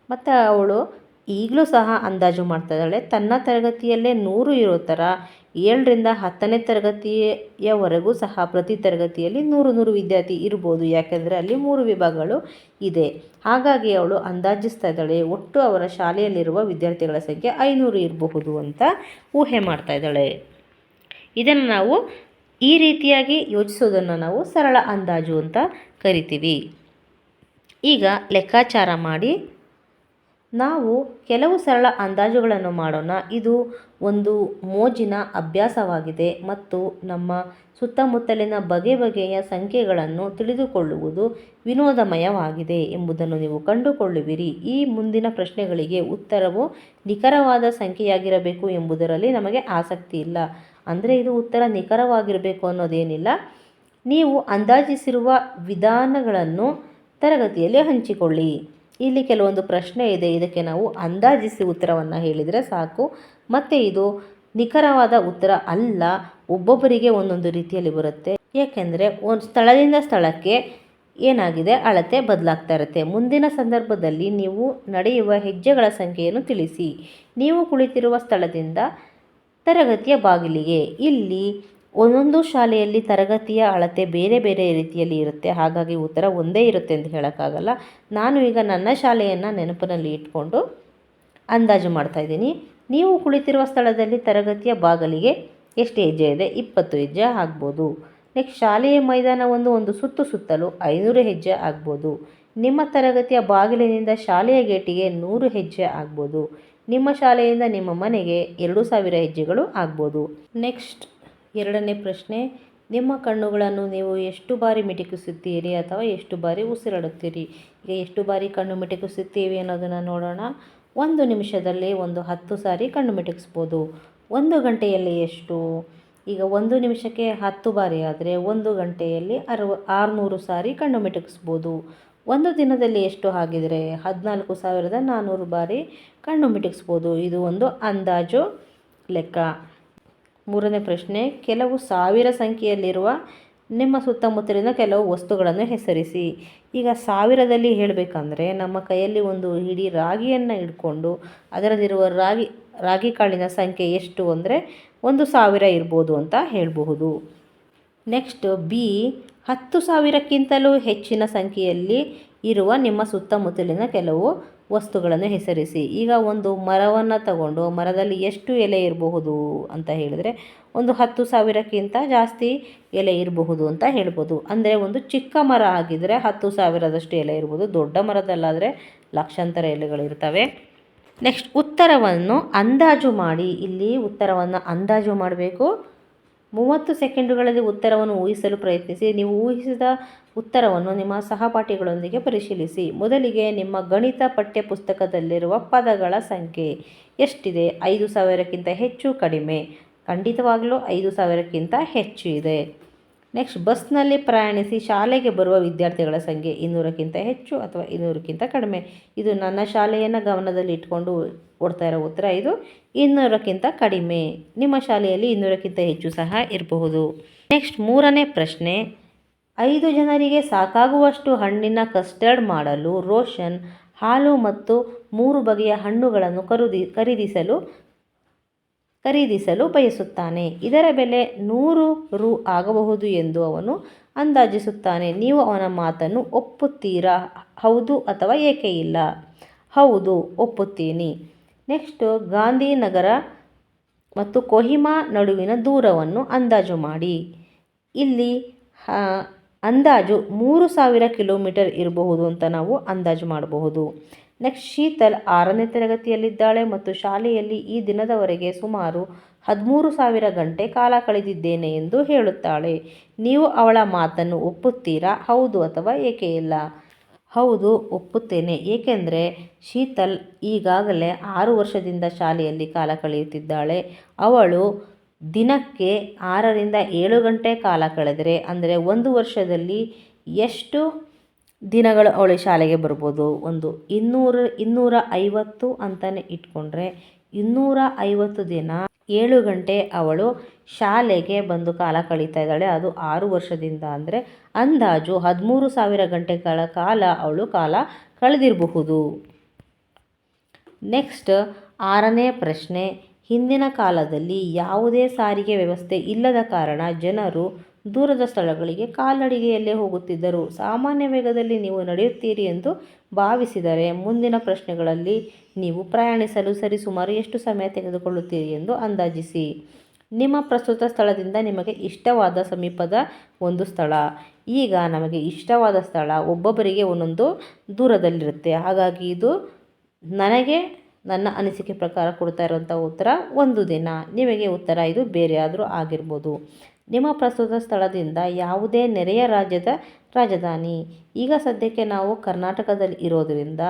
Speaker 1: ಮತ್ತು ಅವಳು ಈಗಲೂ ಸಹ ಅಂದಾಜು ಮಾಡ್ತಾ ಇದ್ದಾಳೆ, ತನ್ನ ತರಗತಿಯಲ್ಲೇ 100 ಇರೋ ಥರ 7ರಿಂದ 10ನೇ ತರಗತಿಯವರೆಗೂ ಸಹ ಪ್ರತಿ ತರಗತಿಯಲ್ಲಿ 100 ವಿದ್ಯಾರ್ಥಿ ಇರ್ಬೋದು. ಯಾಕೆಂದರೆ ಅಲ್ಲಿ 3 ವಿಭಾಗಗಳು ಇದೆ. ಹಾಗಾಗಿ ಅವಳು ಅಂದಾಜಿಸ್ತಾ ಇದ್ದಾಳೆ, ಒಟ್ಟು ಅವರ ಶಾಲೆಯಲ್ಲಿರುವ ವಿದ್ಯಾರ್ಥಿಗಳ ಸಂಖ್ಯೆ 500 ಇರಬಹುದು ಅಂತ ಊಹೆ ಮಾಡ್ತಾ ಇದ್ದಾಳೆ. ಇದನ್ನು ನಾವು ಈ ರೀತಿಯಾಗಿ ಯೋಚಿಸೋದನ್ನು ನಾವು ಸರಳ ಅಂದಾಜು ಅಂತ ಕರಿತೀವಿ. ಈಗ ಲೆಕ್ಕಾಚಾರ ಮಾಡಿ ನಾವು ಕೆಲವು ಸರಳ ಅಂದಾಜುಗಳನ್ನು ಮಾಡೋಣ. ಇದು ಒಂದು ಮೋಜಿನ ಅಭ್ಯಾಸವಾಗಿದೆ ಮತ್ತು ನಮ್ಮ ಸುತ್ತಮುತ್ತಲಿನ ಬಗೆಯ ಸಂಖ್ಯೆಗಳನ್ನು ತಿಳಿದುಕೊಳ್ಳುವುದು ವಿನೋದಮಯವಾಗಿದೆ ಎಂಬುದನ್ನು ನೀವು ಕಂಡುಕೊಳ್ಳುವಿರಿ. ಈ ಮುಂದಿನ ಪ್ರಶ್ನೆಗಳಿಗೆ ಉತ್ತರವು ನಿಖರವಾದ ಸಂಖ್ಯೆಯಾಗಿರಬೇಕು ಎಂಬುದರಲ್ಲಿ ನಮಗೆ ಆಸಕ್ತಿ ಇಲ್ಲ. ಅಂದರೆ ಇದು ಉತ್ತರ ನಿಖರವಾಗಿರಬೇಕು ಅನ್ನೋದೇನಿಲ್ಲ. ನೀವು ಅಂದಾಜಿಸಿರುವ ವಿಧಾನಗಳನ್ನು ತರಗತಿಯಲ್ಲಿ ಹಂಚಿಕೊಳ್ಳಿ. ಇಲ್ಲಿ ಕೆಲವೊಂದು ಪ್ರಶ್ನೆ ಇದೆ, ಇದಕ್ಕೆ ನಾವು ಅಂದಾಜಿಸಿ ಉತ್ತರವನ್ನು ಹೇಳಿದರೆ ಸಾಕು. ಮತ್ತು ಇದು ನಿಖರವಾದ ಉತ್ತರ ಅಲ್ಲ, ಒಬ್ಬೊಬ್ಬರಿಗೆ ಒಂದೊಂದು ರೀತಿಯಲ್ಲಿ ಬರುತ್ತೆ. ಏಕೆಂದರೆ ಒಂದು ಸ್ಥಳದಿಂದ ಸ್ಥಳಕ್ಕೆ ಏನಾಗಿದೆ, ಅಳತೆ ಬದಲಾಗ್ತಾ ಇರುತ್ತೆ. ಮುಂದಿನ ಸಂದರ್ಭದಲ್ಲಿ ನೀವು ನಡೆಯುವ ಹೆಜ್ಜೆಗಳ ಸಂಖ್ಯೆಯನ್ನು ತಿಳಿಸಿ. ನೀವು ಕುಳಿತಿರುವ ಸ್ಥಳದಿಂದ ತರಗತಿಯ ಬಾಗಿಲಿಗೆ. ಇಲ್ಲಿ ಒಂದೊಂದು ಶಾಲೆಯಲ್ಲಿ ತರಗತಿಯ ಅಳತೆ ಬೇರೆ ಬೇರೆ ರೀತಿಯಲ್ಲಿ ಇರುತ್ತೆ, ಹಾಗಾಗಿ ಉತ್ತರ ಒಂದೇ ಇರುತ್ತೆ ಅಂತ ಹೇಳೋಕ್ಕಾಗಲ್ಲ. ನಾನು ಈಗ ನನ್ನ ಶಾಲೆಯನ್ನು ನೆನಪಿನಲ್ಲಿ ಇಟ್ಕೊಂಡು ಅಂದಾಜು ಮಾಡ್ತಾಯಿದ್ದೀನಿ. ನೀವು ಕುಳಿತಿರುವ ಸ್ಥಳದಲ್ಲಿ ತರಗತಿಯ ಬಾಗಿಲಿಗೆ ಎಷ್ಟು ಹೆಜ್ಜೆ ಇದೆ, 20 ಹೆಜ್ಜೆ ಆಗ್ಬೋದು. ನೆಕ್ಸ್ಟ್ ಶಾಲೆಯ ಮೈದಾನವನ್ನು ಒಂದು ಸುತ್ತಲು 500 ಹೆಜ್ಜೆ ಆಗ್ಬೋದು. ನಿಮ್ಮ ತರಗತಿಯ ಬಾಗಿಲಿನಿಂದ ಶಾಲೆಯ ಗೇಟಿಗೆ 100 ಹೆಜ್ಜೆ ಆಗ್ಬೋದು. ನಿಮ್ಮ ಶಾಲೆಯಿಂದ ನಿಮ್ಮ ಮನೆಗೆ 2000 ಹೆಜ್ಜೆಗಳು ಆಗ್ಬೋದು. ನೆಕ್ಸ್ಟ್ 2ನೇ ಪ್ರಶ್ನೆ, ನಿಮ್ಮ ಕಣ್ಣುಗಳನ್ನು ನೀವು ಎಷ್ಟು ಬಾರಿ ಮಿಟುಕಿಸುತ್ತೀರಿ ಅಥವಾ ಎಷ್ಟು ಬಾರಿ ಉಸಿರಾಡುತ್ತೀರಿ? ಈಗ ಎಷ್ಟು ಬಾರಿ ಕಣ್ಣು ಮಿಟುಕಿಸುತ್ತೀವಿ ಅನ್ನೋದನ್ನು ನೋಡೋಣ. 1 ನಿಮಿಷದಲ್ಲಿ 10 ಸಾರಿ ಕಣ್ಣು ಮಿಟುಕಿಸ್ಬೋದು. 1 ಗಂಟೆಯಲ್ಲಿ ಎಷ್ಟು? ಈಗ 1 ನಿಮಿಷಕ್ಕೆ 10 ಬಾರಿ ಆದರೆ 1 ಗಂಟೆಯಲ್ಲಿ 600 ಸಾರಿ ಕಣ್ಣು ಮಿಟುಕಿಸ್ಬೋದು. 1 ದಿನದಲ್ಲಿ ಎಷ್ಟು ಆಗಿದರೆ 14,400 ಬಾರಿ ಕಣ್ಣು ಮಿಟುಕಿಸ್ಬೋದು. ಇದು ಒಂದು ಅಂದಾಜು ಲೆಕ್ಕ. 3ನೇ ಪ್ರಶ್ನೆ, ಕೆಲವು ಸಾವಿರ ಸಂಖ್ಯೆಯಲ್ಲಿರುವ ನಿಮ್ಮ ಸುತ್ತಮುತ್ತಲಿನ ಕೆಲವು ವಸ್ತುಗಳನ್ನು ಹೆಸರಿಸಿ. ಈಗ 1000ದಲ್ಲಿ ಹೇಳಬೇಕಂದ್ರೆ ನಮ್ಮ ಕೈಯಲ್ಲಿ ಒಂದು ಹಿಡಿ ರಾಗಿಯನ್ನು ಇಟ್ಕೊಂಡು ಅದರಲ್ಲಿರುವ ರಾಗಿ ಕಾಳಿನ ಸಂಖ್ಯೆ ಎಷ್ಟು ಅಂದರೆ 1000 ಇರ್ಬೋದು ಅಂತ ಹೇಳಬಹುದು. ನೆಕ್ಸ್ಟ್ ಬಿ, 10,000ಕ್ಕಿಂತಲೂ ಹೆಚ್ಚಿನ ಸಂಖ್ಯೆಯಲ್ಲಿ ಇರುವ ನಿಮ್ಮ ಸುತ್ತಮುತ್ತಲಿನ ಕೆಲವು ವಸ್ತುಗಳನ್ನು ಹೆಸರಿಸಿ. ಈಗ ಒಂದು ಮರವನ್ನು ತಗೊಂಡು ಮರದಲ್ಲಿ ಎಷ್ಟು ಎಲೆ ಇರಬಹುದು ಅಂತ ಹೇಳಿದರೆ ಒಂದು 10,000ಕ್ಕಿಂತ ಜಾಸ್ತಿ ಎಲೆ ಇರಬಹುದು ಅಂತ ಹೇಳ್ಬೋದು. ಅಂದರೆ ಒಂದು ಚಿಕ್ಕ ಮರ ಆಗಿದ್ದರೆ 10,000ದಷ್ಟು ಎಲೆ ಇರ್ಬೋದು, ದೊಡ್ಡ ಮರದಲ್ಲಾದರೆ ಲಕ್ಷಾಂತರ ಎಲೆಗಳಿರ್ತವೆ. ನೆಕ್ಸ್ಟ್ ಉತ್ತರವನ್ನು ಅಂದಾಜು ಮಾಡಿ. ಇಲ್ಲಿ ಉತ್ತರವನ್ನು ಅಂದಾಜು ಮಾಡಬೇಕು. 30 ಸೆಕೆಂಡುಗಳಲ್ಲಿ ಉತ್ತರವನ್ನು ಊಹಿಸಲು ಪ್ರಯತ್ನಿಸಿ. ನೀವು ಊಹಿಸಿದ ಉತ್ತರವನ್ನು ನಿಮ್ಮ ಸಹಪಾಠಿಗಳೊಂದಿಗೆ ಪರಿಶೀಲಿಸಿ. ಮೊದಲಿಗೆ ನಿಮ್ಮ ಗಣಿತ ಪಠ್ಯ ಪುಸ್ತಕದಲ್ಲಿರುವ ಪದಗಳ ಸಂಖ್ಯೆ ಎಷ್ಟಿದೆ? 5,000ಕ್ಕಿಂತ ಹೆಚ್ಚು, ಕಡಿಮೆ? ಖಂಡಿತವಾಗಲೂ 5,000ಕ್ಕಿಂತ ಹೆಚ್ಚು ಇದೆ. ನೆಕ್ಸ್ಟ್ ಬಸ್ನಲ್ಲಿ ಪ್ರಯಾಣಿಸಿ ಶಾಲೆಗೆ ಬರುವ ವಿದ್ಯಾರ್ಥಿಗಳ ಸಂಖ್ಯೆ 200ಕ್ಕಿಂತ ಹೆಚ್ಚು ಅಥವಾ 200ಕ್ಕಿಂತ ಕಡಿಮೆ? ಇದು ನನ್ನ ಶಾಲೆಯನ್ನು ಗಮನದಲ್ಲಿ ಇಟ್ಕೊಂಡು ಕೊಡ್ತಾ ಇರೋ ಉತ್ತರ. ಇದು 200ಕ್ಕಿಂತ ಕಡಿಮೆ. ನಿಮ್ಮ ಶಾಲೆಯಲ್ಲಿ 200ಕ್ಕಿಂತ ಹೆಚ್ಚು ಸಹ ಇರಬಹುದು. ನೆಕ್ಸ್ಟ್ 3ನೇ ಪ್ರಶ್ನೆ, 5 ಜನರಿಗೆ ಸಾಕಾಗುವಷ್ಟು ಹಣ್ಣಿನ ಕಸ್ಟರ್ಡ್ ಮಾಡಲು ರೋಷನ್ ಹಾಲು ಮತ್ತು 3 ಬಗೆಯ ಹಣ್ಣುಗಳನ್ನು ಖರೀದಿಸಲು ಬಯಸುತ್ತಾನೆ. ಇದರ ಬೆಲೆ 100 ರು ಆಗಬಹುದು ಎಂದು ಅವನು ಅಂದಾಜಿಸುತ್ತಾನೆ. ನೀವು ಅವನ ಮಾತನ್ನು ಒಪ್ಪುತ್ತೀರಾ? ಹೌದು ಅಥವಾ ಏಕೆ ಇಲ್ಲ? ಹೌದು, ಒಪ್ಪುತ್ತೀನಿ. ನೆಕ್ಸ್ಟು, ಗಾಂಧಿನಗರ ಮತ್ತು ಕೊಹಿಮಾ ನಡುವಿನ ದೂರವನ್ನು ಅಂದಾಜು ಮಾಡಿ. ಇಲ್ಲಿ ಅಂದಾಜು 3000 ಕಿಲೋಮೀಟರ್ ಇರಬಹುದು ಅಂತ ನಾವು ಅಂದಾಜು ಮಾಡಬಹುದು. ನೆಕ್ಸ್ಟ್, ಶೀತಲ್ 6ನೇ ತರಗತಿಯಲ್ಲಿದ್ದಾಳೆ ಮತ್ತು ಶಾಲೆಯಲ್ಲಿ ಈ ದಿನದವರೆಗೆ ಸುಮಾರು 13,000 ಗಂಟೆ ಕಾಲ ಕಳೆದಿದ್ದೇನೆ ಎಂದು ಹೇಳುತ್ತಾಳೆ. ನೀವು ಅವಳ ಮಾತನ್ನು ಒಪ್ಪುತ್ತೀರಾ? ಹೌದು ಅಥವಾ ಏಕೆ ಇಲ್ಲ? ಹೌದು, ಒಪ್ಪುತ್ತೇನೆ. ಏಕೆಂದರೆ ಶೀತಲ್ ಈಗಾಗಲೇ 6 ವರ್ಷದಿಂದ ಶಾಲೆಯಲ್ಲಿ ಕಾಲ ಕಳೆಯುತ್ತಿದ್ದಾಳೆ. ಅವಳು ದಿನಕ್ಕೆ 6ರಿಂದ 7 ಗಂಟೆ ಕಾಲ ಕಳೆದರೆ ಅಂದರೆ 1 ವರ್ಷದಲ್ಲಿ ಎಷ್ಟು ದಿನಗಳು ಅವಳು ಶಾಲೆಗೆ ಬರ್ಬೋದು? 250 ಅಂತಲೇ ಇಟ್ಕೊಂಡ್ರೆ 250 ದಿನ 7 ಗಂಟೆ ಅವಳು ಶಾಲೆಗೆ ಬಂದು ಕಾಲ ಕಳೀತಾ ಇದ್ದಾಳೆ. ಅದು 6 ವರ್ಷದಿಂದ ಅಂದರೆ ಅಂದಾಜು 13,000 ಗಂಟೆಗಳ ಕಾಲ ಅವಳು ಕಾಲ ಕಳೆದಿರಬಹುದು. ನೆಕ್ಸ್ಟ್, 6ನೇ ಪ್ರಶ್ನೆ. ಹಿಂದಿನ ಕಾಲದಲ್ಲಿ ಯಾವುದೇ ಸಾರಿಗೆ ವ್ಯವಸ್ಥೆ ಇಲ್ಲದ ಕಾರಣ ಜನರು ದೂರದ ಸ್ಥಳಗಳಿಗೆ ಕಾಲ್ನಡಿಗೆಯಲ್ಲೇ ಹೋಗುತ್ತಿದ್ದರು. ಸಾಮಾನ್ಯ ವೇಗದಲ್ಲಿ ನೀವು ನಡೆಯುತ್ತೀರಿ ಎಂದು ಭಾವಿಸಿದರೆ ಮುಂದಿನ ಪ್ರಶ್ನೆಗಳಲ್ಲಿ ನೀವು ಪ್ರಯಾಣಿಸಲು ಸರಿಸುಮಾರು ಎಷ್ಟು ಸಮಯ ತೆಗೆದುಕೊಳ್ಳುತ್ತೀರಿ ಎಂದು ಅಂದಾಜಿಸಿ. ನಿಮ್ಮ ಪ್ರಸ್ತುತ ಸ್ಥಳದಿಂದ ನಿಮಗೆ ಇಷ್ಟವಾದ ಸಮೀಪದ ಒಂದು ಸ್ಥಳ. ಈಗ ನಮಗೆ ಇಷ್ಟವಾದ ಸ್ಥಳ ಒಬ್ಬೊಬ್ಬರಿಗೆ ಒಂದೊಂದು ದೂರದಲ್ಲಿರುತ್ತೆ. ಹಾಗಾಗಿ ಇದು ನನಗೆ ನನ್ನ ಅನಿಸಿಕೆ ಪ್ರಕಾರ ಕೊಡ್ತಾ ಇರೋಂಥ ಉತ್ತರ 1 ದಿನ. ನಿಮಗೆ ಉತ್ತರ ಇದು ಬೇರೆ ಆದರೂ ಆಗಿರ್ಬೋದು. ನಿಮ್ಮ ಪ್ರಸ್ತುತ ಸ್ಥಳದಿಂದ ಯಾವುದೇ ನೆರೆಯ ರಾಜ್ಯದ ರಾಜಧಾನಿ. ಈಗ ಸದ್ಯಕ್ಕೆ ನಾವು ಕರ್ನಾಟಕದಲ್ಲಿ ಇರೋದರಿಂದ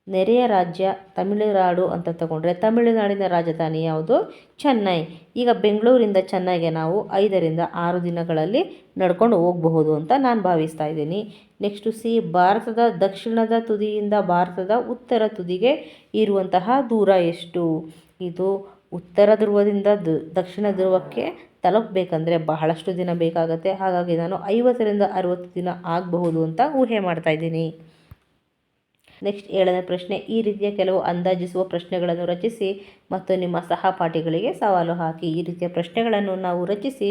Speaker 1: ನೆರೆಯ ರಾಜ್ಯ ತಮಿಳುನಾಡು ಅಂತ ತಗೊಂಡ್ರೆ ತಮಿಳುನಾಡಿನ ರಾಜಧಾನಿ ಯಾವುದು? ಚೆನ್ನೈ. ಈಗ ಬೆಂಗಳೂರಿಂದ ಚೆನ್ನೈಗೆ ನಾವು 5ರಿಂದ 6 ದಿನಗಳಲ್ಲಿ ನಡ್ಕೊಂಡು ಹೋಗಬಹುದು ಅಂತ ನಾನು ಭಾವಿಸ್ತಾ ಇದ್ದೀನಿ. ನೆಕ್ಸ್ಟು ಸಿ, ಭಾರತದ ದಕ್ಷಿಣದ ತುದಿಯಿಂದ ಭಾರತದ ಉತ್ತರ ತುದಿಗೆ ಇರುವಂತಹ ದೂರ ಎಷ್ಟು? ಇದು ಉತ್ತರ ಧ್ರುವದಿಂದ ದಕ್ಷಿಣ ಧ್ರುವಕ್ಕೆ ತಲುಪಬೇಕಂದ್ರೆ ಬಹಳಷ್ಟು ದಿನ ಬೇಕಾಗುತ್ತೆ. ಹಾಗಾಗಿ ನಾನು 50ರಿಂದ 60 ದಿನ ಆಗಬಹುದು ಅಂತ ಊಹೆ ಮಾಡ್ತಾ ಇದ್ದೀನಿ. ನೆಕ್ಸ್ಟ್, 7ನೇ ಪ್ರಶ್ನೆ. ಈ ರೀತಿಯ ಕೆಲವು ಅಂದಾಜಿಸುವ ಪ್ರಶ್ನೆಗಳನ್ನು ರಚಿಸಿ ಮತ್ತು ನಿಮ್ಮ ಸಹಪಾಠಿಗಳಿಗೆ ಸವಾಲು ಹಾಕಿ. ಈ ರೀತಿಯ ಪ್ರಶ್ನೆಗಳನ್ನು ನಾವು ರಚಿಸಿ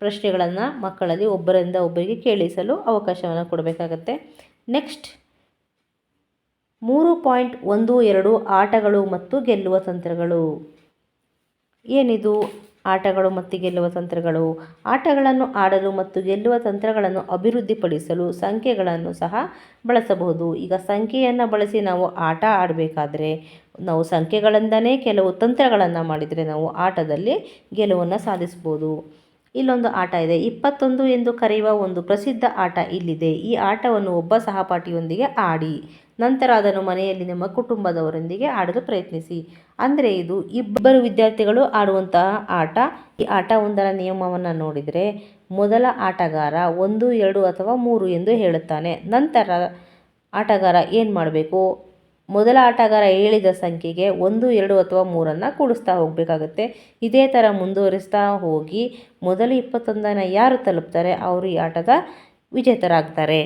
Speaker 1: ಪ್ರಶ್ನೆಗಳನ್ನು ಮಕ್ಕಳಲ್ಲಿ ಒಬ್ಬರಿಂದ ಒಬ್ಬರಿಗೆ ಕೇಳಿಸಲು ಅವಕಾಶವನ್ನು ಕೊಡಬೇಕಾಗತ್ತೆ. ನೆಕ್ಸ್ಟ್, 3.12 ಆಟಗಳು ಮತ್ತು ಗೆಲ್ಲುವ ತಂತ್ರಗಳು. ಏನಿದು ಆಟಗಳು ಮತ್ತು ಗೆಲ್ಲುವ ತಂತ್ರಗಳು? ಆಟಗಳನ್ನು ಆಡಲು ಮತ್ತು ಗೆಲ್ಲುವ ತಂತ್ರಗಳನ್ನು ಅಭಿವೃದ್ಧಿಪಡಿಸಲು ಸಂಖ್ಯೆಗಳನ್ನು ಸಹ ಬಳಸಬಹುದು. ಈಗ ಸಂಖ್ಯೆಯನ್ನು ಬಳಸಿ ನಾವು ಆಟ ಆಡಬೇಕಾದ್ರೆ ನಾವು ಸಂಖ್ಯೆಗಳಿಂದನೇ ಕೆಲವು ತಂತ್ರಗಳನ್ನು ಮಾಡಿದರೆ ನಾವು ಆಟದಲ್ಲಿ ಗೆಲುವನ್ನು ಸಾಧಿಸ್ಬೋದು. ಇಲ್ಲೊಂದು ಆಟ ಇದೆ. 21 ಎಂದು ಕರೆಯುವ ಒಂದು ಪ್ರಸಿದ್ಧ ಆಟ ಇಲ್ಲಿದೆ. ಈ ಆಟವನ್ನು ಒಬ್ಬ ಸಹಪಾಠಿಯೊಂದಿಗೆ ಆಡಿ ನಂತರ ಅದನ್ನು ಮನೆಯಲ್ಲಿ ನಿಮ್ಮ ಕುಟುಂಬದವರೊಂದಿಗೆ ಆಡಲು ಪ್ರಯತ್ನಿಸಿ. ಅಂದರೆ ಇದು ಇಬ್ಬರು ವಿದ್ಯಾರ್ಥಿಗಳು ಆಡುವಂತಹ ಆಟ. ಈ ಆಟ ಒಂದರ ನಿಯಮವನ್ನು ನೋಡಿದರೆ ಮೊದಲ ಆಟಗಾರ 1, 2 ಅಥವಾ 3 ಎಂದು ಹೇಳುತ್ತಾನೆ. ನಂತರ ಆಟಗಾರ ಏನು ಮಾಡಬೇಕು? ಮೊದಲ ಆಟಗಾರ ಹೇಳಿದ ಸಂಖ್ಯೆಗೆ 1, 2 ಅಥವಾ 3 ಕೂಡಿಸ್ತಾ ಹೋಗಬೇಕಾಗತ್ತೆ. ಇದೇ ಥರ ಮುಂದುವರಿಸ್ತಾ ಹೋಗಿ ಮೊದಲು 21 ಯಾರು ತಲುಪ್ತಾರೆ ಅವರು ಈ ಆಟದ ವಿಜೇತರಾಗ್ತಾರೆ.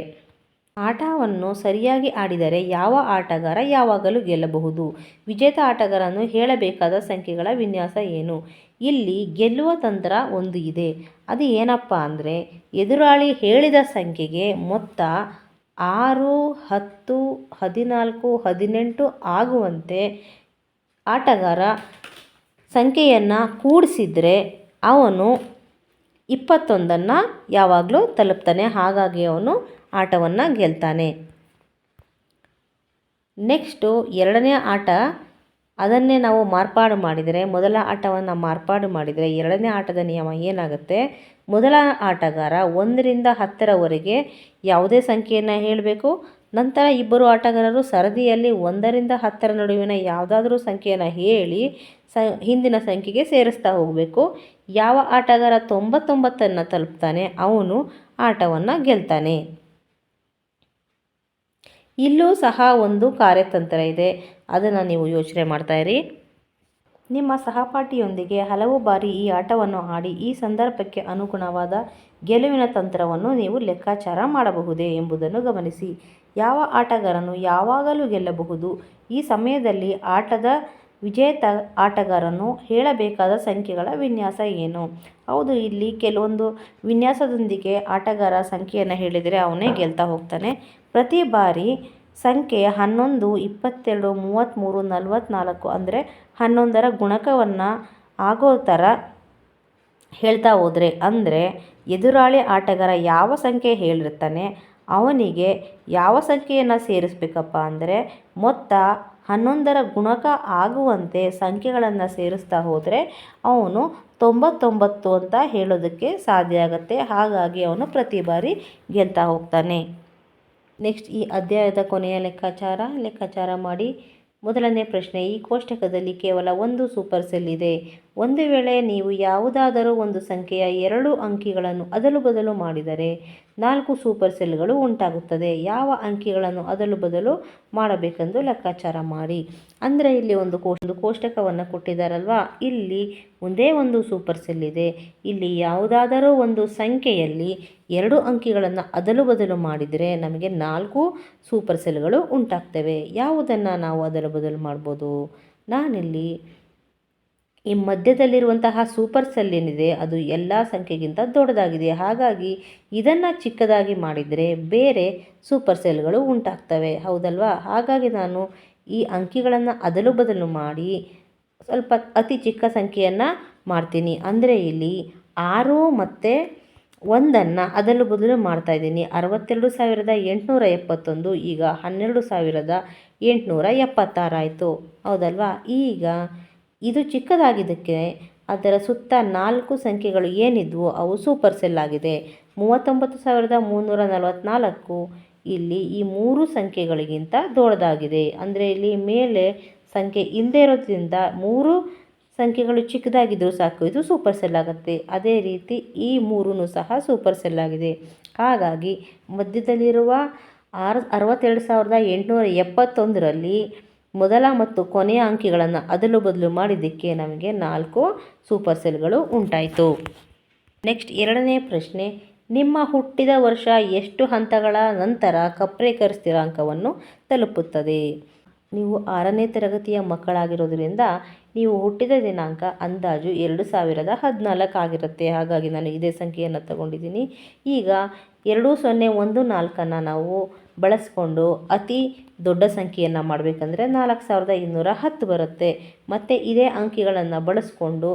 Speaker 1: ಆಟವನ್ನು ಸರಿಯಾಗಿ ಆಡಿದರೆ ಯಾವ ಆಟಗಾರ ಯಾವಾಗಲೂ ಗೆಲ್ಲಬಹುದು. ವಿಜೇತ ಆಟಗಾರನು ಹೇಳಬೇಕಾದ ಸಂಖ್ಯೆಗಳ ವಿನ್ಯಾಸ ಏನು? ಇಲ್ಲಿ ಗೆಲ್ಲುವ ತಂತ್ರ ಒಂದು ಇದೆ. ಅದು ಏನಪ್ಪ ಅಂದರೆ ಎದುರಾಳಿ ಹೇಳಿದ ಸಂಖ್ಯೆಗೆ ಮೊತ್ತ 6, 10, 14, 18 ಆಗುವಂತೆ ಆಟಗಾರ ಸಂಖ್ಯೆಯನ್ನು ಕೂಡಿಸಿದರೆ ಅವನು 21 ಯಾವಾಗಲೂ ತಲುಪ್ತಾನೆ. ಹಾಗಾಗಿ ಅವನು ಆಟವನ್ನು ಗೆಲ್ತಾನೆ. ನೆಕ್ಸ್ಟು 2ನೇ ಆಟ. ಅದನ್ನೇ ನಾವು ಮಾರ್ಪಾಡು ಮಾಡಿದರೆ ಮೊದಲ ಆಟವನ್ನು ಮಾರ್ಪಾಡು ಮಾಡಿದರೆ 2ನೇ ಆಟದ ನಿಯಮ ಏನಾಗುತ್ತೆ? ಮೊದಲ ಆಟಗಾರ 1ರಿಂದ 10ರವರೆಗೆ ಯಾವುದೇ ಸಂಖ್ಯೆಯನ್ನು ಹೇಳಬೇಕು. ನಂತರ ಇಬ್ಬರು ಆಟಗಾರರು ಸರದಿಯಲ್ಲಿ 1ರಿಂದ 10ರ ನಡುವಿನ ಯಾವುದಾದ್ರೂ ಸಂಖ್ಯೆಯನ್ನು ಹೇಳಿ ಹಿಂದಿನ ಸಂಖ್ಯೆಗೆ ಸೇರಿಸ್ತಾ ಹೋಗಬೇಕು. ಯಾವ ಆಟಗಾರ 99 ತಲುಪ್ತಾನೆ ಅವನು ಆಟವನ್ನು ಗೆಲ್ತಾನೆ. ಇಲ್ಲೂ ಸಹ ಒಂದು ಕಾರ್ಯತಂತ್ರ ಇದೆ. ಅದನ್ನು ನೀವು ಯೋಚನೆ ಮಾಡ್ತಾಯಿರಿ. ನಿಮ್ಮ ಸಹಪಾಠಿಯೊಂದಿಗೆ ಹಲವು ಬಾರಿ ಈ ಆಟವನ್ನು ಆಡಿ ಈ ಸಂದರ್ಭಕ್ಕೆ ಅನುಗುಣವಾದ ಗೆಲುವಿನ ತಂತ್ರವನ್ನು ನೀವು ಲೆಕ್ಕಾಚಾರ ಮಾಡಬಹುದೇ ಎಂಬುದನ್ನು ಗಮನಿಸಿ. ಯಾವ ಆಟಗಾರನು ಯಾವಾಗಲೂ ಗೆಲ್ಲಬಹುದು? ಈ ಸಮಯದಲ್ಲಿ ಆಟದ ವಿಜೇತ ಆಟಗಾರನು ಹೇಳಬೇಕಾದ ಸಂಖ್ಯೆಗಳ ವಿನ್ಯಾಸ ಏನು? ಹೌದು, ಇಲ್ಲಿ ಕೆಲವೊಂದು ವಿನ್ಯಾಸದೊಂದಿಗೆ ಆಟಗಾರ ಸಂಖ್ಯೆಯನ್ನು ಹೇಳಿದರೆ ಅವನೇ ಗೆಲ್ತಾ ಹೋಗ್ತಾನೆ. ಪ್ರತಿ ಬಾರಿ ಸಂಖ್ಯೆ 11, 22, 33, 44 ಅಂದರೆ 11ರ ಗುಣಕವನ್ನು ಆಗೋ ಥರ ಹೇಳ್ತಾ ಹೋದರೆ, ಅಂದರೆ ಎದುರಾಳಿ ಆಟಗಾರ ಯಾವ ಸಂಖ್ಯೆ ಹೇಳಿರ್ತಾನೆ ಅವನಿಗೆ ಯಾವ ಸಂಖ್ಯೆಯನ್ನು ಸೇರಿಸ್ಬೇಕಪ್ಪ ಅಂದರೆ ಮೊತ್ತ 11ರ ಗುಣಕ ಆಗುವಂತೆ ಸಂಖ್ಯೆಗಳನ್ನು ಸೇರಿಸ್ತಾ ಹೋದರೆ ಅವನು 99 ಅಂತ ಹೇಳೋದಕ್ಕೆ ಸಾಧ್ಯ ಆಗುತ್ತೆ. ಹಾಗಾಗಿ ಅವನು ಪ್ರತಿ ಬಾರಿ ಗೆಲ್ತಾ ಹೋಗ್ತಾನೆ. ನೆಕ್ಸ್ಟ್ ಈ ಅಧ್ಯಾಯದ ಕೊನೆಯ ಲೆಕ್ಕಾಚಾರ ಮಾಡಿ. ಮೊದಲನೇ ಪ್ರಶ್ನೆ, ಈ ಕೋಷ್ಟಕದಲ್ಲಿ ಕೇವಲ ಒಂದು ಸೂಪರ್ ಸೆಲ್ ಇದೆ. ಒಂದು ವೇಳೆ ನೀವು ಯಾವುದಾದರೂ ಒಂದು ಸಂಖ್ಯೆಯ 2 ಅಂಕಿಗಳನ್ನು ಅದಲು ಬದಲು ಮಾಡಿದರೆ 4 ಸೂಪರ್ ಸೆಲ್ಗಳು ಉಂಟಾಗುತ್ತದೆ. ಯಾವ ಅಂಕಿಗಳನ್ನು ಅದಲು ಬದಲು ಮಾಡಬೇಕೆಂದು ಲೆಕ್ಕಾಚಾರ ಮಾಡಿ. ಅಂದರೆ ಇಲ್ಲಿ ಒಂದು ಕೋಷ್ಟಕವನ್ನು ಕೊಟ್ಟಿದ್ದಾರಲ್ವಾ, ಇಲ್ಲಿ ಒಂದೇ ಒಂದು ಸೂಪರ್ ಸೆಲ್ ಇದೆ. ಇಲ್ಲಿ ಯಾವುದಾದರೂ ಒಂದು ಸಂಖ್ಯೆಯಲ್ಲಿ 2 ಅಂಕಿಗಳನ್ನು ಅದಲು ಬದಲು ಮಾಡಿದರೆ ನಮಗೆ 4 ಸೂಪರ್ ಸೆಲ್ಗಳು ಉಂಟಾಗ್ತವೆ. ಯಾವುದನ್ನು ನಾವು ಅದಲು ಬದಲು ಮಾಡ್ಬೋದು? ನಾನಿಲ್ಲಿ ಈ ಮಧ್ಯದಲ್ಲಿರುವಂತಹ ಸೂಪರ್ ಸೆಲ್ ಏನಿದೆ ಅದು ಎಲ್ಲ ಸಂಖ್ಯೆಗಿಂತ ದೊಡ್ಡದಾಗಿದೆ. ಹಾಗಾಗಿ ಇದನ್ನು ಚಿಕ್ಕದಾಗಿ ಮಾಡಿದರೆ ಬೇರೆ ಸೂಪರ್ ಸೆಲ್ಗಳು ಉಂಟಾಗ್ತವೆ, ಹೌದಲ್ವಾ? ಹಾಗಾಗಿ ನಾನು ಈ ಅಂಕಿಗಳನ್ನು ಅದಲು ಬದಲು ಮಾಡಿ ಸ್ವಲ್ಪ ಅತಿ ಚಿಕ್ಕ ಸಂಖ್ಯೆಯನ್ನು ಮಾಡ್ತೀನಿ. ಅಂದರೆ ಇಲ್ಲಿ 6 ಮತ್ತು 1 ಅದಲು ಬದಲು ಮಾಡ್ತಾಯಿದ್ದೀನಿ. 62,871 ಈಗ 12,876 ಆಯಿತು, ಹೌದಲ್ವಾ? ಈಗ ಇದು ಚಿಕ್ಕದಾಗಿದ್ದಕ್ಕೆ ಅದರ ಸುತ್ತ 4 ಸಂಖ್ಯೆಗಳು ಏನಿದ್ವು ಅವು ಸೂಪರ್ ಸೆಲ್ ಆಗಿದೆ. 39,344 ಇಲ್ಲಿ ಈ 3 ಸಂಖ್ಯೆಗಳಿಗಿಂತ ದೊಡ್ಡದಾಗಿದೆ. ಅಂದರೆ ಇಲ್ಲಿ ಮೇಲೆ ಸಂಖ್ಯೆ ಇಲ್ಲದೆ ಇರೋದ್ರಿಂದ 3 ಸಂಖ್ಯೆಗಳು ಚಿಕ್ಕದಾಗಿದ್ದರೂ ಸಾಕು, ಇದು ಸೂಪರ್ ಸೆಲ್ ಆಗುತ್ತೆ. ಅದೇ ರೀತಿ ಈ 3 ಸಹ ಸೂಪರ್ ಸೆಲ್ ಆಗಿದೆ. ಹಾಗಾಗಿ ಮಧ್ಯದಲ್ಲಿರುವ 62,871ರಲ್ಲಿ ಮೊದಲ ಮತ್ತು ಕೊನೆಯ ಅಂಕಿಗಳನ್ನು ಅದಲು ಬದಲು ಮಾಡಿದ್ದಕ್ಕೆ ನಮಗೆ 4 ಸೂಪರ್ ಸೆಲ್ಗಳು ಉಂಟಾಯಿತು. ನೆಕ್ಸ್ಟ್ ಎರಡನೇ ಪ್ರಶ್ನೆ, ನಿಮ್ಮ ಹುಟ್ಟಿದ ವರ್ಷ ಎಷ್ಟು ಹಂತಗಳ ನಂತರ ಕಪ್ರೇಕರ್ ಸ್ಥಿರಾಂಕವನ್ನು ತಲುಪುತ್ತದೆ? ನೀವು 6ನೇ ತರಗತಿಯ ಮಕ್ಕಳಾಗಿರೋದ್ರಿಂದ ನೀವು ಹುಟ್ಟಿದ ದಿನಾಂಕ ಅಂದಾಜು 2014 ಆಗಿರುತ್ತೆ. ಹಾಗಾಗಿ ನಾನು ಇದೇ ಸಂಖ್ಯೆಯನ್ನು ತಗೊಂಡಿದ್ದೀನಿ. ಈಗ 2014 ನಾವು ಬಳಸ್ಕೊಂಡು ಅತಿ ದೊಡ್ಡ ಸಂಖ್ಯೆಯನ್ನು ಮಾಡಬೇಕಂದ್ರೆ 4210 ಬರುತ್ತೆ. ಮತ್ತು ಇದೇ ಅಂಕಿಗಳನ್ನು ಬಳಸ್ಕೊಂಡು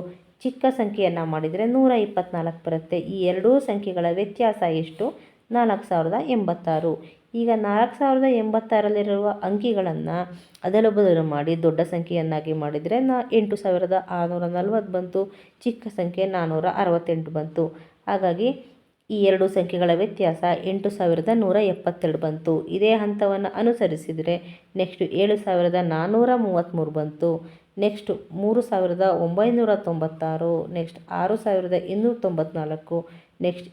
Speaker 1: ಚಿಕ್ಕ ಸಂಖ್ಯೆಯನ್ನು ಮಾಡಿದರೆ 124 ಬರುತ್ತೆ. ಈ ಎರಡೂ ಸಂಖ್ಯೆಗಳ ವ್ಯತ್ಯಾಸ ಎಷ್ಟು? 4086. ಈಗ 4086ರಲ್ಲಿರುವ ಅಂಕಿಗಳನ್ನು ಅದಲು ಬದಲು ಮಾಡಿ ದೊಡ್ಡ ಸಂಖ್ಯೆಯನ್ನಾಗಿ ಮಾಡಿದರೆ 8640 ಬಂತು. ಚಿಕ್ಕ ಸಂಖ್ಯೆ 468 ಬಂತು. ಹಾಗಾಗಿ ಈ ಎರಡು ಸಂಖ್ಯೆಗಳ ವ್ಯತ್ಯಾಸ 8172 ಬಂತು. ಇದೇ ಹಂತವನ್ನು ಅನುಸರಿಸಿದರೆ ನೆಕ್ಸ್ಟ್ 7433 ಬಂತು. Next 3996, next 6294, next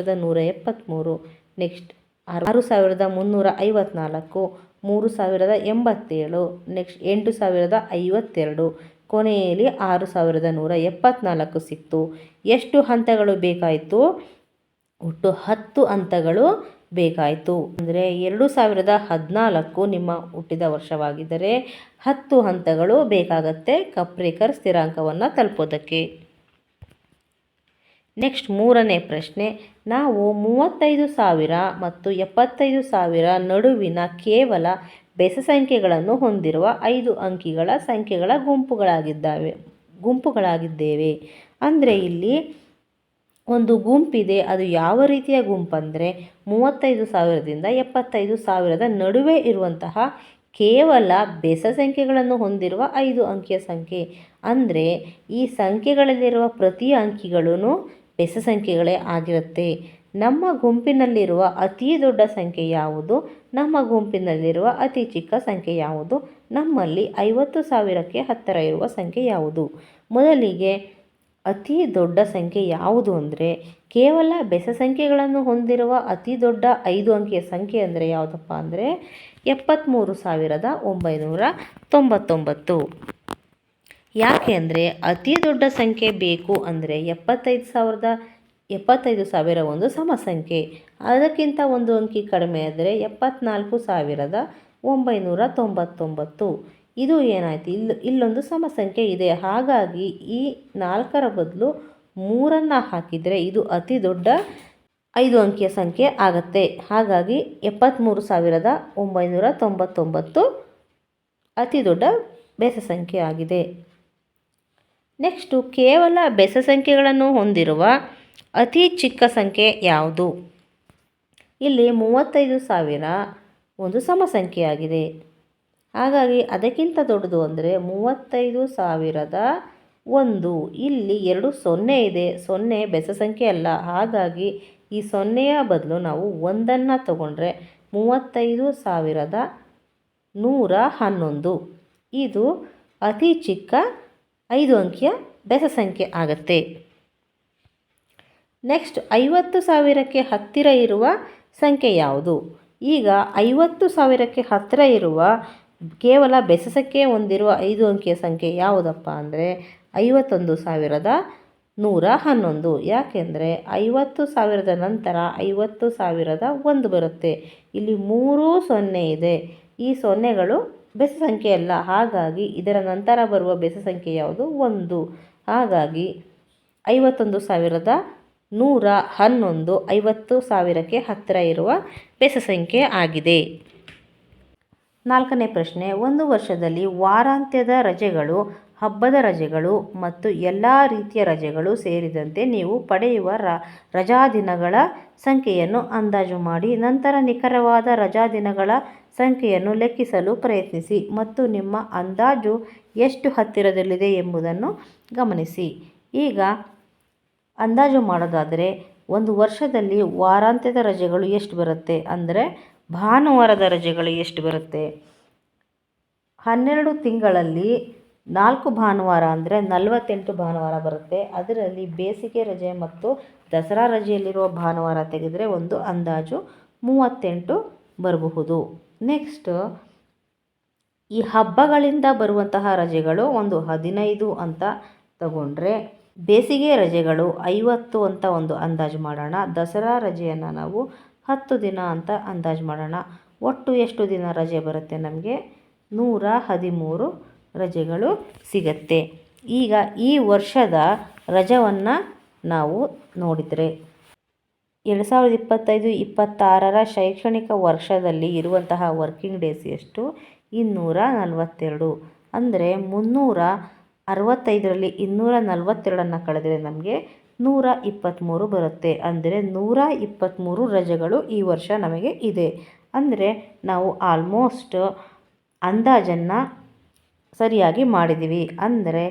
Speaker 1: 7173, next 6354, 3087, next 8052, ಕೊನೆಯಲ್ಲಿ 6174 ಸಿಕ್ತು. ಎಷ್ಟು ಹಂತಗಳು ಬೇಕಾಯಿತು? ಒಟ್ಟು 10 ಹಂತಗಳು ಬೇಕಾಯಿತು. ಅಂದರೆ 2014 ನಿಮ್ಮ ಹುಟ್ಟಿದ ವರ್ಷವಾಗಿದ್ದರೆ 10 ಹಂತಗಳು ಬೇಕಾಗತ್ತೆ ಕಪ್ರೇಕರ್ ಸ್ಥಿರಾಂಕವನ್ನು ತಲುಪೋದಕ್ಕೆ. ನೆಕ್ಸ್ಟ್ ಮೂರನೇ ಪ್ರಶ್ನೆ, ನಾವು 35,000 ಮತ್ತು 75,000 ನಡುವಿನ ಕೇವಲ ಬೆಸ ಸಂಖ್ಯೆಗಳನ್ನು ಹೊಂದಿರುವ 5 ಅಂಕಿಗಳ ಸಂಖ್ಯೆಗಳ ಗುಂಪುಗಳಾಗಿದ್ದೇವೆ. ಅಂದರೆ ಇಲ್ಲಿ ಒಂದು ಗುಂಪಿದೆ. ಅದು ಯಾವ ರೀತಿಯ ಗುಂಪಂದರೆ 35,000ದಿಂದ 75,000 ನಡುವೆ ಇರುವಂತಹ ಕೇವಲ ಬೆಸ ಸಂಖ್ಯೆಗಳನ್ನು ಹೊಂದಿರುವ 5 ಅಂಕಿಯ ಸಂಖ್ಯೆ. ಅಂದರೆ ಈ ಸಂಖ್ಯೆಗಳಲ್ಲಿರುವ ಪ್ರತಿ ಅಂಕಿಗಳೂ ಬೆಸ ಸಂಖ್ಯೆಗಳೇ ಆಗಿರುತ್ತೆ. ನಮ್ಮ ಗುಂಪಿನಲ್ಲಿರುವ ಅತಿ ದೊಡ್ಡ ಸಂಖ್ಯೆ ಯಾವುದು? ನಮ್ಮ ಗುಂಪಿನಲ್ಲಿರುವ ಅತಿ ಚಿಕ್ಕ ಸಂಖ್ಯೆ ಯಾವುದು? ನಮ್ಮಲ್ಲಿ 50,000ಕ್ಕೆ ಹತ್ತಿರ ಇರುವ ಸಂಖ್ಯೆ ಯಾವುದು? ಮೊದಲಿಗೆ ಅತಿ ದೊಡ್ಡ ಸಂಖ್ಯೆ ಯಾವುದು ಅಂದರೆ ಕೇವಲ ಬೆಸ ಸಂಖ್ಯೆಗಳನ್ನು ಹೊಂದಿರುವ ಅತಿ ದೊಡ್ಡ 5 ಅಂಕಿಯ ಸಂಖ್ಯೆ ಅಂದರೆ ಯಾವುದಪ್ಪ ಅಂದರೆ 73,999. ಯಾಕೆ ಅಂದರೆ ಅತಿ ದೊಡ್ಡ ಸಂಖ್ಯೆ ಬೇಕು ಅಂದರೆ 75,000 ಒಂದು ಸಮ ಸಂಖ್ಯೆ. ಅದಕ್ಕಿಂತ ಒಂದು ಅಂಕಿ ಕಡಿಮೆ ಆದರೆ 74,999. ಇದು ಏನಾಯಿತು, ಇಲ್ಲೊಂದು ಸಮ ಸಂಖ್ಯೆ ಇದೆ. ಹಾಗಾಗಿ ಈ 4ರ ಬದಲು 3 ಹಾಕಿದರೆ ಇದು ಅತಿ ದೊಡ್ಡ 5 ಅಂಕಿಯ ಸಂಖ್ಯೆ ಆಗತ್ತೆ. ಹಾಗಾಗಿ 73,999 ಅತಿ ದೊಡ್ಡ ಬೆಸ ಸಂಖ್ಯೆ ಆಗಿದೆ. ನೆಕ್ಸ್ಟು, ಕೇವಲ ಬೆಸ ಸಂಖ್ಯೆಗಳನ್ನು ಹೊಂದಿರುವ ಅತಿ ಚಿಕ್ಕ ಸಂಖ್ಯೆ ಯಾವುದು? ಇಲ್ಲಿ 35,000 ಒಂದು ಸಮ ಸಂಖ್ಯೆಯಾಗಿದೆ. ಹಾಗಾಗಿ ಅದಕ್ಕಿಂತ ದೊಡ್ಡದು ಅಂದರೆ 35,001. ಇಲ್ಲಿ 2 0 ಇದೆ. 0 ಬೆಸ ಸಂಖ್ಯೆ ಅಲ್ಲ. ಹಾಗಾಗಿ ಈ 0ಯ ಬದಲು ನಾವು 1 ತಗೊಂಡ್ರೆ 35,111. ಇದು ಅತಿ ಚಿಕ್ಕ 5 ಅಂಕಿಯ ಬೆಸ ಸಂಖ್ಯೆ ಆಗುತ್ತೆ. ನೆಕ್ಸ್ಟ್, 50,000ಕ್ಕೆ ಹತ್ತಿರ ಇರುವ ಸಂಖ್ಯೆ ಯಾವುದು? ಈಗ 50,000ಕ್ಕೆ ಹತ್ತಿರ ಇರುವ ಕೇವಲ ಬೆಸ ಸಂಖ್ಯೆ ಹೊಂದಿರುವ 5 ಅಂಕಿಯ ಸಂಖ್ಯೆ ಯಾವುದಪ್ಪ ಅಂದರೆ 51,111. ಯಾಕೆಂದರೆ 50,000 ನಂತರ 50,001 ಬರುತ್ತೆ. ಇಲ್ಲಿ 3 0 ಇದೆ. ಈ ಸೊನ್ನೆಗಳು ಬೆಸ ಸಂಖ್ಯೆ ಅಲ್ಲ. ಹಾಗಾಗಿ ಇದರ ನಂತರ ಬರುವ ಬೆಸ ಸಂಖ್ಯೆ ಯಾವುದು? 1. ಹಾಗಾಗಿ 51,111 50,000ಕ್ಕೆ ಹತ್ತಿರ ಇರುವ ಬೆಸ ಸಂಖ್ಯೆ ಆಗಿದೆ. 4ನೇ ಪ್ರಶ್ನೆ, ಒಂದು ವರ್ಷದಲ್ಲಿ ವಾರಾಂತ್ಯದ ರಜೆಗಳು, ಹಬ್ಬದ ರಜೆಗಳು ಮತ್ತು ಎಲ್ಲ ರೀತಿಯ ರಜೆಗಳು ಸೇರಿದಂತೆ ನೀವು ಪಡೆಯುವ ರಜಾದಿನಗಳ ಸಂಖ್ಯೆಯನ್ನು ಅಂದಾಜು ಮಾಡಿ. ನಂತರ ನಿಖರವಾದ ರಜಾದಿನಗಳ ಸಂಖ್ಯೆಯನ್ನು ಲೆಕ್ಕಿಸಲು ಪ್ರಯತ್ನಿಸಿ ಮತ್ತು ನಿಮ್ಮ ಅಂದಾಜು ಎಷ್ಟು ಹತ್ತಿರದಲ್ಲಿದೆ ಎಂಬುದನ್ನು ಗಮನಿಸಿ. ಈಗ ಅಂದಾಜು ಮಾಡೋದಾದರೆ, ಒಂದು ವರ್ಷದಲ್ಲಿ ವಾರಾಂತ್ಯದ ರಜೆಗಳು ಎಷ್ಟು ಬರುತ್ತೆ ಅಂದರೆ ಭಾನುವಾರದ ರಜೆಗಳು ಎಷ್ಟು ಬರುತ್ತೆ? 12 ತಿಂಗಳಲ್ಲಿ 4 ಭಾನುವಾರ ಅಂದರೆ 48 ಭಾನುವಾರ ಬರುತ್ತೆ. ಅದರಲ್ಲಿ ಬೇಸಿಗೆ ರಜೆ ಮತ್ತು ದಸರಾ ರಜೆಯಲ್ಲಿರುವ ಭಾನುವಾರ ತೆಗೆದರೆ ಒಂದು ಅಂದಾಜು 38 ಬರಬಹುದು. ನೆಕ್ಸ್ಟ್, ಈ ಹಬ್ಬಗಳಿಂದ ಬರುವಂತಹ ರಜೆಗಳು ಒಂದು 15 ಅಂತ ತಗೊಂಡ್ರೆ, ಬೇಸಿಗೆ ರಜೆಗಳು 50 ಅಂತ ಒಂದು ಅಂದಾಜು ಮಾಡೋಣ. ದಸರಾ ರಜೆಯನ್ನು ನಾವು 10 ದಿನ ಅಂತ ಅಂದಾಜು ಮಾಡೋಣ. ಒಟ್ಟು ಎಷ್ಟು ದಿನ ರಜೆ ಬರುತ್ತೆ? ನಮಗೆ 113 ರಜೆಗಳು ಸಿಗತ್ತೆ. ಈಗ ಈ ವರ್ಷದ ರಜವನ್ನು ನಾವು ನೋಡಿದರೆ 2025-26ರ ಶೈಕ್ಷಣಿಕ ವರ್ಷದಲ್ಲಿ ಇರುವಂತಹ ವರ್ಕಿಂಗ್ ಡೇಸ್ ಎಷ್ಟು? 242. ಅಂದರೆ 365ರಲ್ಲಿ 242 ಕಳೆದರೆ ನಮಗೆ 123 ಬರುತ್ತೆ. ಅಂದರೆ 123 ರಜೆಗಳು ಈ ವರ್ಷ ನಮಗೆ ಇದೆ. ಅಂದರೆ ನಾವು ಆಲ್ಮೋಸ್ಟ್ ಅಂದಾಜನ್ನು ಸರಿಯಾಗಿ ಮಾಡಿದ್ದೀವಿ. ಅಂದರೆ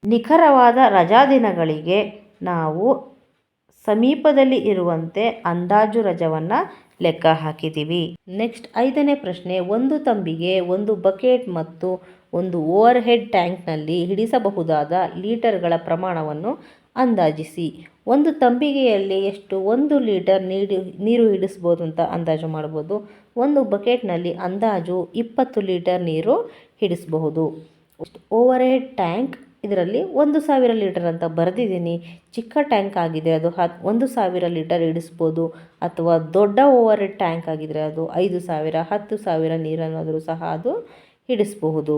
Speaker 1: ನಿಖರವಾದ ರಜಾದಿನಗಳಿಗೆ ನಾವು ಸಮೀಪದಲ್ಲಿ ಇರುವಂತೆ ಅಂದಾಜು ರಜವನ್ನು ಲೆಕ್ಕ ಹಾಕಿದ್ದೀವಿ. ನೆಕ್ಸ್ಟ್, 5ನೇ ಪ್ರಶ್ನೆ, ಒಂದು ತಂಬಿಗೆ, ಒಂದು ಬಕೆಟ್ ಮತ್ತು ಒಂದು ಓವರ್ ಹೆಡ್ ಟ್ಯಾಂಕ್ನಲ್ಲಿ ಹಿಡಿಸಬಹುದಾದ ಲೀಟರ್ಗಳ ಪ್ರಮಾಣವನ್ನು ಅಂದಾಜಿಸಿ. ಒಂದು ತಂಬಿಗೆಯಲ್ಲಿ ಎಷ್ಟು 1 ಲೀಟರ್ ನೀರು ಹಿಡಿಸ್ಬೋದು ಅಂತ ಅಂದಾಜು ಮಾಡ್ಬೋದು. ಒಂದು ಬಕೆಟ್ನಲ್ಲಿ ಅಂದಾಜು 20 ಲೀಟರ್ ನೀರು ಹಿಡಿಸಬಹುದು. ಓವರ್ ಹೆಡ್ ಟ್ಯಾಂಕ್ ಇದರಲ್ಲಿ 1,000 ಲೀಟರ್ ಅಂತ ಬರೆದಿದ್ದೀನಿ. ಚಿಕ್ಕ ಟ್ಯಾಂಕ್ ಆಗಿದ್ರೆ ಅದು 1,000 ಲೀಟರ್ ಹಿಡಿಸ್ಬೋದು. ಅಥವಾ ದೊಡ್ಡ ಓವರ್ ಹೆಡ್ ಟ್ಯಾಂಕ್ ಆಗಿದ್ರೆ ಅದು 5,000 10,000 ನೀರನ್ನಾದರೂ ಸಹ ಅದು ಹಿಡಿಸಬಹುದು.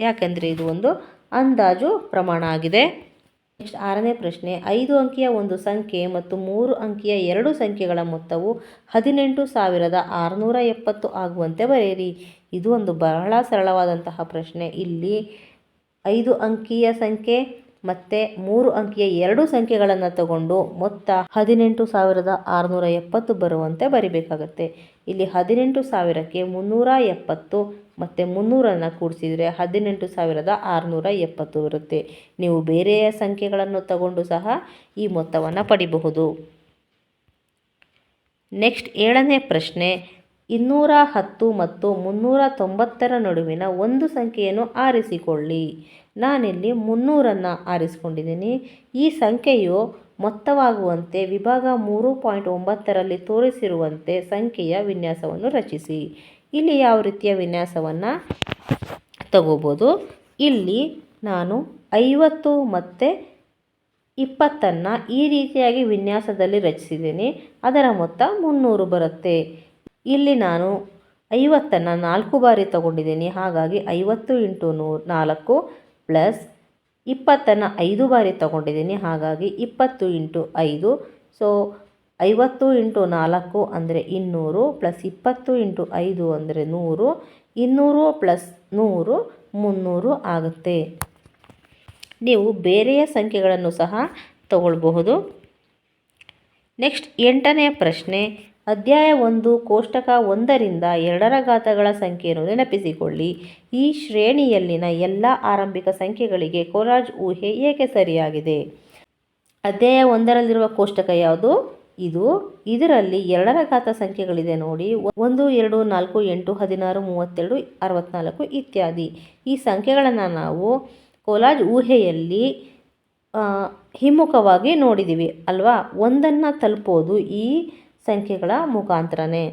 Speaker 1: ಯಾಕೆಂದರೆ ಇದು ಒಂದು ಅಂದಾಜು ಪ್ರಮಾಣ ಆಗಿದೆ. ನೆಕ್ಸ್ಟ್, 6ನೇ ಪ್ರಶ್ನೆ, 5 ಅಂಕಿಯ ಒಂದು ಸಂಖ್ಯೆ ಮತ್ತು 3 ಅಂಕಿಯ 2 ಸಂಖ್ಯೆಗಳ ಮೊತ್ತವು 18,670 ಆಗುವಂತೆ ಬರೆಯಿರಿ. ಇದು ಒಂದು ಬಹಳ ಸರಳವಾದಂತಹ ಪ್ರಶ್ನೆ. ಇಲ್ಲಿ 5 ಅಂಕಿಯ ಸಂಖ್ಯೆ ಮತ್ತು 3 ಅಂಕಿಯ 2 ಸಂಖ್ಯೆಗಳನ್ನು ತಗೊಂಡು ಮೊತ್ತ 18,670 ಬರುವಂತೆ ಬರಿಬೇಕಾಗತ್ತೆ. ಇಲ್ಲಿ 18,000ಕ್ಕೆ 370 ಮತ್ತು 300 ಕೂಡಿಸಿದರೆ 18,670 ಬರುತ್ತೆ. ನೀವು ಬೇರೆಯ ಸಂಖ್ಯೆಗಳನ್ನು ತಗೊಂಡು ಸಹ ಈ ಮೊತ್ತವನ್ನು ಪಡಿಬಹುದು. ನೆಕ್ಸ್ಟ್, 7ನೇ ಪ್ರಶ್ನೆ, 210 ಮತ್ತು 390ರ ನಡುವಿನ ಒಂದು ಸಂಖ್ಯೆಯನ್ನು ಆರಿಸಿಕೊಳ್ಳಿ. ನಾನಿಲ್ಲಿ 300 ಆರಿಸಿಕೊಂಡಿದ್ದೀನಿ. ಈ ಸಂಖ್ಯೆಯು ಮೊತ್ತವಾಗುವಂತೆ ವಿಭಾಗ 3.9ರಲ್ಲಿ ತೋರಿಸಿರುವಂತೆ ಸಂಖ್ಯೆಯ ವಿನ್ಯಾಸವನ್ನು ರಚಿಸಿ. ಇಲ್ಲಿ ಯಾವ ರೀತಿಯ ವಿನ್ಯಾಸವನ್ನು ತಗೋಬೋದು? ಇಲ್ಲಿ ನಾನು 50 ಮತ್ತು 20 ಈ ರೀತಿಯಾಗಿ ವಿನ್ಯಾಸದಲ್ಲಿ ರಚಿಸಿದ್ದೀನಿ. ಅದರ ಮೊತ್ತ 300 ಬರುತ್ತೆ. ಇಲ್ಲಿ ನಾನು 50 4 ಬಾರಿ ತಗೊಂಡಿದ್ದೀನಿ, ಹಾಗಾಗಿ 50 × 4 ಪ್ಲಸ್ 20 5 ಬಾರಿ ತಗೊಂಡಿದ್ದೀನಿ, ಹಾಗಾಗಿ 20 × 5. ಸೊ 50 × 4 ಅಂದರೆ 200 ಪ್ಲಸ್ 20 × 5 ಅಂದರೆ 100. 200 ಪ್ಲಸ್ 100 300 ಆಗುತ್ತೆ. ನೀವು ಬೇರೆಯ ಸಂಖ್ಯೆಗಳನ್ನು ಸಹ ತಗೊಳ್ಬಹುದು. ನೆಕ್ಸ್ಟ್ 8ನೇ ಪ್ರಶ್ನೆ. ಅಧ್ಯಾಯ 1 ಕೋಷ್ಟಕ 1ರಿಂದ 2ರ ಘಾತಗಳ ಸಂಖ್ಯೆಯನ್ನು ನೆನಪಿಸಿಕೊಳ್ಳಿ. ಈ ಶ್ರೇಣಿಯಲ್ಲಿನ ಎಲ್ಲ ಆರಂಭಿಕ ಸಂಖ್ಯೆಗಳಿಗೆ ಕೊಲಾಜ್ ಊಹೆ ಏಕೆ ಸರಿಯಾಗಿದೆ? ಅಧ್ಯಾಯ 1ರಲ್ಲಿರುವ ಕೋಷ್ಟಕ ಯಾವುದು? ಇದರಲ್ಲಿ 2ರ ಘಾತ ಸಂಖ್ಯೆಗಳಿದೆ ನೋಡಿ. 1 2 4 8 16 32 64 ಇತ್ಯಾದಿ. ಈ ಸಂಖ್ಯೆಗಳನ್ನು ನಾವು ಕೊಲಾಜ್ ಊಹೆಯಲ್ಲಿ ಹಿಮ್ಮುಖವಾಗಿ ನೋಡಿದ್ದೀವಿ ಅಲ್ವಾ. ಒಂದನ್ನು ತಲುಪೋದು ಈ ಸಂಖ್ಯೆಗಳ ಮುಖಾಂತರನೇ.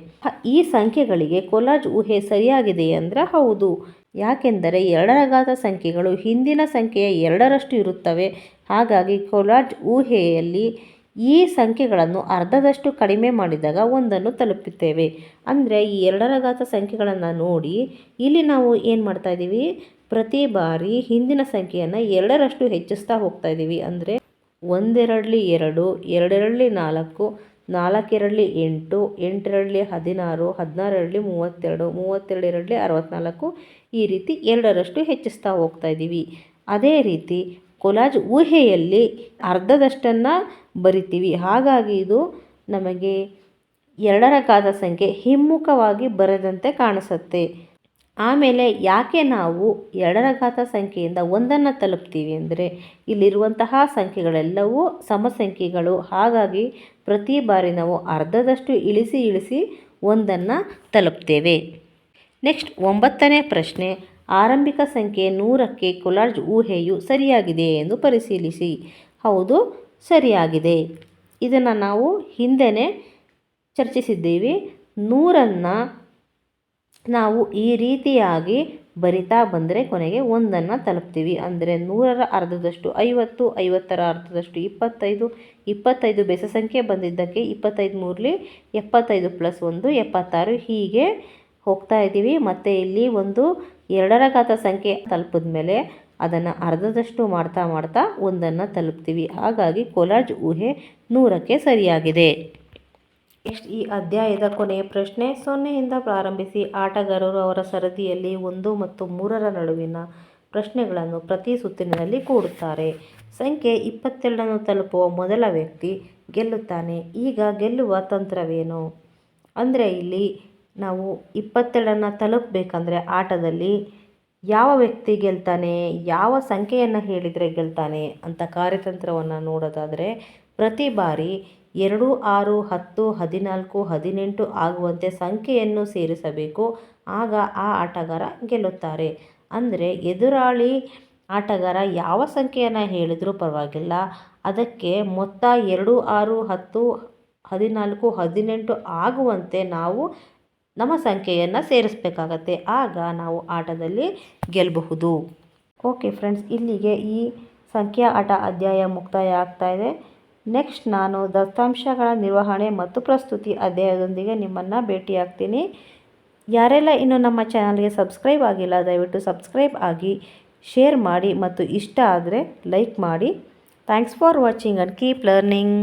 Speaker 1: ಈ ಸಂಖ್ಯೆಗಳಿಗೆ ಕೊಲಾಜ್ ಊಹೆ ಸರಿಯಾಗಿದೆ ಅಂದರೆ ಹೌದು. ಯಾಕೆಂದರೆ 2ರ ಘಾತ ಸಂಖ್ಯೆಗಳು ಹಿಂದಿನ ಸಂಖ್ಯೆಯ 2ರಷ್ಟು ಇರುತ್ತವೆ. ಹಾಗಾಗಿ ಕೊಲಾಜ್ ಊಹೆಯಲ್ಲಿ ಈ ಸಂಖ್ಯೆಗಳನ್ನು ಅರ್ಧದಷ್ಟು ಕಡಿಮೆ ಮಾಡಿದಾಗ 1ಅನ್ನು ತಲುಪುತ್ತೇವೆ. ಅಂದರೆ ಈ 2ರ ಘಾತ ಸಂಖ್ಯೆಗಳನ್ನು ನೋಡಿ ಇಲ್ಲಿ ನಾವು ಏನು ಮಾಡ್ತಾ ಇದ್ದೀವಿ, ಪ್ರತಿ ಬಾರಿ ಹಿಂದಿನ ಸಂಖ್ಯೆಯನ್ನು 2ರಷ್ಟು ಹೆಚ್ಚಿಸ್ತಾ ಹೋಗ್ತಾ ಇದ್ದೀವಿ. ಅಂದರೆ 1 2 2, 2 2 4, 4 2 8, 8 2 16, 16 32, 32 64 ಈ ರೀತಿ 2ರಷ್ಟು ಹೆಚ್ಚಿಸ್ತಾ ಹೋಗ್ತಾ ಇದ್ದೀವಿ. ಅದೇ ರೀತಿ ಕೊಲಾಜ್ ಊಹೆಯಲ್ಲಿ ಅರ್ಧದಷ್ಟನ್ನು ಬರಿತೀವಿ. ಹಾಗಾಗಿ ಇದು ನಮಗೆ 2ರ ಘಾತ ಸಂಖ್ಯೆ ಹಿಮ್ಮುಖವಾಗಿ ಬರೆದಂತೆ ಕಾಣಿಸುತ್ತೆ. ಆಮೇಲೆ ಯಾಕೆ ನಾವು 2ರ ಘಾತ ಸಂಖ್ಯೆಯಿಂದ 1ಅನ್ನು ತಲುಪ್ತೀವಿ ಅಂದರೆ ಇಲ್ಲಿರುವಂತಹ ಸಂಖ್ಯೆಗಳೆಲ್ಲವೂ ಸಮಸಂಖ್ಯೆಗಳು. ಹಾಗಾಗಿ ಪ್ರತಿ ಬಾರಿ ನಾವು ಅರ್ಧದಷ್ಟು ಇಳಿಸಿ 1ಅನ್ನು ತಲುಪ್ತೇವೆ. ನೆಕ್ಸ್ಟ್ 9ನೇ ಪ್ರಶ್ನೆ. ಆರಂಭಿಕ ಸಂಖ್ಯೆ 100ಕ್ಕೆ ಕೊಲಾಜ್ ಊಹೆಯು ಸರಿಯಾಗಿದೆಯೇ ಎಂದು ಪರಿಶೀಲಿಸಿ. ಹೌದು, ಸರಿಯಾಗಿದೆ. ಇದನ್ನು ನಾವು ಹಿಂದೆಯೇ ಚರ್ಚಿಸಿದ್ದೀವಿ. 100ಅನ್ನು ನಾವು ಈ ರೀತಿಯಾಗಿ ಬರಿತಾ ಬಂದರೆ ಕೊನೆಗೆ 1ಅನ್ನು ತಲುಪ್ತೀವಿ. ಅಂದರೆ 100ರ ಅರ್ಧದಷ್ಟು 50, 50ರ ಅರ್ಧದಷ್ಟು 25, 25 ಬೆಸ ಸಂಖ್ಯೆ ಬಂದಿದ್ದಕ್ಕೆ 25 3 75 ಪ್ಲಸ್ 1 76 ಹೀಗೆ ಹೋಗ್ತಾ ಇದ್ದೀವಿ. ಮತ್ತು ಇಲ್ಲಿ ಒಂದು 2ರ ಘಾತ ಸಂಖ್ಯೆ ತಲುಪಿದ ಮೇಲೆ ಅದನ್ನು ಅರ್ಧದಷ್ಟು ಮಾಡ್ತಾ 1ಅನ್ನು ತಲುಪ್ತೀವಿ. ಹಾಗಾಗಿ ಕೊಲಾಜ್ ಊಹೆ 100ಕ್ಕೆ ಸರಿಯಾಗಿದೆ. ನೆಕ್ಸ್ಟ್ ಈ ಅಧ್ಯಾಯದ ಕೊನೆಯ ಪ್ರಶ್ನೆ. 0ಯಿಂದ ಪ್ರಾರಂಭಿಸಿ ಆಟಗಾರರು ಅವರ ಸರದಿಯಲ್ಲಿ 1 ಮತ್ತು 3ರ ನಡುವಿನ ಪ್ರಶ್ನೆಗಳನ್ನು ಪ್ರತಿ ಸುತ್ತಿನಲ್ಲಿ ಕೂಡುತ್ತಾರೆ. ಸಂಖ್ಯೆ 22ನ್ನು ತಲುಪುವ ಮೊದಲ ವ್ಯಕ್ತಿ ಗೆಲ್ಲುತ್ತಾನೆ. ಈಗ ಗೆಲ್ಲುವ ತಂತ್ರವೇನು? ಅಂದರೆ ಇಲ್ಲಿ ನಾವು 22ನ್ನು ತಲುಪಬೇಕಂದ್ರೆ ಆಟದಲ್ಲಿ ಯಾವ ವ್ಯಕ್ತಿ ಗೆಲ್ತಾನೆ, ಯಾವ ಸಂಖ್ಯೆಯನ್ನು ಹೇಳಿದರೆ ಗೆಲ್ತಾನೆ ಅಂತ ಕಾರ್ಯತಂತ್ರವನ್ನು ನೋಡೋದಾದರೆ ಪ್ರತಿ ಬಾರಿ 2 6 10 14 18 ಆಗುವಂತೆ ಸಂಖ್ಯೆಯನ್ನು ಸೇರಿಸಬೇಕು. ಆಗ ಆ ಆಟಗಾರ ಗೆಲ್ಲುತ್ತಾರೆ. ಅಂದರೆ ಎದುರಾಳಿ ಆಟಗಾರ ಯಾವ ಸಂಖ್ಯೆಯನ್ನು ಹೇಳಿದರೂ ಪರವಾಗಿಲ್ಲ, ಅದಕ್ಕೆ ಮೊತ್ತ 2 6 10 14 18 ಆಗುವಂತೆ ನಾವು ನಮ್ಮ ಸಂಖ್ಯೆಯನ್ನು ಸೇರಿಸಬೇಕಾಗತ್ತೆ. ಆಗ ನಾವು ಆಟದಲ್ಲಿ ಗೆಲ್ಲಬಹುದು. ಓಕೆ ಫ್ರೆಂಡ್ಸ್, ಇಲ್ಲಿಗೆ ಈ ಸಂಖ್ಯಾ ಆಟ ಅಧ್ಯಾಯ ಮುಕ್ತಾಯ ಆಗ್ತಾ ಇದೆ. ನೆಕ್ಸ್ಟ್ ನಾನು ದತ್ತಾಂಶಗಳ ನಿರ್ವಹಣೆ ಮತ್ತು ಪ್ರಸ್ತುತಿ ಅಧ್ಯಾಯದೊಂದಿಗೆ ನಿಮ್ಮನ್ನು ಭೇಟಿಯಾಗ್ತೀನಿ. ಯಾರೆಲ್ಲ ಇನ್ನೂ ನಮ್ಮ ಚಾನಲ್ಗೆ ಸಬ್ಸ್ಕ್ರೈಬ್ ಆಗಿಲ್ಲ ದಯವಿಟ್ಟು ಸಬ್ಸ್ಕ್ರೈಬ್ ಆಗಿ, ಶೇರ್ ಮಾಡಿ ಮತ್ತು ಇಷ್ಟ ಆದರೆ ಲೈಕ್ ಮಾಡಿ. Thanks for watching and keep learning.